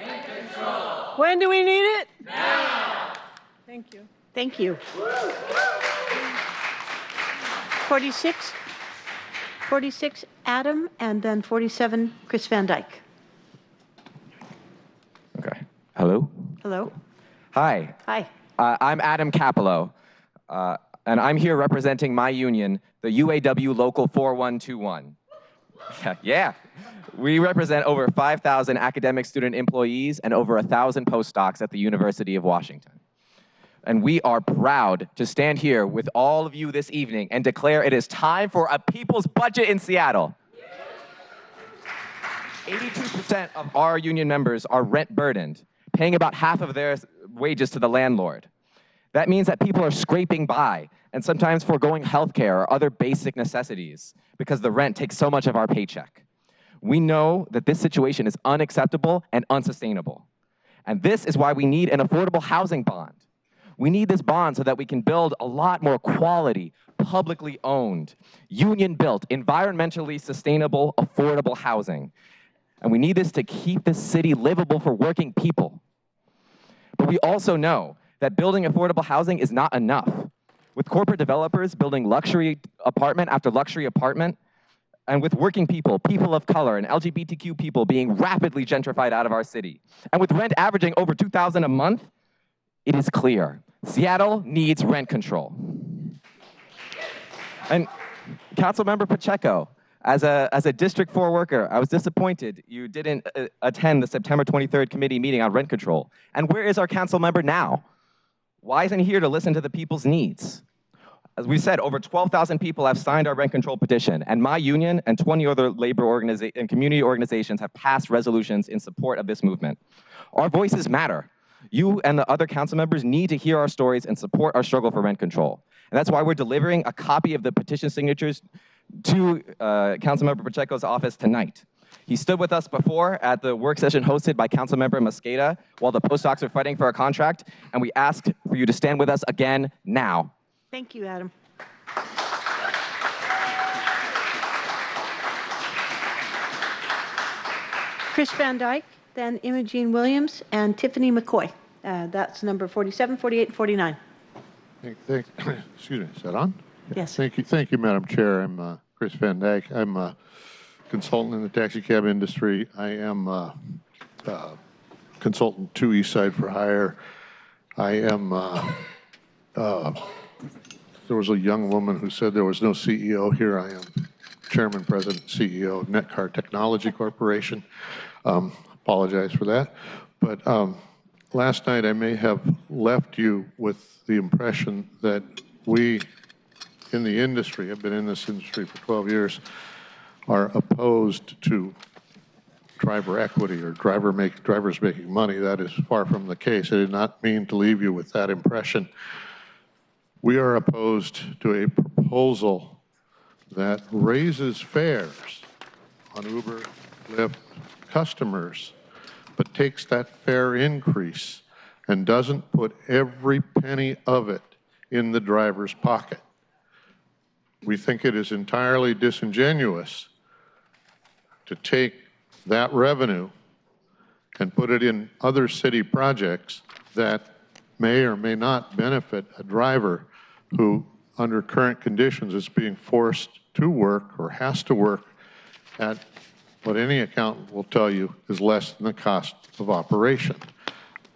Rent control. When do we need it? Now. Thank you. Thank you. 46, Adam, and then 47, Chris Van Dyke. Okay. Hello? Hello. Hi. Hi. I'm Adam Capello, and I'm here representing my union, the UAW Local 4121. Yeah. We represent over 5,000 academic student employees and over 1,000 postdocs at the University of Washington. And we are proud to stand here with all of you this evening and declare it is time for a people's budget in Seattle. 82% of our union members are rent burdened, paying about half of their wages to the landlord. That means that people are scraping by and sometimes foregoing healthcare or other basic necessities because the rent takes so much of our paycheck. We know that this situation is unacceptable and unsustainable. And this is why we need an affordable housing bond. We need this bond so that we can build a lot more quality, publicly owned, union-built, environmentally sustainable, affordable housing. And we need this to keep this city livable for working people. But we also know that building affordable housing is not enough. With corporate developers building luxury apartment after luxury apartment, and with working people, people of color, and LGBTQ people being rapidly gentrified out of our city, and with rent averaging over $2,000 a month, it is clear Seattle needs rent control. And Councilmember Pacheco, as a District 4 worker, I was disappointed you didn't attend the September 23rd committee meeting on rent control. And where is our council member now? Why isn't he here to listen to the people's needs? As we said, over 12,000 people have signed our rent control petition, and my union and 20 other labor and community organizations have passed resolutions in support of this movement. Our voices matter. You and the other council members need to hear our stories and support our struggle for rent control. And that's why we're delivering a copy of the petition signatures to Councilmember Pacheco's office tonight. He stood with us before at the work session hosted by Councilmember Mosqueda while the postdocs are fighting for a contract, and we ask for you to stand with us again now. Thank you, Adam. Chris Van Dyke, then Imogene Williams, and Tiffany McCoy. That's number 47, 48, and 49. Excuse me, is that on? Yes. Thank you, Madam Chair. I'm Chris Van Dyke. I'm a consultant in the taxi cab industry. I am consultant to Eastside for Hire. I am, there was a young woman who said there was no CEO. Here I am, Chairman, President, CEO of Netcar Technology Corporation. Apologize for that. But last night I may have left you with the impression that we in the industry, I've been in this industry for 12 years, are opposed to driver equity or drivers making money. That is far from the case. I did not mean to leave you with that impression. We are opposed to a proposal that raises fares on Uber, Lyft customers, but takes that fare increase and doesn't put every penny of it in the driver's pocket. We think it is entirely disingenuous to take that revenue and put it in other city projects that may or may not benefit a driver who, under current conditions, is being forced to work or has to work at what any accountant will tell you is less than the cost of operation.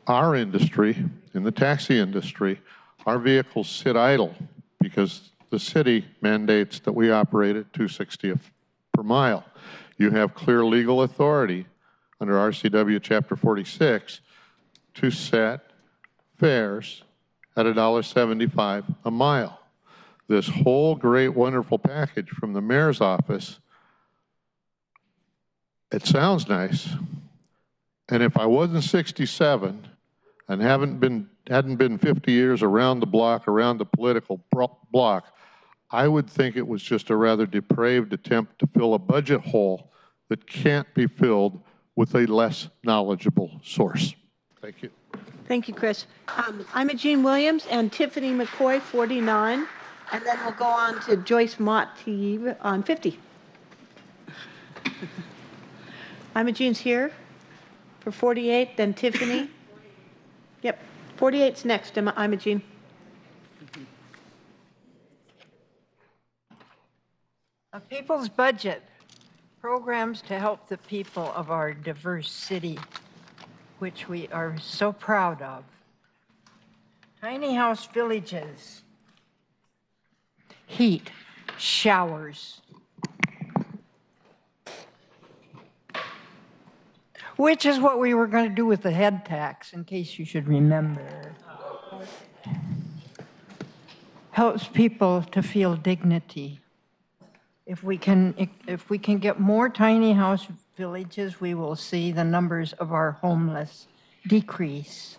Our industry, in the taxi industry, our vehicles sit idle because the city mandates that we operate at $2.60 per mile. You have clear legal authority under RCW Chapter 46 to set fares at $1.75 a mile. This whole great, wonderful package from the mayor's office, it sounds nice. And if I wasn't 67 and hadn't been 50 years around the block, around the political block, I would think it was just a rather depraved attempt to fill a budget hole that can't be filled with a less knowledgeable source. Thank you. Thank you, Chris. Imogene Williams and Tiffany McCoy, 49. And then we'll go on to Joyce Motteve on 50. Imogene's here for 48, then Tiffany. Yep, 48's next, Imogene. A people's budget, programs to help the people of our diverse city, which we are so proud of. Tiny house villages, heat, showers, which is what we were going to do with the head tax, in case you should remember. Helps people to feel dignity. If we can get more tiny house villages, we will see the numbers of our homeless decrease.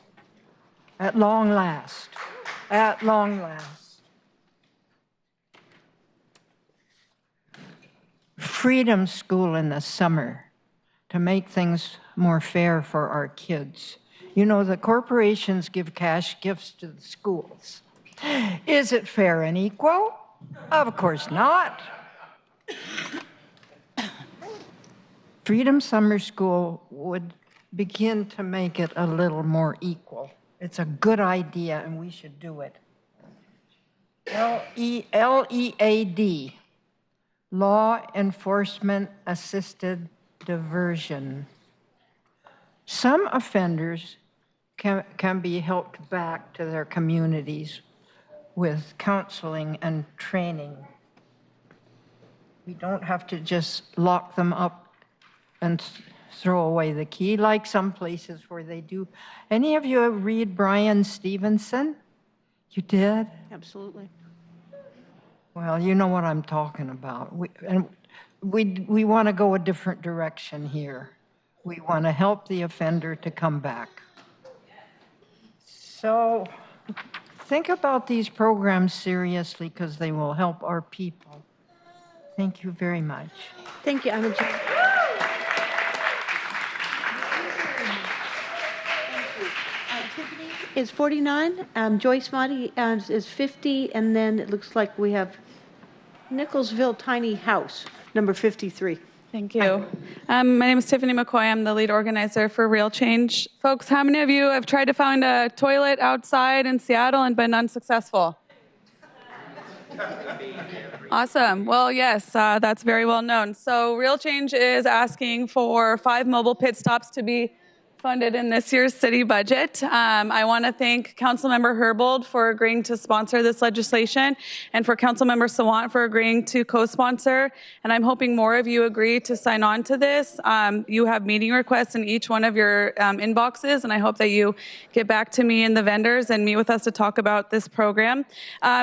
At long last. At long last. Freedom School in the summer to make things more fair for our kids. You know, the corporations give cash gifts to the schools. Is it fair and equal? Of course not. Freedom Summer School would begin to make it a little more equal. It's a good idea, and we should do it. LEAD, Law Enforcement Assisted Diversion. Some offenders can be helped back to their communities with counseling and training. We don't have to just lock them up and throw away the key like some places where they do. Any of you read Brian Stevenson? You did? Absolutely. Well, you know what I'm talking about. We want to go a different direction here. We want to help the offender to come back. So think about these programs seriously because they will help our people. Thank you very much. Thank you, Tiffany is 49, Joyce Motti is 50, and then it looks like we have Nicholsville Tiny House, number 53. Thank you. My name is Tiffany McCoy. I'm the lead organizer for Real Change. Folks, how many of you have tried to find a toilet outside in Seattle and been unsuccessful? Awesome. Well, yes, that's very well known. So Real Change is asking for 5 mobile pit stops to be funded in this year's city budget. I want to thank Councilmember Herbold for agreeing to sponsor this legislation and for Councilmember Sawant for agreeing to co-sponsor. And I'm hoping more of you agree to sign on to this. You have meeting requests in each one of your inboxes, and I hope that you get back to me and the vendors and meet with us to talk about this program.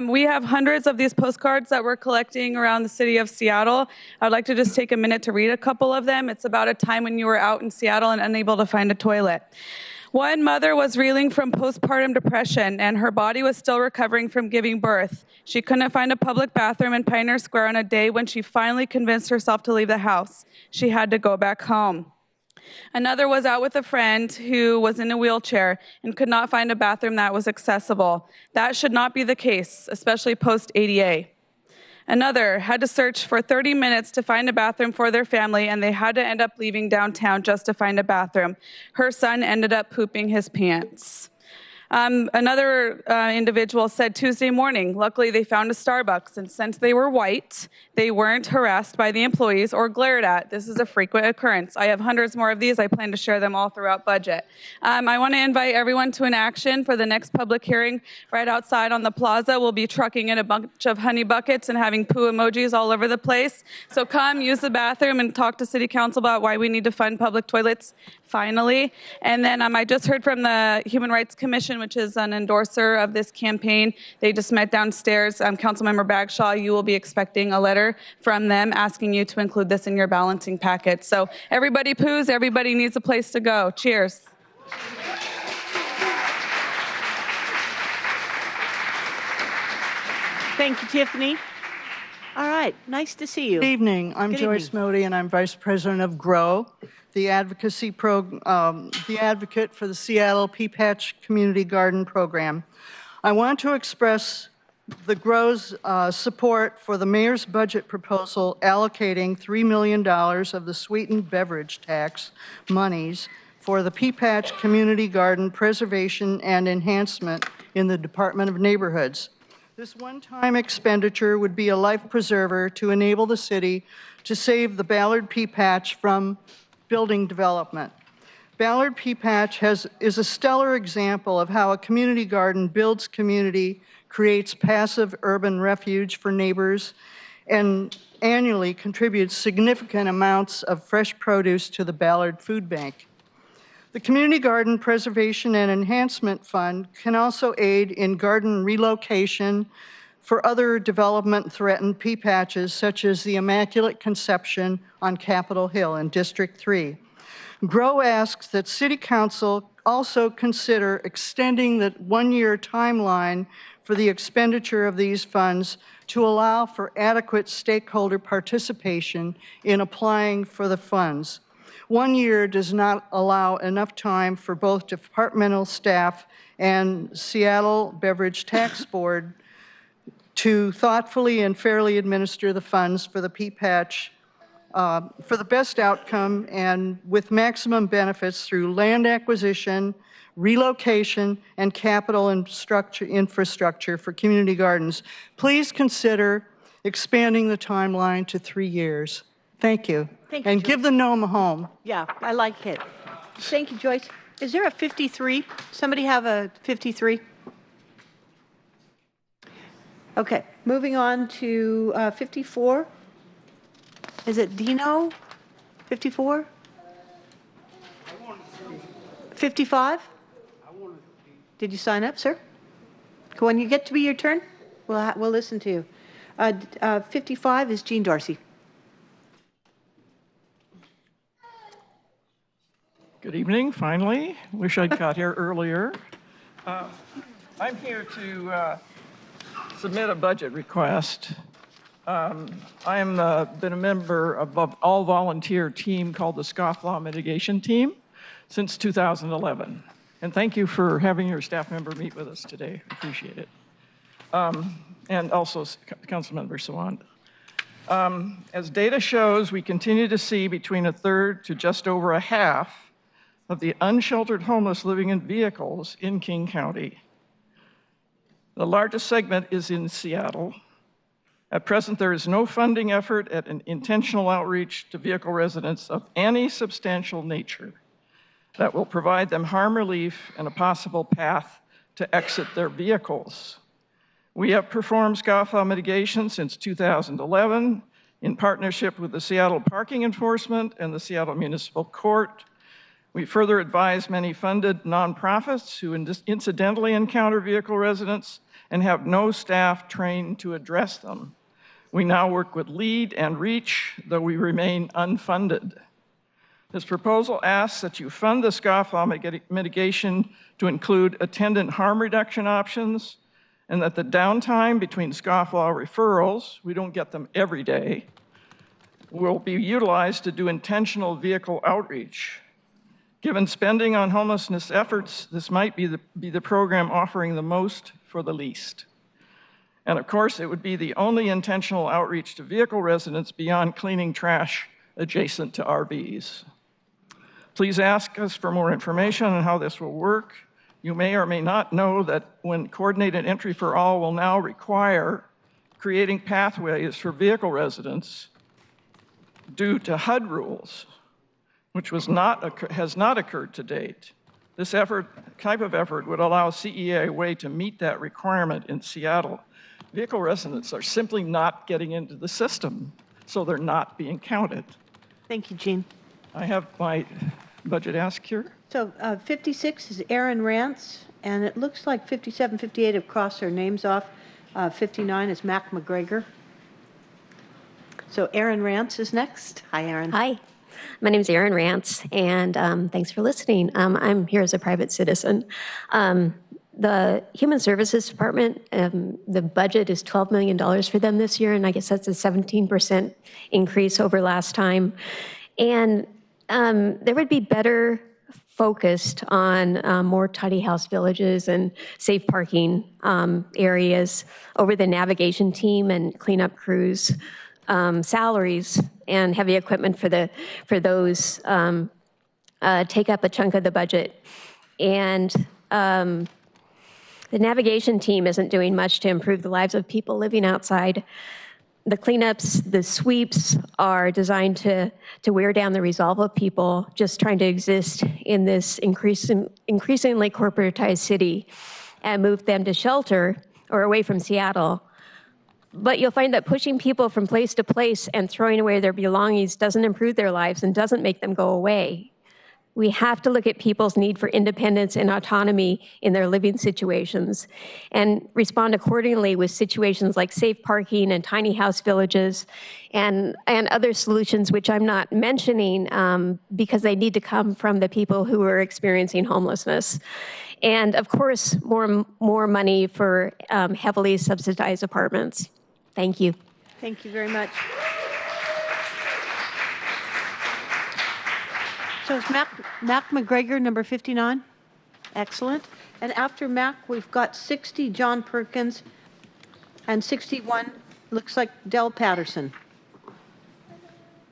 We have hundreds of these postcards that we're collecting around the city of Seattle. I'd like to just take a minute to read a couple of them. It's about a time when you were out in Seattle and unable to find a toilet. One mother was reeling from postpartum depression, and her body was still recovering from giving birth. She couldn't find a public bathroom in Pioneer Square on a day when she finally convinced herself to leave the house. She had to go back home. Another was out with a friend who was in a wheelchair and could not find a bathroom that was accessible. That should not be the case, especially post-ADA. Another had to search for 30 minutes to find a bathroom for their family, and they had to end up leaving downtown just to find a bathroom. Her son ended up pooping his pants. Another individual said Tuesday morning, luckily they found a Starbucks, and since they were white, they weren't harassed by the employees or glared at. This is a frequent occurrence. I have hundreds more of these. I plan to share them all throughout budget. I want to invite everyone to an action for the next public hearing right outside on the plaza. We'll be trucking in a bunch of honey buckets and having poo emojis all over the place. So come, use the bathroom, and talk to City Council about why we need to fund public toilets finally. And then I just heard from the Human Rights Commission, which is an endorser of this campaign. They just met downstairs. Councilmember Bagshaw, you will be expecting a letter from them asking you to include this in your balancing packet. So everybody poos, everybody needs a place to go. Cheers. Thank you, Tiffany. All right, nice to see you. Good evening. I'm Good Joyce evening. Modi, and I'm Vice President of GROW, the advocacy the advocate for the Seattle Pea Patch Community Garden Program. I want to express the GROW's support for the mayor's budget proposal allocating $3 million of the sweetened beverage tax monies for the Pea Patch Community Garden preservation and enhancement in the Department of Neighborhoods. This one-time expenditure would be a life preserver to enable the city to save the Ballard Pea Patch from building development. Ballard Pea Patch is a stellar example of how a community garden builds community, creates passive urban refuge for neighbors, and annually contributes significant amounts of fresh produce to the Ballard Food Bank. The Community Garden Preservation and Enhancement Fund can also aid in garden relocation, for other development-threatened pea patches, such as the Immaculate Conception on Capitol Hill in District 3. GROW asks that City Council also consider extending the one-year timeline for the expenditure of these funds to allow for adequate stakeholder participation in applying for the funds. 1 year does not allow enough time for both departmental staff and Seattle Beverage Tax Board to thoughtfully and fairly administer the funds for the pea patch for the best outcome and with maximum benefits through land acquisition, relocation, and capital infrastructure for community gardens. Please consider expanding the timeline to 3 years. Thank you. Thank you, and Joyce. give the gnome a home. Yeah, I like it. Thank you, Joyce. Is there a 53? Somebody have a 53? Okay, moving on to 54. Is it Dino? 54? 55? Did you sign up, sir? When you get to be your turn, we'll listen to you. 55 is Jean Darcy. Good evening, finally. Wish I'd got here earlier. I'm here to submit a budget request. I've been a member of an all-volunteer team called the Scofflaw Mitigation Team since 2011. And thank you for having your staff member meet with us today. Appreciate it. And also Councilmember Sawant. As data shows, we continue to see between a third to just over a half of the unsheltered homeless living in vehicles in King County. The largest segment is in Seattle. At present, there is no funding effort at an intentional outreach to vehicle residents of any substantial nature that will provide them harm relief and a possible path to exit their vehicles. We have performed scofflaw mitigation since 2011 in partnership with the Seattle Parking Enforcement and the Seattle Municipal Court. We further advise many funded nonprofits who incidentally encounter vehicle residents and have no staff trained to address them. We now work with LEAD and REACH, though we remain unfunded. This proposal asks that you fund the scofflaw mitigation to include attendant harm reduction options, and that the downtime between scofflaw referrals, we don't get them every day, will be utilized to do intentional vehicle outreach. Given spending on homelessness efforts, this might be the program offering the most for the least. And of course, it would be the only intentional outreach to vehicle residents beyond cleaning trash adjacent to RVs. Please ask us for more information on how this will work. You may or may not know that when coordinated entry for all will now require creating pathways for vehicle residents due to HUD rules, which has not occurred to date. This type of effort would allow CEA a way to meet that requirement in Seattle. Vehicle residents are simply not getting into the system, so they're not being counted. Thank you, Jean. I have my budget ask here. So 56 is Aaron Rance, and it looks like 57, 58 have crossed their names off. 59 is Mac McGregor. So Aaron Rance is next. Hi, Aaron. Hi. My name is Erin Rance, and thanks for listening. I'm here as a private citizen. The Human Services Department, the budget is $12 million for them this year, and I guess that's a 17% increase over last time. And there would be better focused on more tiny house villages and safe parking areas over the navigation team and cleanup crews. Salaries and heavy equipment for those take up a chunk of the budget. And the navigation team isn't doing much to improve the lives of people living outside. The cleanups, the sweeps are designed to wear down the resolve of people just trying to exist in this increasingly corporatized city and move them to shelter or away from Seattle. But you'll find that pushing people from place to place and throwing away their belongings doesn't improve their lives and doesn't make them go away. We have to look at people's need for independence and autonomy in their living situations and respond accordingly with situations like safe parking and tiny house villages and other solutions which I'm not mentioning because they need to come from the people who are experiencing homelessness. And of course, more money for heavily subsidized apartments. Thank you. Thank you very much. So it's Mac McGregor, number 59. Excellent. And after Mac, we've got 60, John Perkins, and 61, looks like Del Patterson.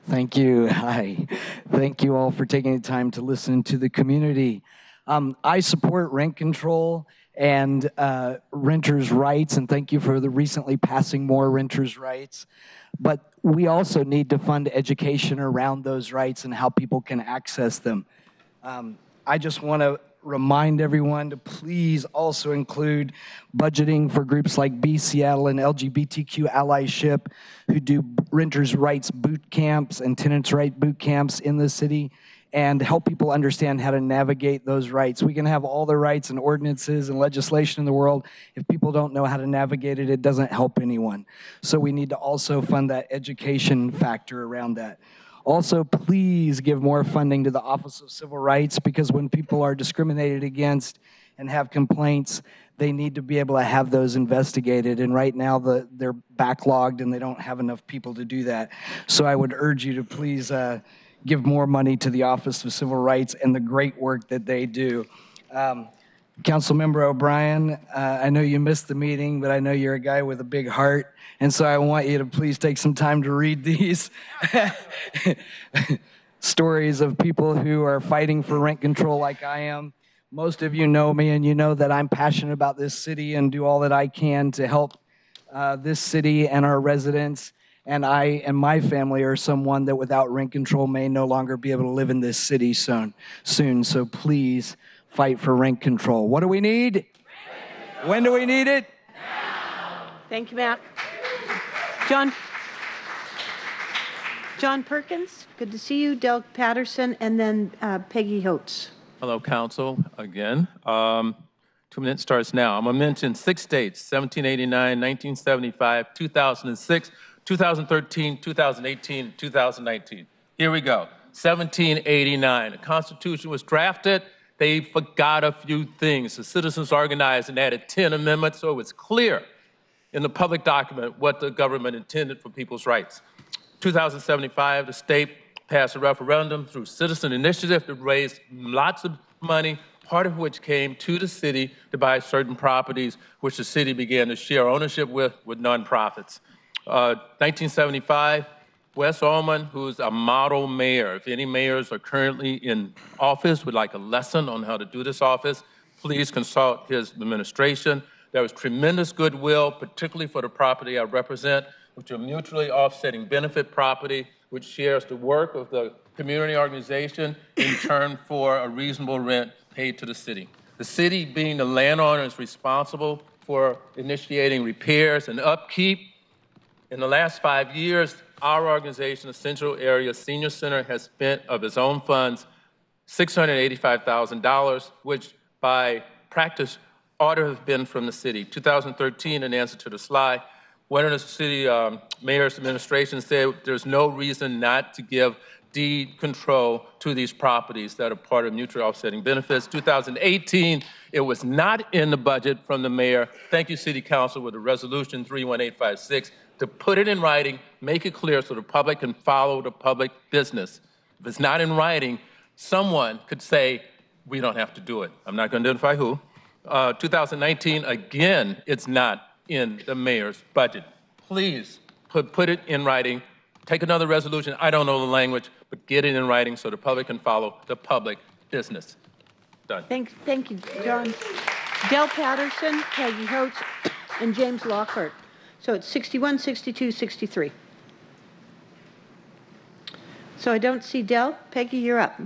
Thank you. Hi. Thank you all for taking the time to listen to the community. I support rent control and renters' rights, and thank you for the recently passing more renters' rights. But we also need to fund education around those rights and how people can access them. I just want to remind everyone to please also include budgeting for groups like B Seattle and LGBTQ allyship who do renters' rights boot camps and tenants' right boot camps in the city, and help people understand how to navigate those rights. We can have all the rights and ordinances and legislation in the world. If people don't know how to navigate it, it doesn't help anyone. So we need to also fund that education factor around that. Also, please give more funding to the Office of Civil Rights, because when people are discriminated against and have complaints, they need to be able to have those investigated. And right now, they're backlogged and they don't have enough people to do that. So I would urge you to please give more money to the Office of Civil Rights and the great work that they do. Councilmember O'Brien, I know you missed the meeting, but I know you're a guy with a big heart, and so I want you to please take some time to read these stories of people who are fighting for rent control like I am. Most of you know me, and you know that I'm passionate about this city and do all that I can to help this city and our residents. And I and my family are someone that without rent control may no longer be able to live in this city soon. So please fight for rent control. What do we need? When do we need it? Now. Thank you, Matt. John Perkins, good to see you. Del Patterson, and then Peggy Holtz. Hello, Council, again. 2 minutes starts now. I'm going to mention 6 dates: 1789, 1975, 2006, 2013, 2018, 2019. Here we go. 1789, the Constitution was drafted. They forgot a few things. The citizens organized and added 10 amendments, so it was clear in the public document what the government intended for people's rights. 2075, the state passed a referendum through citizen initiative that raised lots of money, part of which came to the city to buy certain properties, which the city began to share ownership with nonprofits. 1975, Wes Ullman, who's a model mayor. If any mayors are currently in office, would like a lesson on how to do this office, please consult his administration. There was tremendous goodwill, particularly for the property I represent, which are mutually offsetting benefit property, which shares the work of the community organization in turn for a reasonable rent paid to the city. The city, being the landowner, is responsible for initiating repairs and upkeep. In the last 5 years, our organization, the Central Area Senior Center, has spent of its own funds $685,000, which by practice ought to have been from the city. 2013, in answer to the slide, one of the city mayor's administration said there's no reason not to give deed control to these properties that are part of mutually offsetting benefits. 2018, it was not in the budget from the mayor. Thank you, City Council, with a resolution 31856 to put it in writing, make it clear so the public can follow the public business. If it's not in writing, someone could say, we don't have to do it. I'm not going to identify who. 2019, again, it's not in the mayor's budget. Please put it in writing. Take another resolution. I don't know the language, but get it in writing so the public can follow the public business. Done. Thank you, John. Del Patterson, Peggy Holtz, and James Lockhart. So it's 61, 62, 63. So I don't see Del. Peggy, you're up.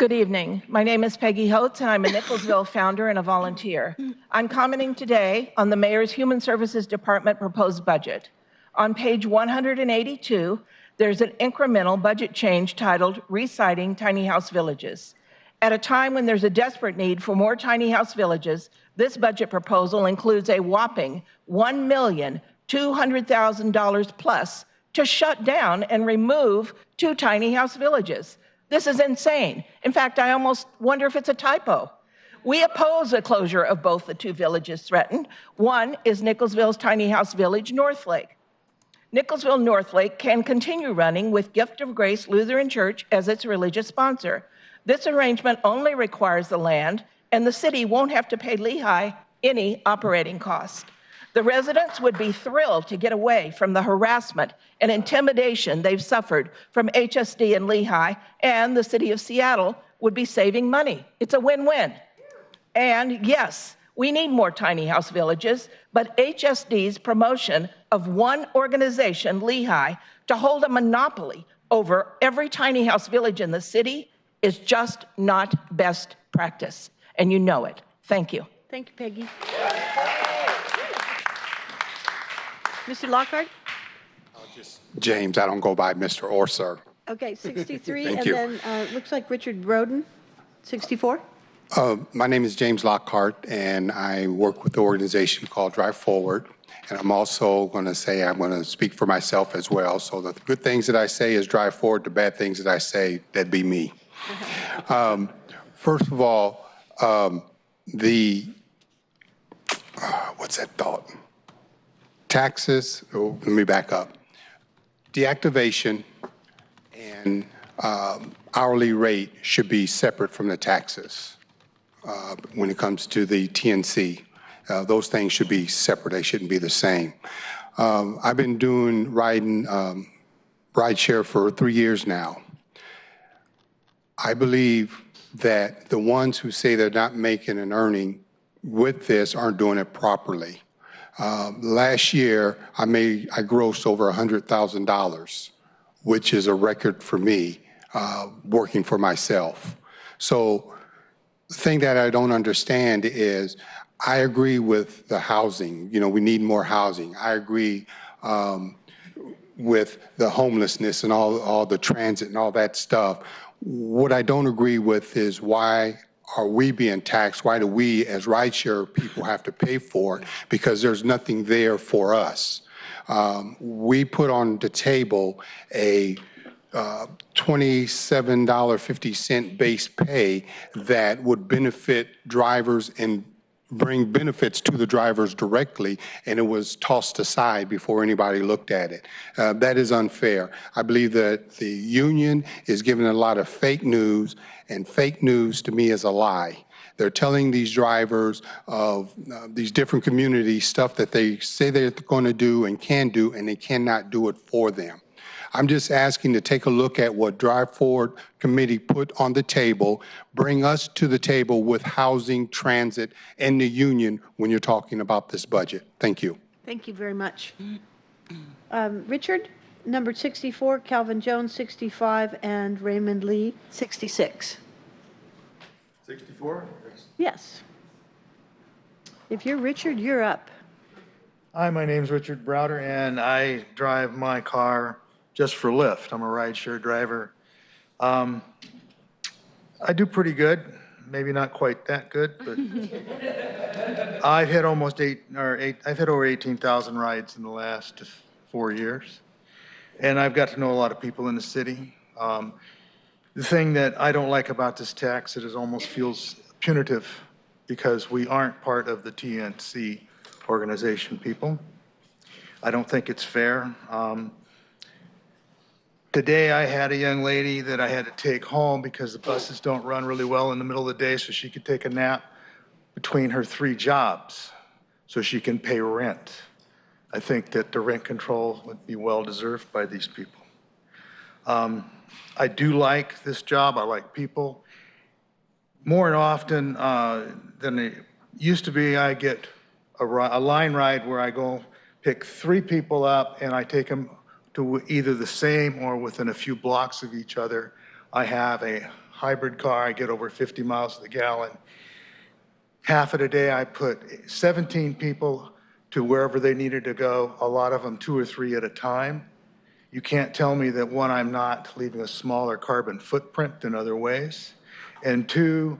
Good evening. My name is Peggy Holtz, and I'm a Nicholsville founder and a volunteer. I'm commenting today on the Mayor's Human Services Department proposed budget. On page 182, there's an incremental budget change titled Reciting Tiny House Villages. At a time when there's a desperate need for more tiny house villages, this budget proposal includes a whopping $1,200,000 plus to shut down and remove 2 tiny house villages. This is insane. In fact, I almost wonder if it's a typo. We oppose the closure of both the 2 villages threatened. One is Nicholsville's tiny house village, Northlake. Nicholsville Northlake can continue running with Gift of Grace Lutheran Church as its religious sponsor. This arrangement only requires the land, and the city won't have to pay Lehigh any operating cost. The residents would be thrilled to get away from the harassment and intimidation they've suffered from HSD and Lehigh, and the city of Seattle would be saving money. It's a win-win. And yes, we need more tiny house villages, but HSD's promotion of one organization, Lehigh, to hold a monopoly over every tiny house village in the city is just not best practice, and you know it. Thank you. Thank you, Peggy. Mr. Lockhart? James, I don't go by Mr. or Sir. Okay, 63, Thank and you. then looks like Richard Broden, 64. My name is James Lockhart, and I work with the organization called Drive Forward. And I'm also going to say I'm going to speak for myself as well. So the good things that I say is Drive Forward. The bad things that I say, that'd be me. First of all, what's that thought? Taxes, let me back up. Deactivation and hourly rate should be separate from the taxes when it comes to the TNC. Those things should be separate. They shouldn't be the same. I've been doing rideshare for 3 years now. I believe that the ones who say they're not making an earning with this aren't doing it properly. Last year, I grossed over $100,000, which is a record for me, working for myself. So the thing that I don't understand is I agree with the housing. You know, we need more housing. I agree with the homelessness and all the transit and all that stuff. What I don't agree with is why are we being taxed? Why do we as rideshare people have to pay for it? Because there's nothing there for us. We put on the table a $27.50 base pay that would benefit drivers and bring benefits to the drivers directly, and it was tossed aside before anybody looked at it. That is unfair. I believe that the union is giving a lot of fake news, and fake news to me is a lie. They're telling these drivers of these different communities stuff that they say they're going to do and can do, and they cannot do it for them. I'm just asking to take a look at what Drive Forward Committee put on the table, bring us to the table with housing, transit, and the union when you're talking about this budget. Thank you. Thank you very much. Richard, number 64, Calvin Jones, 65, and Raymond Lee, 66. 64? Yes. If you're Richard, you're up. Hi, my name's Richard Browder, and I drive my car just for Lyft. I'm a rideshare driver. I do pretty good, maybe not quite that good, but I've hit I've hit over 18,000 rides in the last 4 years, and I've got to know a lot of people in the city. The thing that I don't like about this tax, it almost feels punitive because we aren't part of the TNC organization, people. I don't think it's fair. Today I had a young lady that I had to take home because the buses don't run really well in the middle of the day, so she could take a nap between her 3 jobs so she can pay rent. I think that the rent control would be well deserved by these people. I do like this job. I like people. More often than it used to be, I get a line ride where I go pick 3 people up and I take them to either the same or within a few blocks of each other. I have a hybrid car. I get over 50 miles to the gallon. Half of the day, I put 17 people to wherever they needed to go, a lot of them 2 or 3 at a time. You can't tell me that, one, I'm not leaving a smaller carbon footprint than other ways. And 2,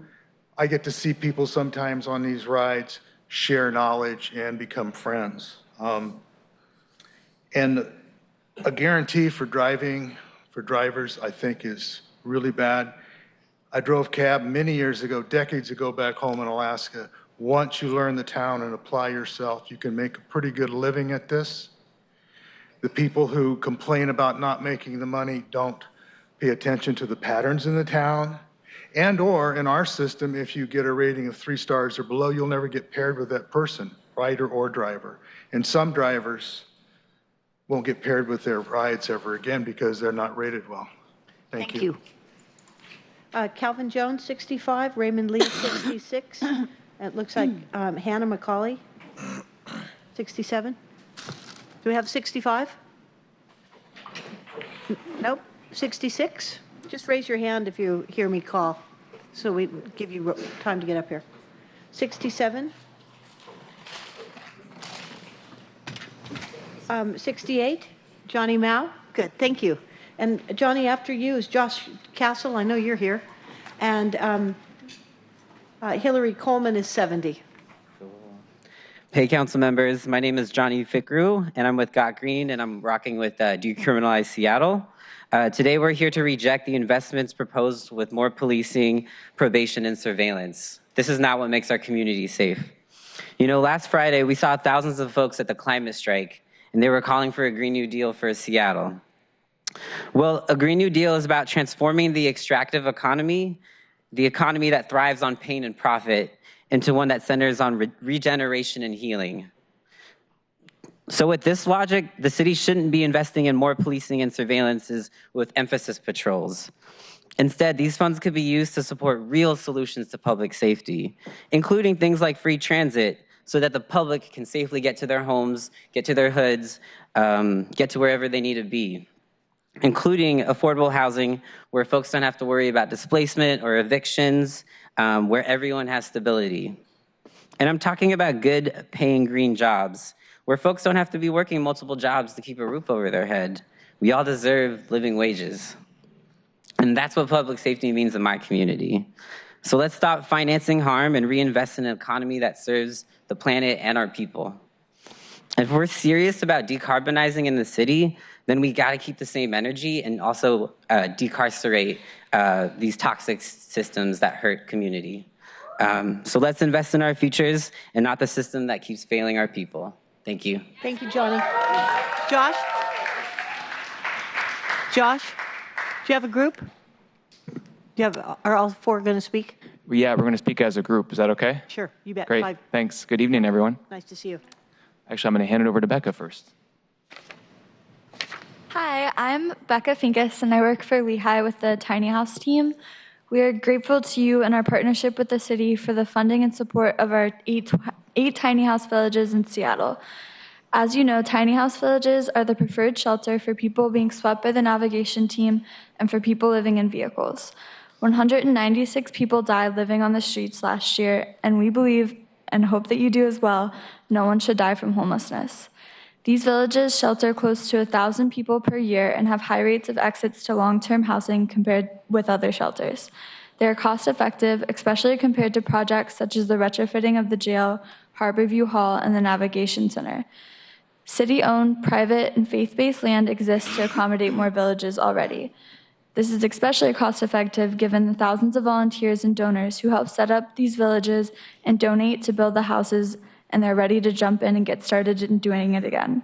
I get to see people sometimes on these rides share knowledge and become friends. And a guarantee for drivers, I think, is really bad. I drove cab many years ago, decades ago, back home in Alaska. Once you learn the town and apply yourself, you can make a pretty good living at this. The people who complain about not making the money don't pay attention to the patterns in the town. And or in our system, if you get a rating of 3 stars or below, you'll never get paired with that person, rider or driver. And some drivers won't get paired with their rides ever again because they're not rated well. Thank you. Calvin Jones, 65. Raymond Lee, 66. It looks like Hannah McCauley, 67. Do we have 65? Nope. 66? Just raise your hand if you hear me call, so we give you time to get up here. 67? 68? Johnny Mao? Good, thank you. And Johnny, after you is Josh Castle. I know you're here. And Hillary Coleman is 70. Hey, council members. My name is Johnny Fickrue, and I'm with Got Green, and I'm rocking with Decriminalize Seattle. Today, we're here to reject the investments proposed with more policing, probation, and surveillance. This is not what makes our community safe. You know, last Friday, we saw thousands of folks at the climate strike, and they were calling for a Green New Deal for Seattle. Well, a Green New Deal is about transforming the extractive economy, the economy that thrives on pain and profit, into one that centers on regeneration and healing. So with this logic, the city shouldn't be investing in more policing and surveillances with emphasis patrols. Instead, these funds could be used to support real solutions to public safety, including things like free transit, so that the public can safely get to their homes, get to their hoods, get to wherever they need to be, including affordable housing where folks don't have to worry about displacement or evictions, where everyone has stability. And I'm talking about good paying green jobs, where folks don't have to be working multiple jobs to keep a roof over their head. We all deserve living wages. And that's what public safety means in my community. So let's stop financing harm and reinvest in an economy that serves the planet and our people. If we're serious about decarbonizing in the city, then we gotta keep the same energy and also decarcerate these toxic systems that hurt community. So let's invest in our futures and not the system that keeps failing our people. Thank you. Thank you, Johnny. Josh? Josh, do you have a group? Are all 4 going to speak? Yeah, we're going to speak as a group. Is that okay? Sure, you bet. Great, 5. thanks. Good evening, everyone. Nice to see you. Actually, I'm going to hand it over to Becca first. Hi, I'm Becca Finkus, and I work for Lehigh with the Tiny House team. We are grateful to you and our partnership with the city for the funding and support of our 8 tiny house villages in Seattle. As you know, tiny house villages are the preferred shelter for people being swept by the navigation team and for people living in vehicles. 196 people died living on the streets last year, and we believe and hope that you do as well, no one should die from homelessness. These villages shelter close to 1,000 people per year and have high rates of exits to long-term housing compared with other shelters. They are cost-effective, especially compared to projects such as the retrofitting of the jail, Harborview Hall, and the Navigation Center. City-owned, private, and faith-based land exists to accommodate more villages already. This is especially cost-effective given the thousands of volunteers and donors who help set up these villages and donate to build the houses, and they're ready to jump in and get started in doing it again.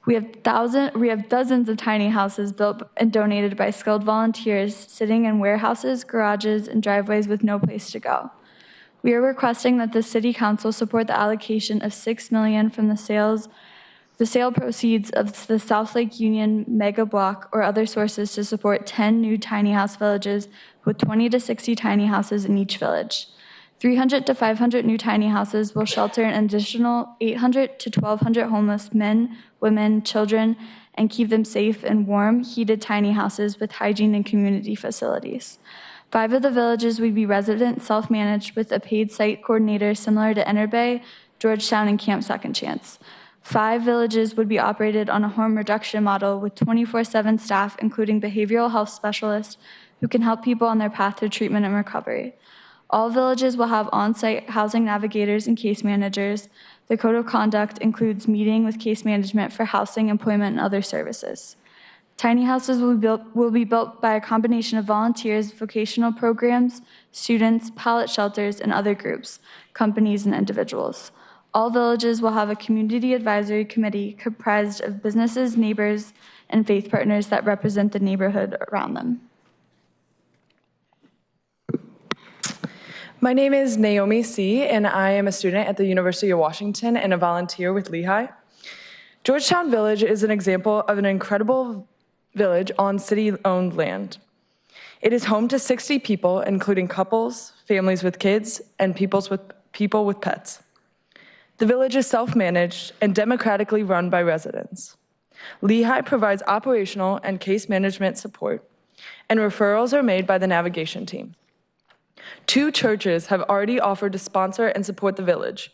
We have dozens of tiny houses built and donated by skilled volunteers sitting in warehouses, garages, and driveways with no place to go. We are requesting that the City Council support the allocation of $6 million from the sale proceeds of the South Lake Union mega block or other sources to support 10 new tiny house villages with 20 to 60 tiny houses in each village. 300 to 500 new tiny houses will shelter an additional 800 to 1,200 homeless men, women, children, and keep them safe in warm, heated tiny houses with hygiene and community facilities. 5 of the villages would be resident self-managed with a paid site coordinator similar to Enter Bay, Georgetown, and Camp Second Chance. 5 villages would be operated on a harm reduction model with 24/7 staff, including behavioral health specialists who can help people on their path to treatment and recovery. All villages will have on-site housing navigators and case managers. The code of conduct includes meeting with case management for housing, employment, and other services. Tiny houses will be built by a combination of volunteers, vocational programs, students, pallet shelters, and other groups, companies, and individuals. All villages will have a community advisory committee comprised of businesses, neighbors, and faith partners that represent the neighborhood around them. My name is Naomi C., and I am a student at the University of Washington and a volunteer with Lehigh. Georgetown Village is an example of an incredible village on city-owned land. It is home to 60 people, including couples, families with kids, and people with pets. The village is self-managed and democratically run by residents. Lehigh provides operational and case management support, and referrals are made by the navigation team. 2 churches have already offered to sponsor and support the village.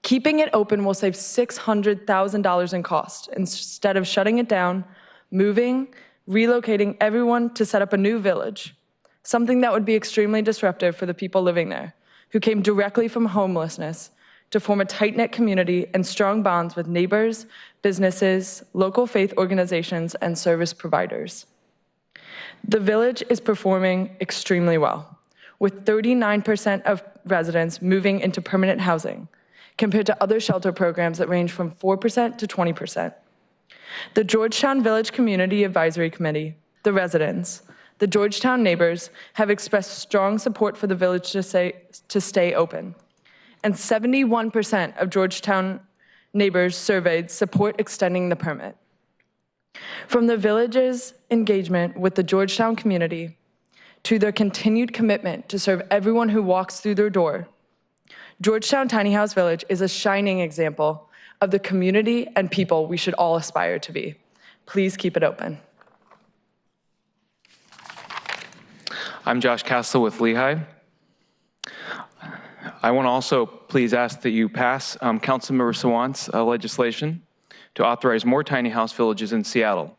Keeping it open will save $600,000 in cost instead of shutting it down, moving, relocating everyone to set up a new village, something that would be extremely disruptive for the people living there, who came directly from homelessness to form a tight-knit community and strong bonds with neighbors, businesses, local faith organizations, and service providers. The village is performing extremely well, with 39% of residents moving into permanent housing, compared to other shelter programs that range from 4% to 20%. The Georgetown Village Community Advisory Committee, the residents, the Georgetown neighbors have expressed strong support for the village to stay open. And 71% of Georgetown neighbors surveyed support extending the permit. From the village's engagement with the Georgetown community to their continued commitment to serve everyone who walks through their door, Georgetown Tiny House Village is a shining example of the community and people we should all aspire to be. Please keep it open. I'm Josh Castle with Lehigh. I want to also please ask that you pass Councilmember Sawant's legislation to authorize more tiny house villages in Seattle.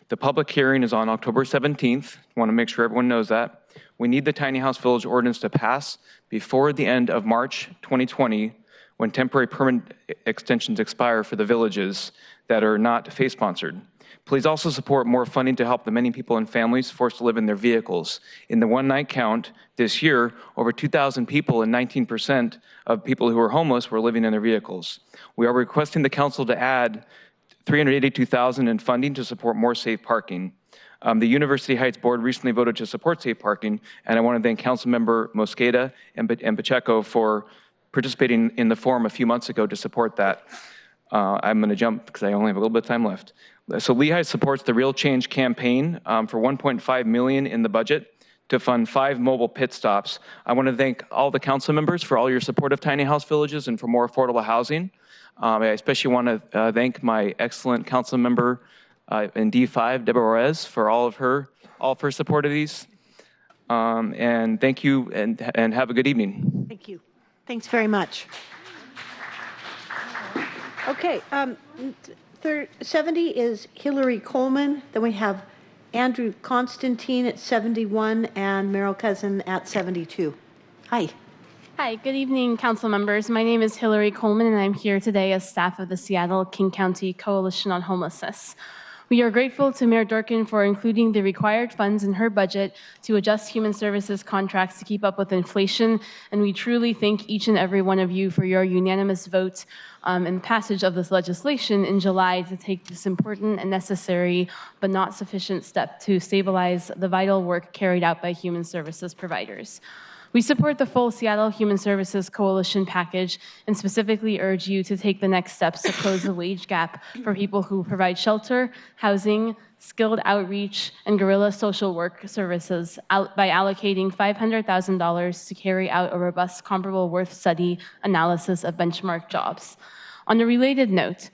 The public hearing is on October 17th. I want to make sure everyone knows that. We need the tiny house village ordinance to pass before the end of March 2020, when temporary permit extensions expire for the villages that are not faith-sponsored. Please also support more funding to help the many people and families forced to live in their vehicles. In the one-night count this year, over 2,000 people and 19% of people who are homeless were living in their vehicles. We are requesting the council to add $382,000 in funding to support more safe parking. The University Heights Board recently voted to support safe parking, and I want to thank Councilmember Mosqueda and Pacheco for participating in the forum a few months ago to support that. I'm going to jump because I only have a little bit of time left. So Lehigh supports the Real Change campaign for $1.5 million in the budget to fund 5 mobile pit stops. I want to thank all the council members for all your support of tiny house villages and for more affordable housing. I especially want to thank my excellent council member in D5, Deborah Orez, for all of her support of these. And thank you, and have a good evening. Thank you. Thanks very much. Okay, 70 is Hillary Coleman. Then we have Andrew Constantine at 71 and Merrill Cousin at 72. Hi. Hi, good evening, council members. My name is Hillary Coleman, and I'm here today as staff of the Seattle-King County Coalition on Homelessness. We are grateful to Mayor Durkin for including the required funds in her budget to adjust human services contracts to keep up with inflation, and we truly thank each and every one of you for your unanimous vote and passage of this legislation in July to take this important and necessary but not sufficient step to stabilize the vital work carried out by human services providers. We support the full Seattle Human Services Coalition package and specifically urge you to take the next steps to close the wage gap for people who provide shelter, housing, skilled outreach, and guerrilla social work services by allocating $500,000 to carry out a robust comparable worth study analysis of benchmark jobs. On a related note,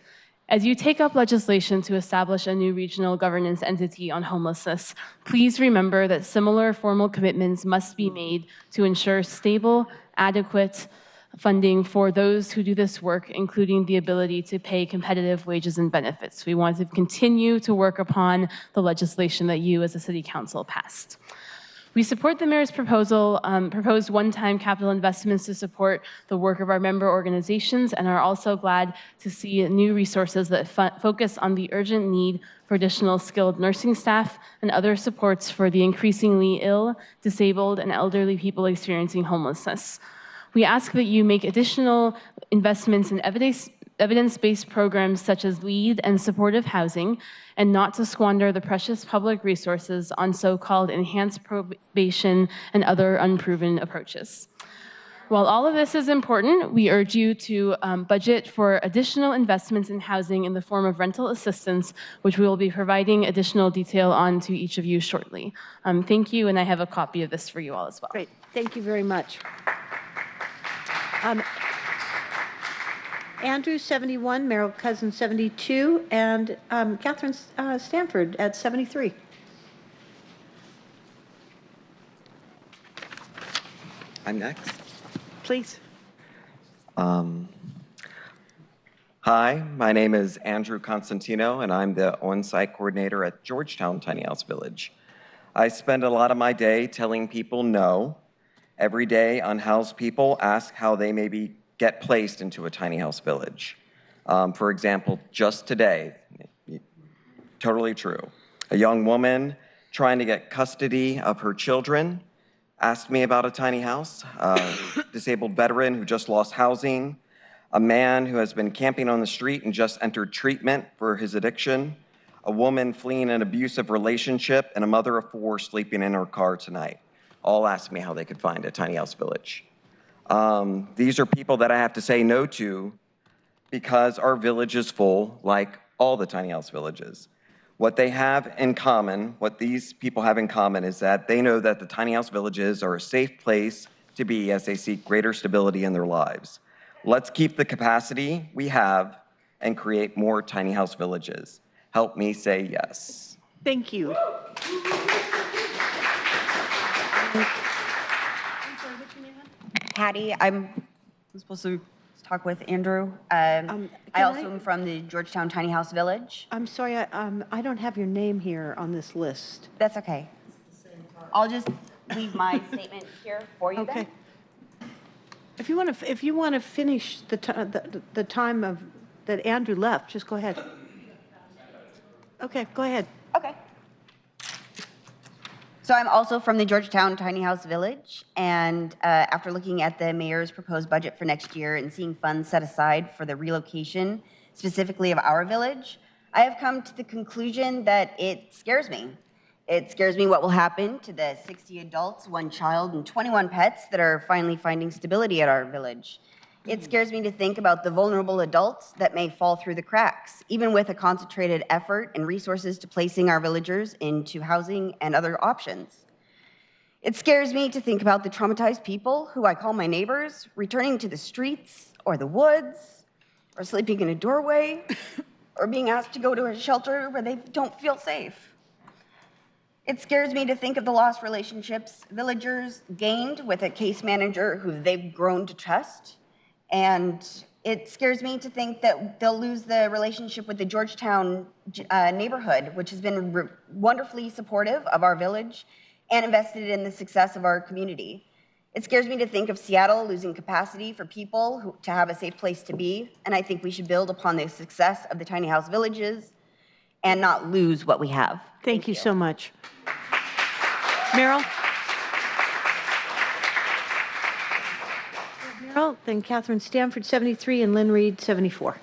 as you take up legislation to establish a new regional governance entity on homelessness, please remember that similar formal commitments must be made to ensure stable, adequate funding for those who do this work, including the ability to pay competitive wages and benefits. We want to continue to work upon the legislation that you as a City Council passed. We support the Mayor's proposed one-time capital investments to support the work of our member organizations and are also glad to see new resources that focus on the urgent need for additional skilled nursing staff and other supports for the increasingly ill, disabled, and elderly people experiencing homelessness. We ask that you make additional investments in evidence-based programs such as LEAD and supportive housing, and not to squander the precious public resources on so-called enhanced probation and other unproven approaches. While all of this is important, we urge you to budget for additional investments in housing in the form of rental assistance, which we will be providing additional detail on to each of you shortly. Thank you, and I have a copy of this for you all as well. Great, thank you very much. Andrew, 71, Merrill Cousin, 72, and Catherine Stanford at 73. I'm next. Please. Hi, my name is Andrew Constantino, and I'm the on-site coordinator at Georgetown Tiny House Village. I spend a lot of my day telling people no. Every day, unhoused people ask how they maybe get placed into a tiny house village. For example, just today, totally true, a young woman trying to get custody of her children asked me about a tiny house, a disabled veteran who just lost housing, a man who has been camping on the street and just entered treatment for his addiction, a woman fleeing an abusive relationship, and a mother of 4 sleeping in her car tonight. All asked me how they could find a tiny house village. These are people that I have to say no to because our village is full, like all the tiny house villages. What they have in common, what these people have in common is that they know that the tiny house villages are a safe place to be as they seek greater stability in their lives. Let's keep the capacity we have and create more tiny house villages. Help me say yes. Thank you. Patty, I'm supposed to talk with Andrew. I also am from the Georgetown Tiny House Village. I'm sorry, I don't have your name here on this list. That's okay. I'll just leave my statement here for you. Okay. Then. If you want to finish the time of that Andrew left, just go ahead. Okay, go ahead. Okay. So I'm also from the Georgetown Tiny House Village, and after looking at the mayor's proposed budget for next year and seeing funds set aside for the relocation, specifically of our village, I have come to the conclusion that it scares me. It scares me what will happen to the 60 adults, 1 child, and 21 pets that are finally finding stability at our village. It scares me to think about the vulnerable adults that may fall through the cracks, even with a concentrated effort and resources to placing our villagers into housing and other options. It scares me to think about the traumatized people who I call my neighbors, returning to the streets or the woods, or sleeping in a doorway, or being asked to go to a shelter where they don't feel safe. It scares me to think of the lost relationships villagers gained with a case manager who they've grown to trust. And it scares me to think that they'll lose the relationship with the Georgetown neighborhood, which has been wonderfully supportive of our village and invested in the success of our community. It scares me to think of Seattle losing capacity for people to have a safe place to be, and I think we should build upon the success of the tiny house villages and not lose what we have. Thank you so much. Merrill? Merrill, then Catherine Stanford, 73, and Lynn Reed, 74.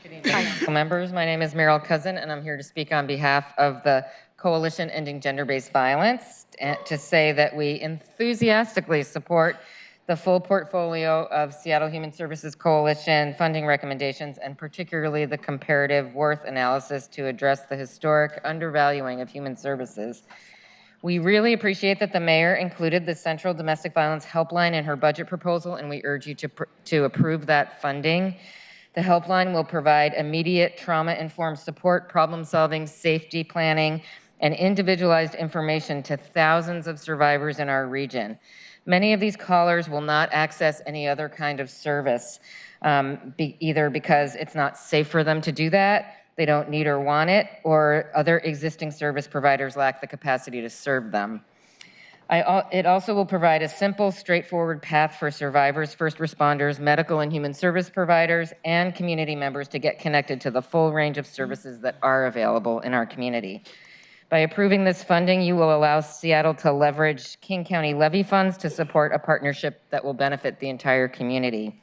Good evening, council members. My name is Merrill Cousin, and I'm here to speak on behalf of the Coalition Ending Gender-Based Violence, to say that we enthusiastically support the full portfolio of Seattle Human Services Coalition funding recommendations, and particularly the comparative worth analysis to address the historic undervaluing of human services. We really appreciate that the mayor included the Central Domestic Violence Helpline in her budget proposal, and we urge you to approve that funding. The helpline will provide immediate trauma-informed support, problem-solving, safety planning, and individualized information to thousands of survivors in our region. Many of these callers will not access any other kind of service, either because it's not safe for them to do that, they don't need or want it, or other existing service providers lack the capacity to serve them. It also will provide a simple, straightforward path for survivors, first responders, medical and human service providers, and community members to get connected to the full range of services that are available in our community. By approving this funding, you will allow Seattle to leverage King County levy funds to support a partnership that will benefit the entire community.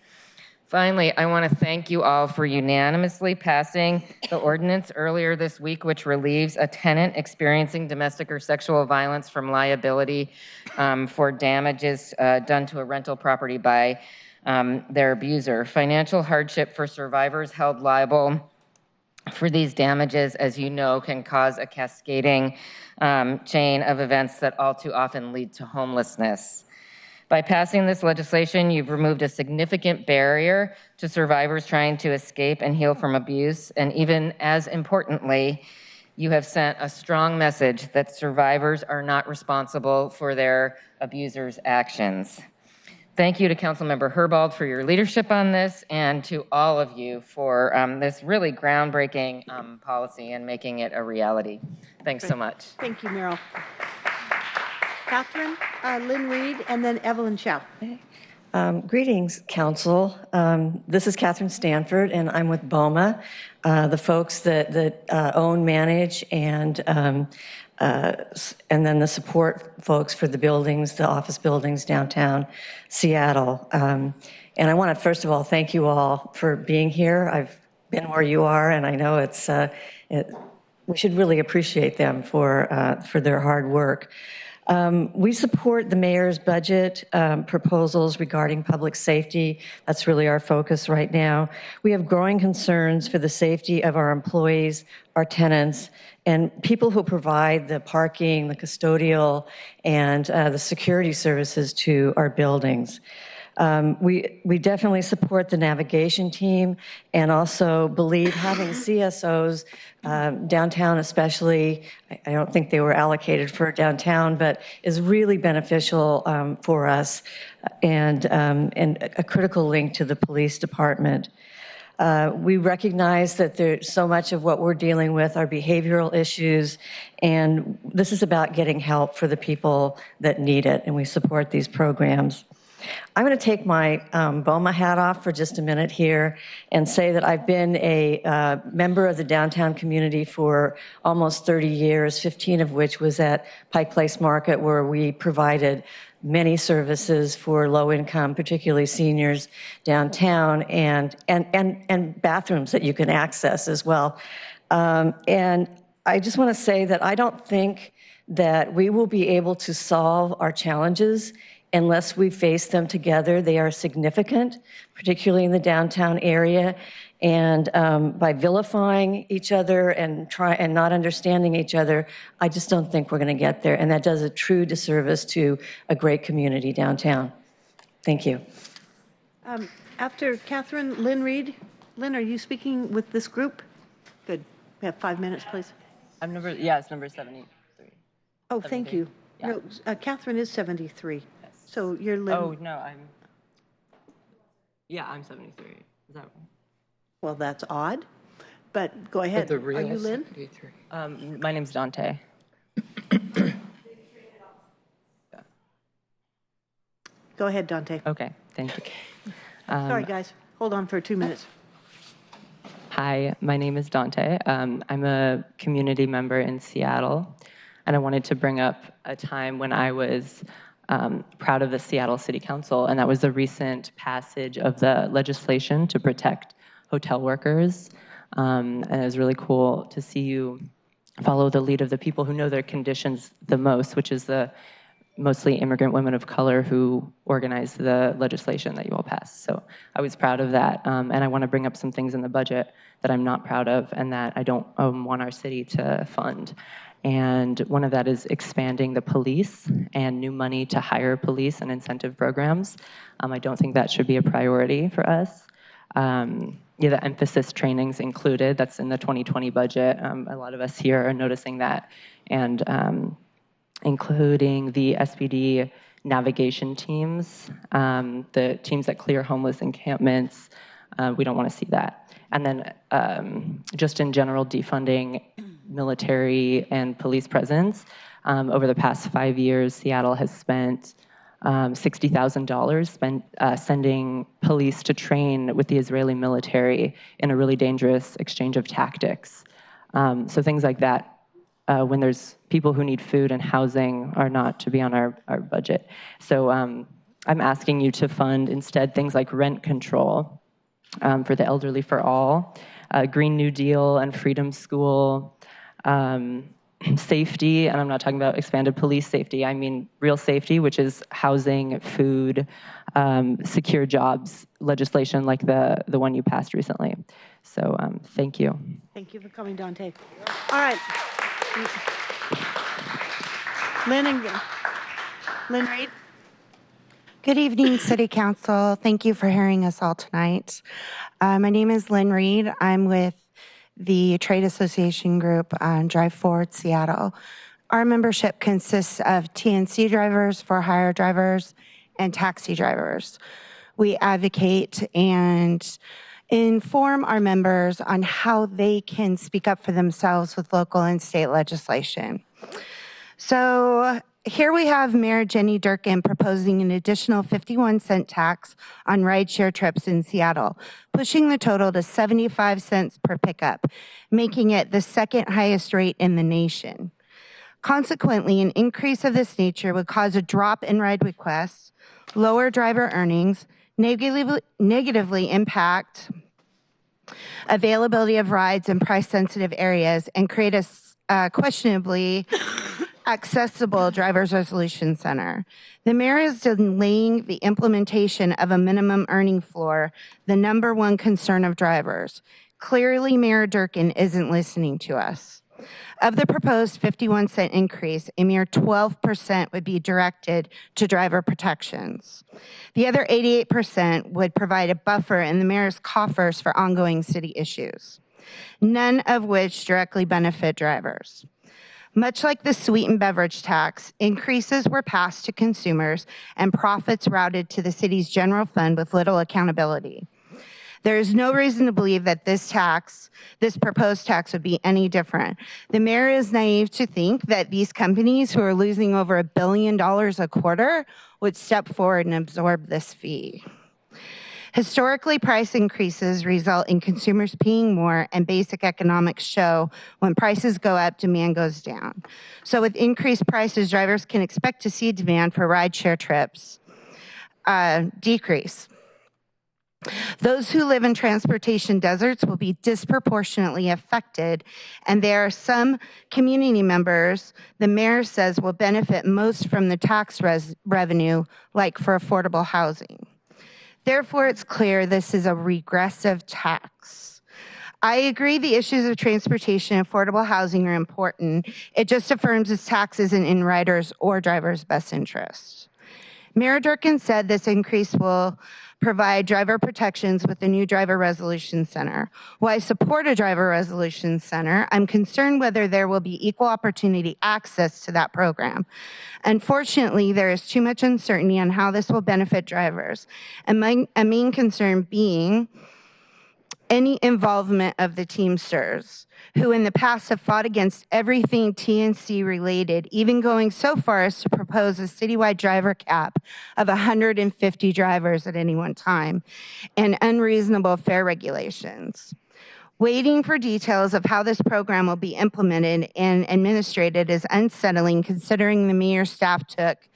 Finally, I want to thank you all for unanimously passing the ordinance earlier this week, which relieves a tenant experiencing domestic or sexual violence from liability for damages done to a rental property by their abuser. Financial hardship for survivors held liable for these damages, as you know, can cause a cascading chain of events that all too often lead to homelessness. By passing this legislation, you've removed a significant barrier to survivors trying to escape and heal from abuse, and even as importantly, you have sent a strong message that survivors are not responsible for their abuser's actions. Thank you to Councilmember Herbold for your leadership on this, and to all of you for this really groundbreaking policy and making it a reality. Thanks so much. Thank you, Meryl. Catherine, Lynn Reed, and then Evelyn Chow. Greetings, Council. This is Catherine Stanford, and I'm with BOMA, the folks that own, manage, and then the support folks for the buildings, the office buildings downtown Seattle. And I want to first of all thank you all for being here. I've been where you are, and I know we should really appreciate them for their hard work. We support the mayor's budget proposals regarding public safety. That's really our focus right now. We have growing concerns for the safety of our employees, our tenants, and people who provide the parking, the custodial, and the security services to our buildings. We definitely support the navigation team, and also believe having CSOs downtown especially, I don't think they were allocated for downtown, but is really beneficial for us, and a critical link to the police department. We recognize that there's so much of what we're dealing with are behavioral issues, and this is about getting help for the people that need it, and we support these programs. I'm going to take my BOMA hat off for just a minute here and say that I've been a member of the downtown community for almost 30 years, 15 of which was at Pike Place Market, where we provided many services for low income, particularly seniors downtown, and bathrooms that you can access as well. And I just want to say that I don't think that we will be able to solve our challenges unless we face them together. They are significant, particularly in the downtown area. And by vilifying each other and not understanding each other, I just don't think we're going to get there. And that does a true disservice to a great community downtown. Thank you. After Catherine, Lynn Reed. Lynn, are you speaking with this group? Good. We have 5 minutes, please. It's number 73. Oh, thank you. Yeah. No, Catherine is 73. Yes. So you're Lynn. Oh, no, I'm 73. Is that right? Well, that's odd, but go ahead. Are you Lynn? 73. My name's Dante. Go ahead, Dante. Okay, thank you. Sorry, guys. Hold on for 2 minutes. Hi, my name is Dante. I'm a community member in Seattle, and I wanted to bring up a time when I was proud of the Seattle City Council, and that was the recent passage of the legislation to protect hotel workers. And it was really cool to see you follow the lead of the people who know their conditions the most, which is the mostly immigrant women of color who organized the legislation that you all passed. So I was proud of that. And I want to bring up some things in the budget that I'm not proud of and that I don't want our city to fund. And one of that is expanding the police and new money to hire police and incentive programs. I don't think that should be a priority for us. The emphasis trainings included, that's in the 2020 budget. A lot of us here are noticing that. And including the SPD navigation teams, the teams that clear homeless encampments. We don't want to see that. And then just in general, defunding military and police presence. Over the past 5 years, Seattle has spent $60,000 sending police to train with the Israeli military in a really dangerous exchange of tactics. So things like that, when there's people who need food and housing, are not to be on our budget. So I'm asking you to fund instead things like rent control for the elderly for all, Green New Deal and Freedom School, safety, and I'm not talking about expanded police safety, I mean real safety, which is housing, food, secure jobs legislation like the one you passed recently. So thank you. Thank you for coming, Dante. All right. Lynn Reed. Good evening, City Council. Thank you for hearing us all tonight. My name is Lynn Reed. I'm with the Trade Association Group on Drive Forward Seattle. Our membership consists of TNC drivers, for-hire drivers, and taxi drivers. We advocate and inform our members on how they can speak up for themselves with local and state legislation. So here we have Mayor Jenny Durkin proposing an additional 51-cent tax on rideshare trips in Seattle, pushing the total to 75 cents per pickup, making it the second highest rate in the nation. Consequently, an increase of this nature would cause a drop in ride requests, lower driver earnings, negatively impact availability of rides in price-sensitive areas, and create a questionably accessible driver's resolution center. The mayor is delaying the implementation of a minimum earning floor, the number one concern of drivers. Clearly, Mayor Durkin isn't listening to us. Of the proposed 51-cent increase, a mere 12% would be directed to driver protections. The other 88% would provide a buffer in the mayor's coffers for ongoing city issues, none of which directly benefit drivers. Much like the sweetened beverage tax, increases were passed to consumers and profits routed to the city's general fund with little accountability. There is no reason to believe that this proposed tax would be any different. The mayor is naive to think that these companies who are losing over $1 billion a quarter would step forward and absorb this fee. Historically, price increases result in consumers paying more, and basic economics show when prices go up, demand goes down. So with increased prices, drivers can expect to see demand for rideshare trips decrease. Those who live in transportation deserts will be disproportionately affected, and there are some community members the mayor says will benefit most from the tax revenue, like for affordable housing. Therefore, it's clear this is a regressive tax. I agree the issues of transportation and affordable housing are important. It just affirms this tax isn't in riders' or drivers' best interest. Mayor Durkin said this increase will provide driver protections with the new Driver Resolution Center. While I support a Driver Resolution Center, I'm concerned whether there will be equal opportunity access to that program. Unfortunately, there is too much uncertainty on how this will benefit drivers, and a main concern being any involvement of the Teamsters, who in the past have fought against everything TNC related, even going so far as to propose a citywide driver cap of 150 drivers at any one time, and unreasonable fare regulations. Waiting for details of how this program will be implemented and administrated is unsettling, considering the mayor's staff took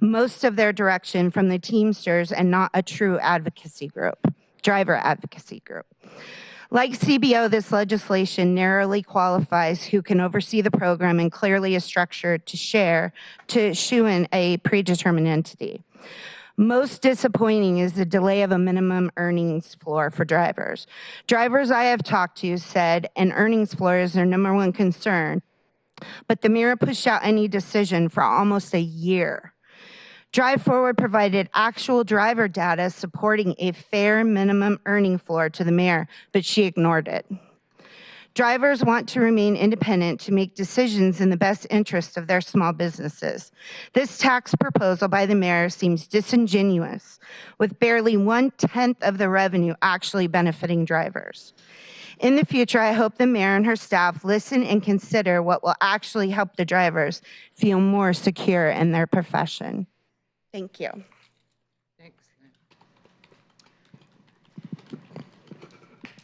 most of their direction from the Teamsters and not a true advocacy group, driver advocacy group. Like CBO, this legislation narrowly qualifies who can oversee the program and clearly is structured to shoe in a predetermined entity. Most disappointing is the delay of a minimum earnings floor for drivers. Drivers I have talked to said an earnings floor is their number one concern, but the mayor pushed out any decision for almost a year. Drive Forward provided actual driver data supporting a fair minimum earning floor to the mayor, but she ignored it. Drivers want to remain independent to make decisions in the best interest of their small businesses. This tax proposal by the mayor seems disingenuous, with barely 1/10 of the revenue actually benefiting drivers. In the future, I hope the mayor and her staff listen and consider what will actually help the drivers feel more secure in their profession. Thank you.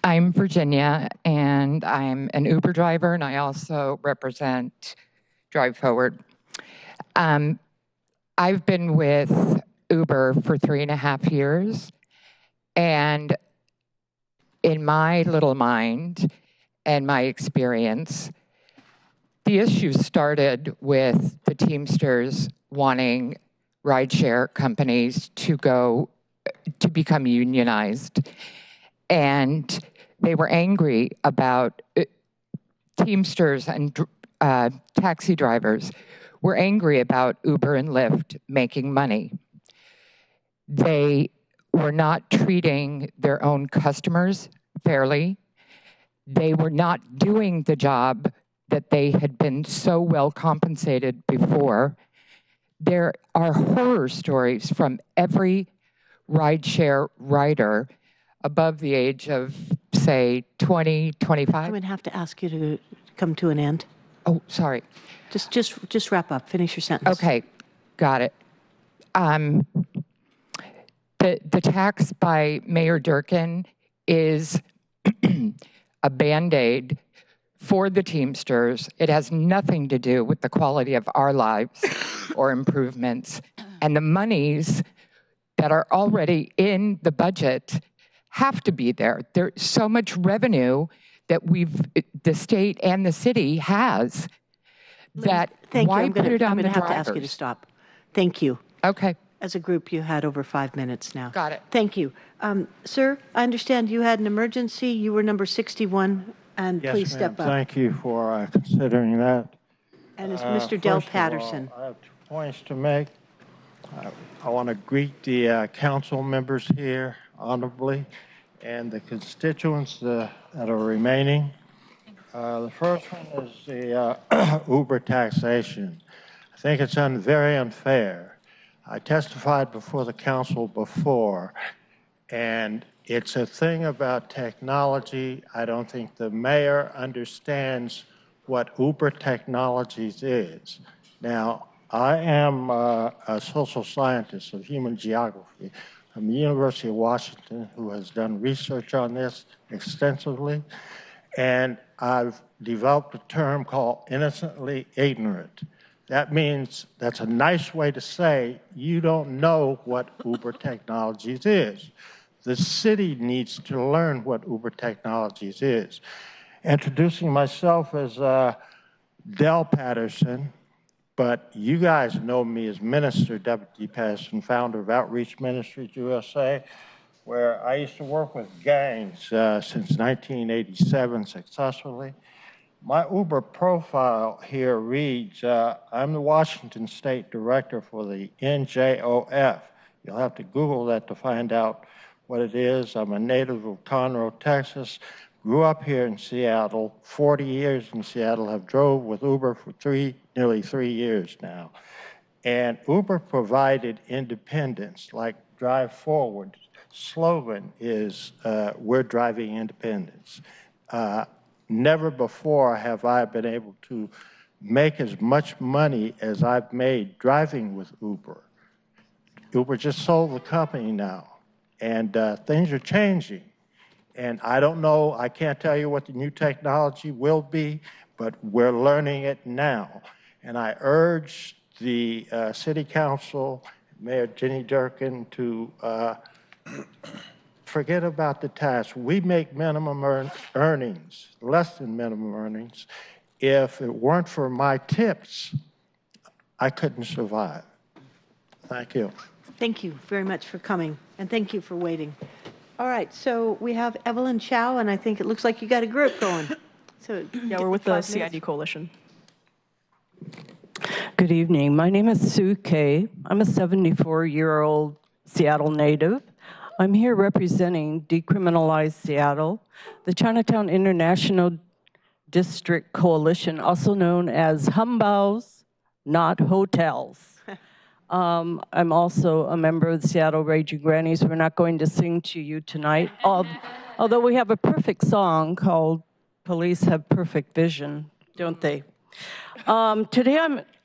I'm Virginia, and I'm an Uber driver, and I also represent Drive Forward. I've been with Uber for 3.5 years, and in my little mind and my experience, the issue started with the Teamsters wanting rideshare companies to become unionized. And they were angry about Teamsters and taxi drivers were angry about Uber and Lyft making money. They were not treating their own customers fairly. They were not doing the job that they had been so well compensated before. There are horror stories from every rideshare rider above the age of, say, 20, 25. I'm going to have to ask you to come to an end. Oh, sorry. Just wrap up. Finish your sentence. Okay, got it. The tax by Mayor Durkin is a Band-Aid for the Teamsters. It has nothing to do with the quality of our lives or improvements. And the monies that are already in the budget have to be there. There's so much revenue that the state and the city has that why put it on the drivers? I'm going to have to ask you to stop. Thank you. Okay. As a group, you had over 5 minutes now. Got it. Thank you. Sir, I understand you had an emergency. You were number 61, and Yes, please step up. Thank you for considering that. And it's Mr. Del First of Patterson. all, I have 2 points to make. I want to greet the council members here honorably and the constituents that are remaining. The first one is the Uber taxation. I think it's very unfair. I testified before the council before, and it's a thing about technology. I don't think the mayor understands what Uber Technologies is. Now, I am a social scientist of human geography from the University of Washington who has done research on this extensively, and I've developed a term called innocently ignorant. That means that's a nice way to say you don't know what Uber Technologies is. The city needs to learn what Uber Technologies is. Introducing myself as Del Patterson, but you guys know me as Minister Deputy Patterson, founder of Outreach Ministries USA, where I used to work with gangs since 1987 successfully. My Uber profile here reads, I'm the Washington State Director for the NJOF. You'll have to Google that to find out what it is. I'm a native of Conroe, Texas. Grew up here in Seattle, 40 years in Seattle, have drove with Uber for nearly 3 years now. And Uber provided independence, like Drive Forward. Slogan is, we're driving independence. Never before have I been able to make as much money as I've made driving with Uber. Uber just sold the company now, and things are changing. And I don't know, I can't tell you what the new technology will be, but we're learning it now. And I urge the City Council, Mayor Jenny Durkin, to forget about the tax. We make minimum earnings, less than minimum earnings. If it weren't for my tips, I couldn't survive. Thank you. Thank you very much for coming, and thank you for waiting. All right, so we have Evelyn Chow, and I think it looks like you got a group going. So yeah, we're with the CID Coalition. Good evening. My name is Sue Kay. I'm a 74-year-old Seattle native. I'm here representing Decriminalize Seattle, the Chinatown International District Coalition, also known as Humbaos, Not Hotels. I'm also a member of the Seattle Raging Grannies. We're not going to sing to you tonight, although we have a perfect song called Police Have Perfect Vision, don't they? Today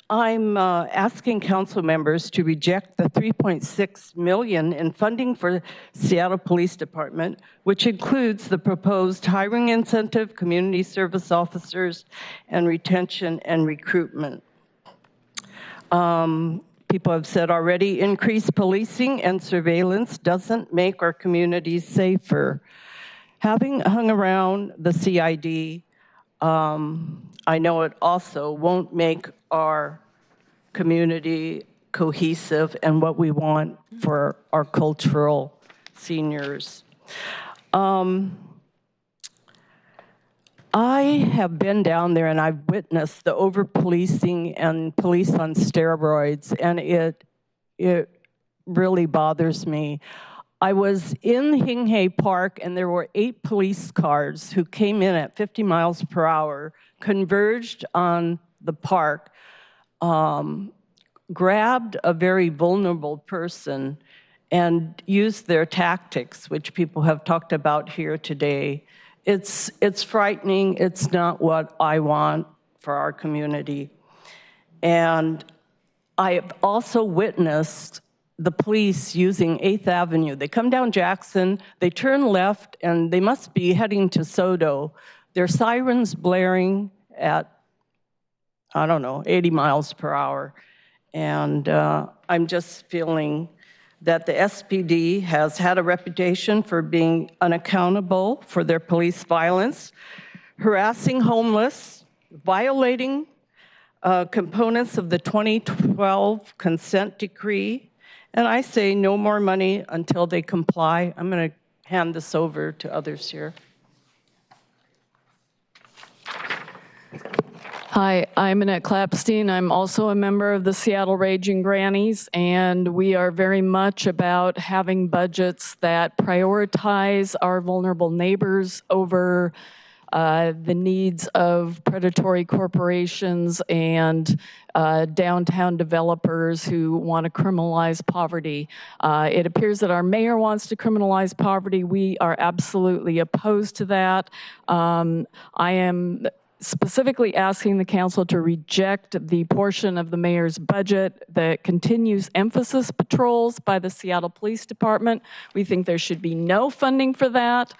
I'm asking council members to reject the $3.6 million in funding for Seattle Police Department, which includes the proposed hiring incentive, community service officers, and retention and recruitment. People have said already, increased policing and surveillance doesn't make our communities safer. Having hung around the CID, I know it also won't make our community cohesive and what we want for our cultural seniors. I have been down there and I've witnessed the over-policing and police on steroids, and it really bothers me. I was in Hinghey Park and there were 8 police cars who came in at 50 miles per hour, converged on the park, grabbed a very vulnerable person and used their tactics, which people have talked about here today. It's frightening. It's not what I want for our community. And I have also witnessed the police using 8th Avenue. They come down Jackson, they turn left, and they must be heading to Sodo. Their sirens blaring at, I don't know, 80 miles per hour. And I'm just feeling that the SPD has had a reputation for being unaccountable for their police violence, harassing homeless, violating components of the 2012 consent decree. And I say no more money until they comply. I'm going to hand this over to others here. Hi, I'm Annette Clapstein. I'm also a member of the Seattle Raging Grannies, and we are very much about having budgets that prioritize our vulnerable neighbors over the needs of predatory corporations and downtown developers who want to criminalize poverty. It appears that our mayor wants to criminalize poverty. We are absolutely opposed to that. I am specifically asking the council to reject the portion of the mayor's budget that continues emphasis patrols by the Seattle Police Department. We think there should be no funding for that.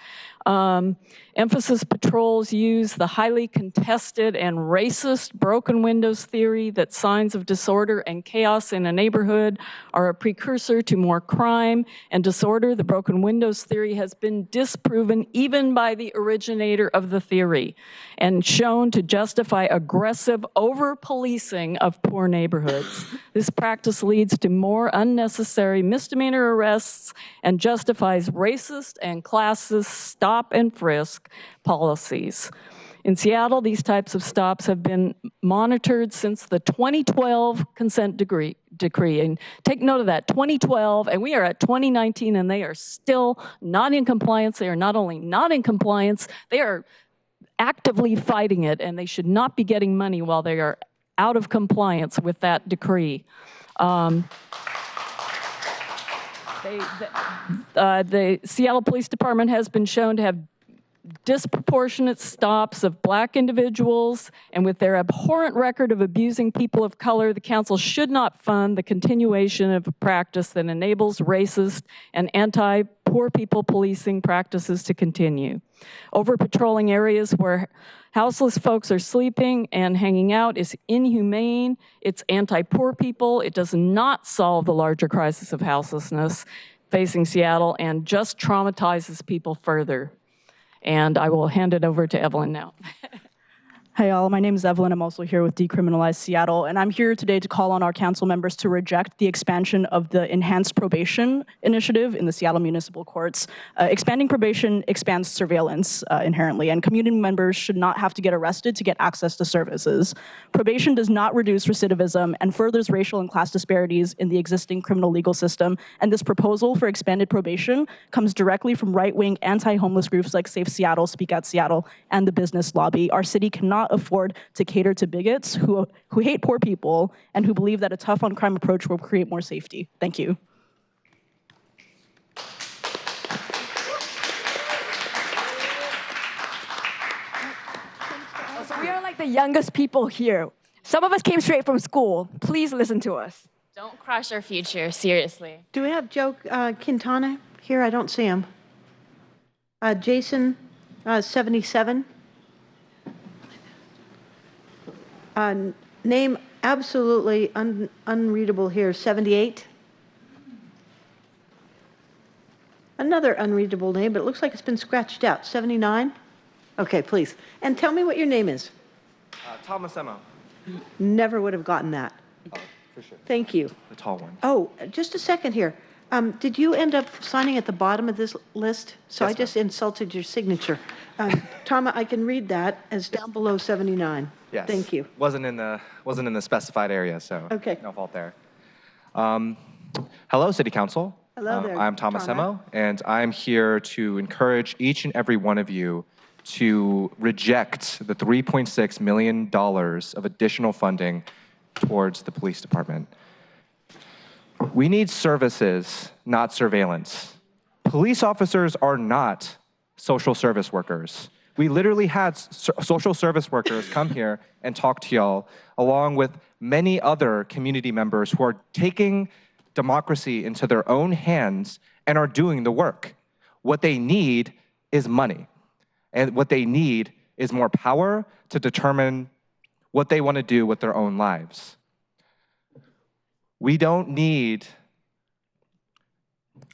Emphasis patrols use the highly contested and racist broken windows theory that signs of disorder and chaos in a neighborhood are a precursor to more crime and disorder. The broken windows theory has been disproven even by the originator of the theory and shown to justify aggressive over-policing of poor neighborhoods. This practice leads to more unnecessary misdemeanor arrests and justifies racist and classist stop and frisk policies. In Seattle, these types of stops have been monitored since the 2012 consent decree. And take note of that, 2012, and we are at 2019, and they are still not in compliance. They are not only not in compliance, they are actively fighting it, and they should not be getting money while they are out of compliance with that decree. The Seattle Police Department has been shown to have disproportionate stops of Black individuals, and with their abhorrent record of abusing people of color, the council should not fund the continuation of a practice that enables racist and anti-poor people policing practices to continue. Over-patrolling areas where houseless folks are sleeping and hanging out is inhumane. It's anti-poor people. It does not solve the larger crisis of houselessness. facing Seattle and just traumatizes people further. And I will hand it over to Evelyn now. Hey all, my name is Evelyn. I'm also here with Decriminalize Seattle, and I'm here today to call on our council members to reject the expansion of the enhanced probation initiative in the Seattle Municipal Courts. Expanding probation expands surveillance inherently, and community members should not have to get arrested to get access to services. Probation does not reduce recidivism and furthers racial and class disparities in the existing criminal legal system, and this proposal for expanded probation comes directly from right-wing anti-homeless groups like Safe Seattle, Speak Out Seattle, and the business lobby. Our city cannot afford to cater to bigots who hate poor people and who believe that a tough on crime approach will create more safety. Thank you. So we are like the youngest people here. Some of us came straight from school. Please listen to us. Don't crush our future, seriously. Do we have Joe Quintana here? I don't see him. Jason, 77. Name absolutely unreadable here, 78. Another unreadable name, but it looks like it's been scratched out, 79. Okay, please. And tell me what your name is. Thomas Emmo. Never would have gotten that. Oh, for sure. Thank you. The tall one. Oh, just a second here. Did you end up signing at the bottom of this list? So yes, I just insulted your signature. Tom, I can read that as down below 79. Yes. Thank you. Wasn't in the specified area, so okay. No fault there. Hello, City Council. Hello there. I'm Thomas Emmo, and I'm here to encourage each and every one of you to reject the $3.6 million of additional funding towards the police department. We need services, not surveillance. Police officers are not social service workers. We literally had social service workers come here and talk to y'all, along with many other community members who are taking democracy into their own hands and are doing the work. What they need is money. And what they need is more power to determine what they want to do with their own lives. We don't need,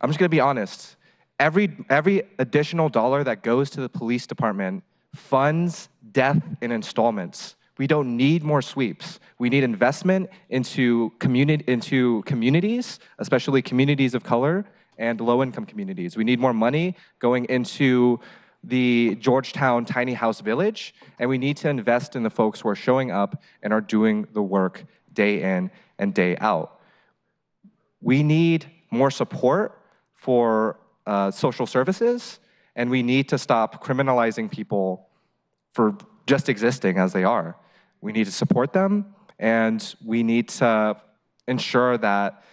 I'm just going to be honest, every additional dollar that goes to the police department funds death in installments. We don't need more sweeps. We need investment into communities, especially communities of color and low-income communities. We need more money going into the Georgetown Tiny House Village, and we need to invest in the folks who are showing up and are doing the work day in and day out. We need more support for social services, and we need to stop criminalizing people for just existing as they are. We need to support them, and we need to ensure that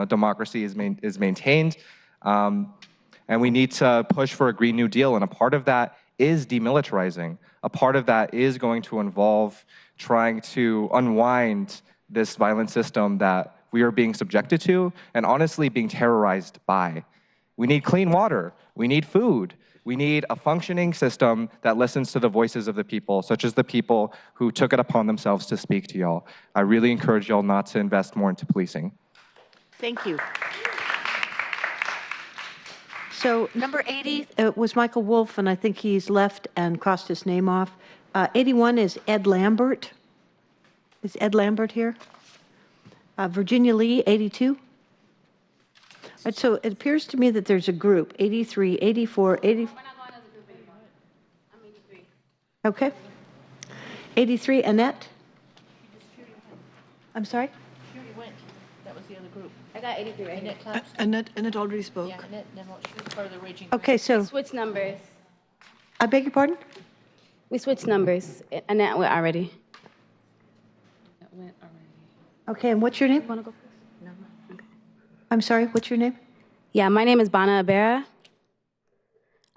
democracy is maintained, and we need to push for a Green New Deal, and a part of that is demilitarizing. A part of that is going to involve trying to unwind this violent system that we are being subjected to and honestly being terrorized by. We need clean water. We need food. We need a functioning system that listens to the voices of the people, such as the people who took it upon themselves to speak to y'all. I really encourage y'all not to invest more into policing. Thank you. So number 80 was Michael Wolf, and I think he's left and crossed his name off. 81 is Ed Lambert. Is Ed Lambert here? Virginia Lee, 82. Right, so it appears to me that there's a group, 83, 84, 80. We're not going as a group anymore. I'm 83. Okay. 83, Annette. I'm sorry? She already went. That was the other group. I got 83 right here. Annette already spoke. Yeah, Annette, she was part of the Raging. Okay, so. Switch numbers. I beg your pardon? We switched numbers. Annette went already. Okay, and what's your name? Want to go first? No. Okay. I'm sorry, what's your name? Yeah, my name is Bana Abera.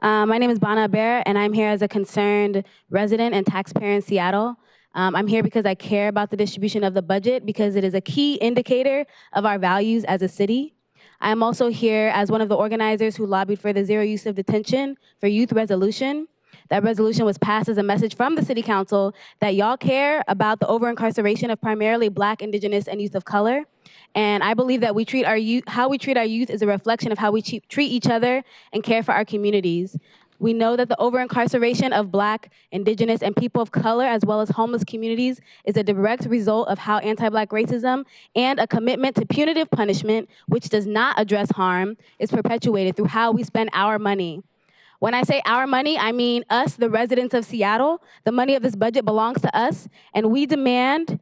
And I'm here as a concerned resident and taxpayer in Seattle. I'm here because I care about the distribution of the budget because it is a key indicator of our values as a city. I am also here as one of the organizers who lobbied for the zero use of detention for youth resolution. That resolution was passed as a message from the City Council that y'all care about the over-incarceration of primarily Black, Indigenous, and youth of color. And I believe that how we treat our youth is a reflection of how we treat each other and care for our communities. We know that the over-incarceration of Black, Indigenous, and people of color, as well as homeless communities, is a direct result of how anti-Black racism and a commitment to punitive punishment, which does not address harm, is perpetuated through how we spend our money. When I say our money, I mean us, the residents of Seattle. The money of this budget belongs to us, and we demand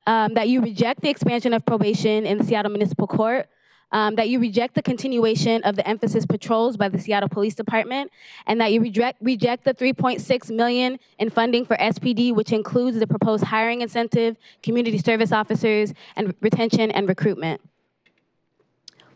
that you reject the expansion of probation in the Seattle Municipal Court, that you reject the continuation of the emphasis patrols by the Seattle Police Department, and that you reject the $3.6 million in funding for SPD, which includes the proposed hiring incentive, community service officers, and retention and recruitment.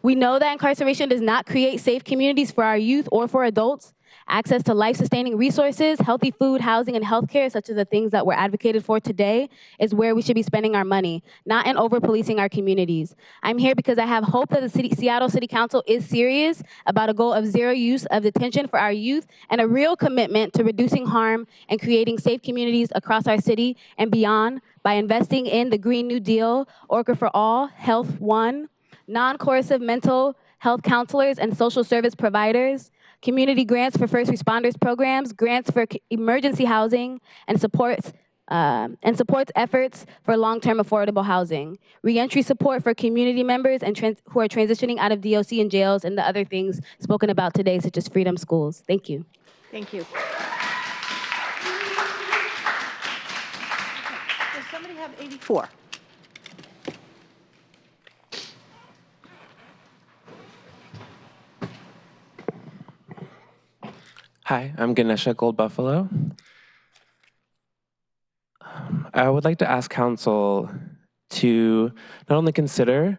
We know that incarceration does not create safe communities for our youth or for adults. Access to life-sustaining resources, healthy food, housing, and healthcare, such as the things that were advocated for today, is where we should be spending our money, not in over-policing our communities. I'm here because I have hope that the Seattle City Council is serious about a goal of zero use of detention for our youth and a real commitment to reducing harm and creating safe communities across our city and beyond by investing in the Green New Deal, Orca for All, Health One, non-coercive mental health counselors and social service providers, community grants for first responders programs, grants for emergency housing, and supports efforts for long-term affordable housing, reentry support for community members and who are transitioning out of DOC and jails, and the other things spoken about today, such as freedom schools. Thank you. Thank you. Does somebody have 84? Hi, I'm Ganesha Gold Buffalo. I would like to ask Council to not only consider,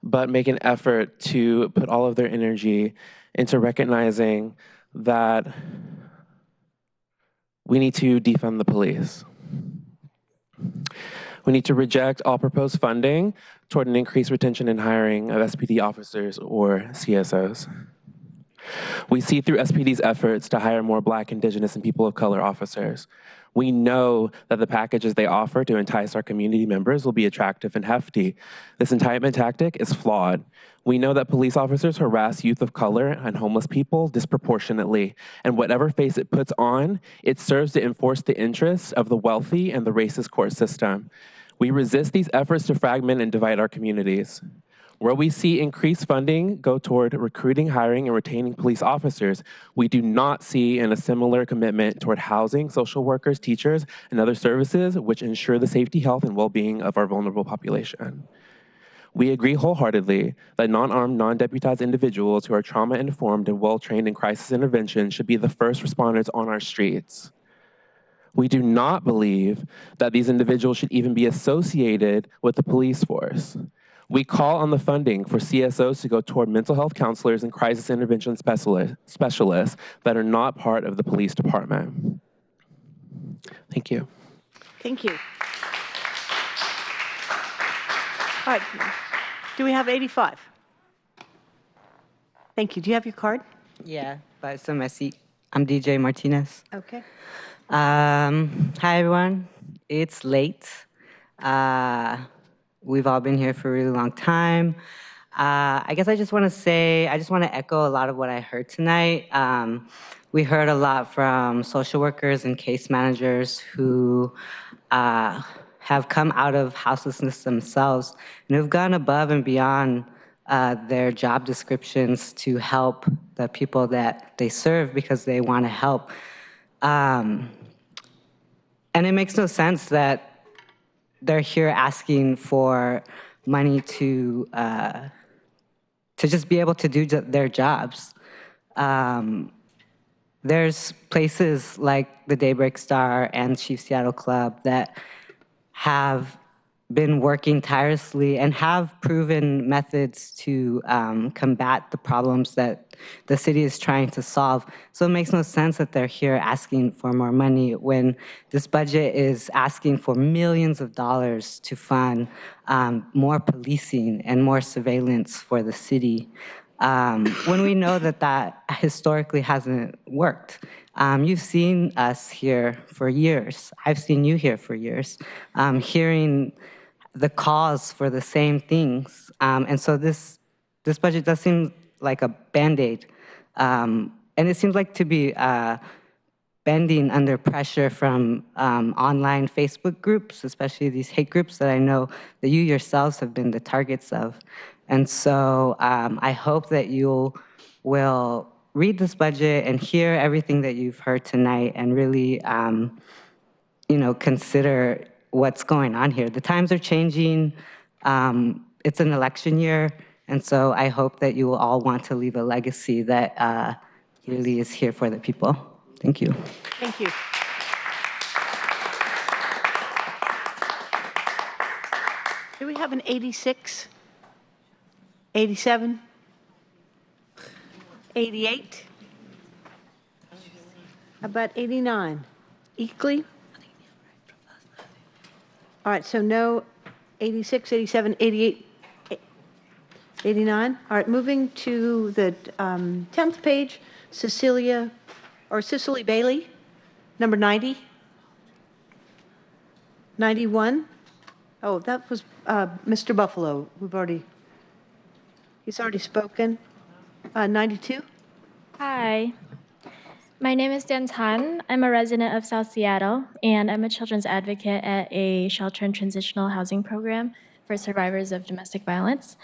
but make an effort to put all of their energy into recognizing that we need to defund the police. We need to reject all proposed funding toward an increased retention and hiring of SPD officers or CSOs. We see through SPD's efforts to hire more Black, Indigenous, and people of color officers. We know that the packages they offer to entice our community members will be attractive and hefty. This enticement tactic is flawed. We know that police officers harass youth of color and homeless people disproportionately, and whatever face it puts on, it serves to enforce the interests of the wealthy and the racist court system. We resist these efforts to fragment and divide our communities. Where we see increased funding go toward recruiting, hiring, and retaining police officers, we do not see a similar commitment toward housing, social workers, teachers, and other services which ensure the safety, health, and well-being of our vulnerable population. We agree wholeheartedly that non-armed, non-deputized individuals who are trauma-informed and well-trained in crisis intervention should be the first responders on our streets. We do not believe that these individuals should even be associated with the police force. We call on the funding for CSOs to go toward mental health counselors and crisis intervention specialists that are not part of the police department. Thank you. Thank you. All right. Do we have 85? Thank you. Do you have your card? Yeah, but it's on my seat. I'm DJ Martinez. Okay. Hi, everyone. It's late. We've all been here for a really long time. I guess I just want to echo a lot of what I heard tonight. We heard a lot from social workers and case managers who have come out of houselessness themselves and who've gone above and beyond their job descriptions to help the people that they serve because they want to help. And it makes no sense that they're here asking for money to just be able to do their jobs. There's places like the Daybreak Star and Chief Seattle Club that have been working tirelessly and have proven methods to combat the problems that the city is trying to solve. So it makes no sense that they're here asking for more money when this budget is asking for millions of dollars to fund more policing and more surveillance for the city. When we know that that historically hasn't worked. You've seen us here for years. I've seen you here for years, hearing the cause for the same things. And so this budget does seem like a Band-Aid. And it seems like to be bending under pressure from online Facebook groups, especially these hate groups that I know that you yourselves have been the targets of. And so I hope that you will read this budget and hear everything that you've heard tonight and really, consider what's going on here. The times are changing. It's an election year. And so I hope that you will all want to leave a legacy that really is here for the people. Thank you. Thank you. Do we have an 86? 87? 88? How about 89? Equally? All right, so no 86, 87, 88, 89. All right, moving to the 10th page, Cicely Bailey, number 90. 91. Oh, that was Mr. Buffalo. He's already spoken. 92. Hi. My name is Dan Tan. I'm a resident of South Seattle, and I'm a children's advocate at a shelter and transitional housing program for survivors of domestic violence.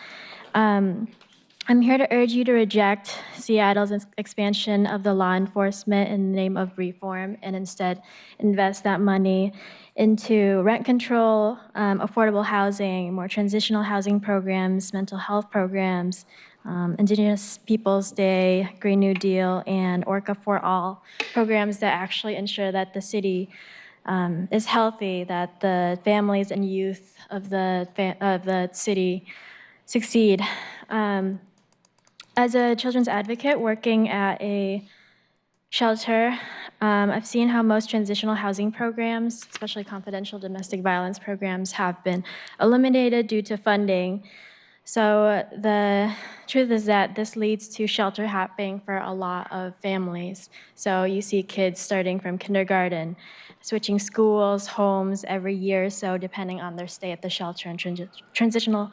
I'm here to urge you to reject Seattle's expansion of the law enforcement in the name of reform and instead invest that money into rent control, affordable housing, more transitional housing programs, mental health programs, Indigenous Peoples Day, Green New Deal, and Orca for All, programs that actually ensure that the city is healthy, that the families and youth of the city succeed. As a children's advocate working at a shelter, I've seen how most transitional housing programs, especially confidential domestic violence programs, have been eliminated due to funding. So the truth is that this leads to shelter hopping for a lot of families. So you see kids starting from kindergarten, switching schools, homes every year or so, depending on their stay at the shelter and transitional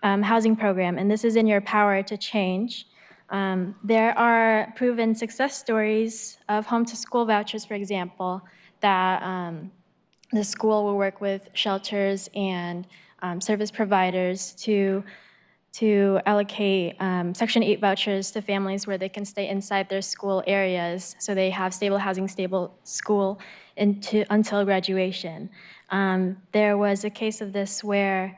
housing program. And this is in your power to change. There are proven success stories of home-to-school vouchers, for example, that the school will work with shelters and service providers to allocate Section 8 vouchers to families where they can stay inside their school areas so they have stable housing, stable school until graduation. There was a case of this where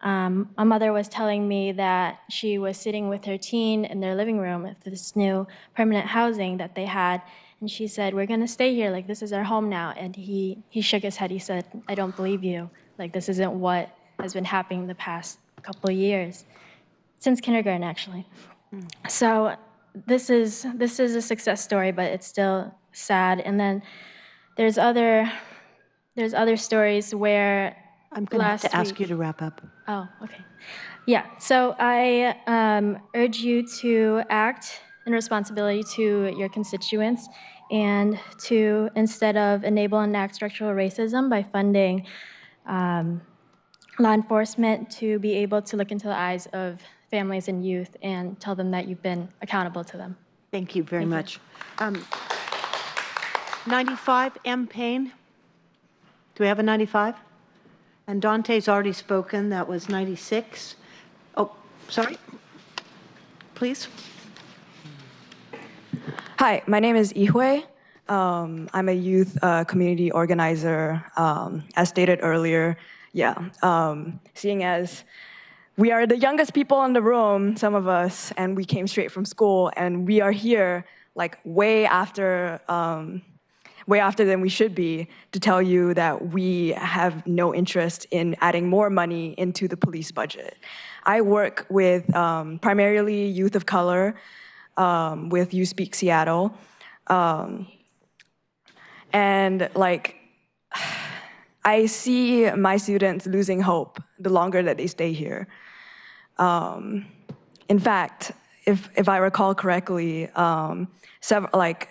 a mother was telling me that she was sitting with her teen in their living room at this new permanent housing that they had, and she said, "We're gonna stay here, like this is our home now." And he shook his head, he said, "I don't believe you, like this isn't what has been happening the past couple of years." Since kindergarten, actually. So this is a success story, but it's still sad. And then there's other stories where I'm going to have to ask you to wrap up. Oh, okay. Yeah. So I urge you to act in responsibility to your constituents and to, instead of enable and enact structural racism by funding law enforcement, to be able to look into the eyes of families and youth and tell them that you've been accountable to them. Thank you very much. 95, M. Payne. Do we have a 95? And Dante's already spoken. That was 96. Oh, sorry. Please. Hi, my name is Ihui. I'm a youth community organizer. As stated earlier, seeing as we are the youngest people in the room, some of us, and we came straight from school, and we are here like way after than we should be, to tell you that we have no interest in adding more money into the police budget. I work with primarily youth of color with You Speak Seattle. And like, I see my students losing hope the longer that they stay here. In fact, if I recall correctly,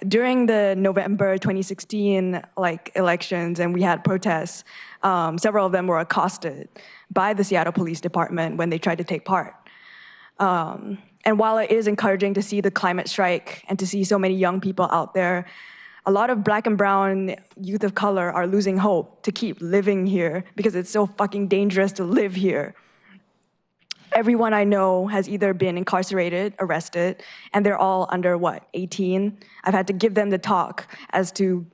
during the November 2016 elections, and we had protests, several of them were accosted by the Seattle Police Department when they tried to take part. And while it is encouraging to see the climate strike and to see so many young people out there, a lot of Black and brown youth of color are losing hope to keep living here because it's so fucking dangerous to live here. Everyone I know has either been incarcerated, arrested, and they're all under, 18? I've had to give them the talk as to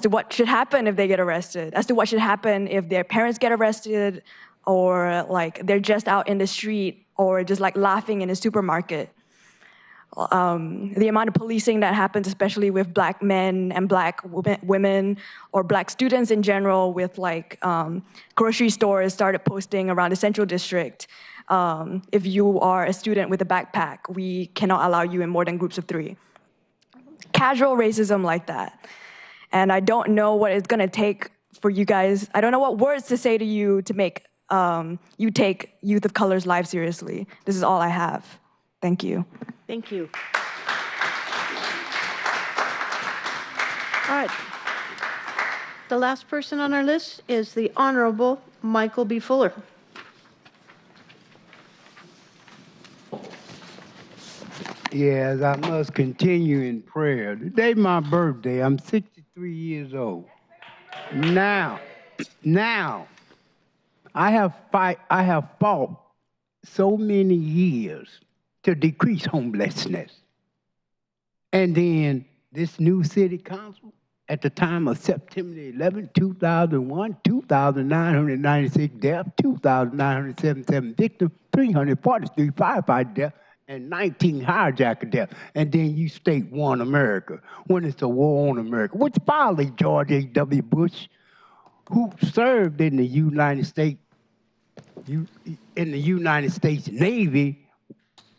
what should happen if they get arrested, as to what should happen if their parents get arrested, or they're just out in the street, or just laughing in a supermarket. The amount of policing that happens, especially with Black men and Black women, or Black students in general, with grocery stores started posting around the Central District. If you are a student with a backpack, we cannot allow you in more than groups of 3. Casual racism like that. And I don't know what it's gonna take for you guys. I don't know what words to say to you to make you take youth of color's lives seriously. This is all I have. Thank you. Thank you. All right. The last person on our list is the Honorable Michael B. Fuller. Yes, I must continue in prayer. Today's my birthday. I'm 63 years old. Now, I have fought so many years to decrease homelessness. And then this new city council, at the time of September 11, 2001, 2,996 deaths, 2,977 victims, 343 firefighter deaths, and 19 hijacker deaths. And then you state one America, when it's a war on America, which violates George H.W. Bush, who served in the United States Navy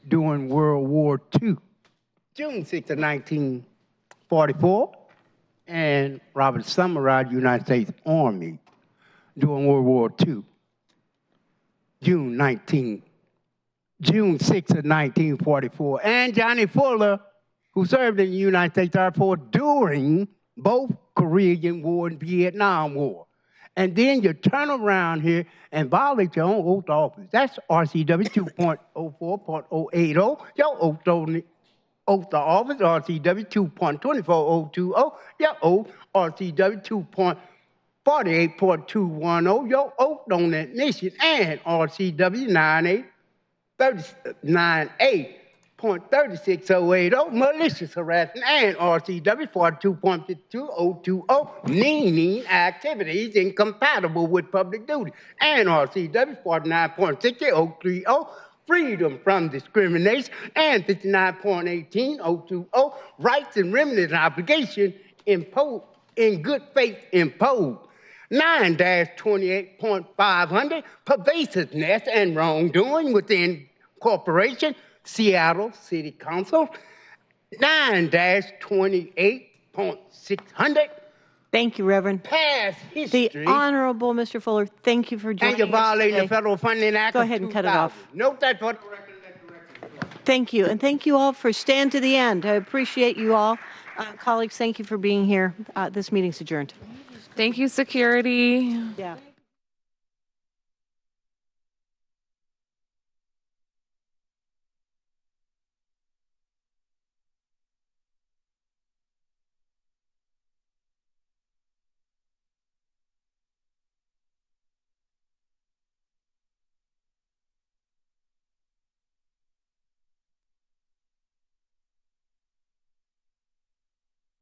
during World War II. June 6th of 1944, and Robert Summerall, United States Army during World War II. June 6th of 1944, and Johnny Fuller, who served in the United States Air Force during both Korean War and Vietnam War. And then you turn around here and violate your own oath of office. That's RCW 2.04.080, your oath of office, RCW 2.24020, your oath, RCW 2.48.210, your oath on admission, and RCW 98.3680, malicious harassment, and RCW 42.52020, meaning activities incompatible with public duty, and RCW 49.60030, freedom from discrimination, and 59.18020, rights and remedies and obligations imposed in good faith imposed. 9-28.500, pervasiveness and wrongdoing within corporation, Seattle City Council. 9-28.600. Thank you, Reverend. Past history. The Honorable Mr. Fuller, thank you for joining us. And you're violating today. the Federal Funding Act. Go ahead and cut it off. Note that for the record. Thank you, and thank you all for staying to the end. I appreciate you all. Colleagues, thank you for being here. This meeting's adjourned. Thank you, security. Yeah.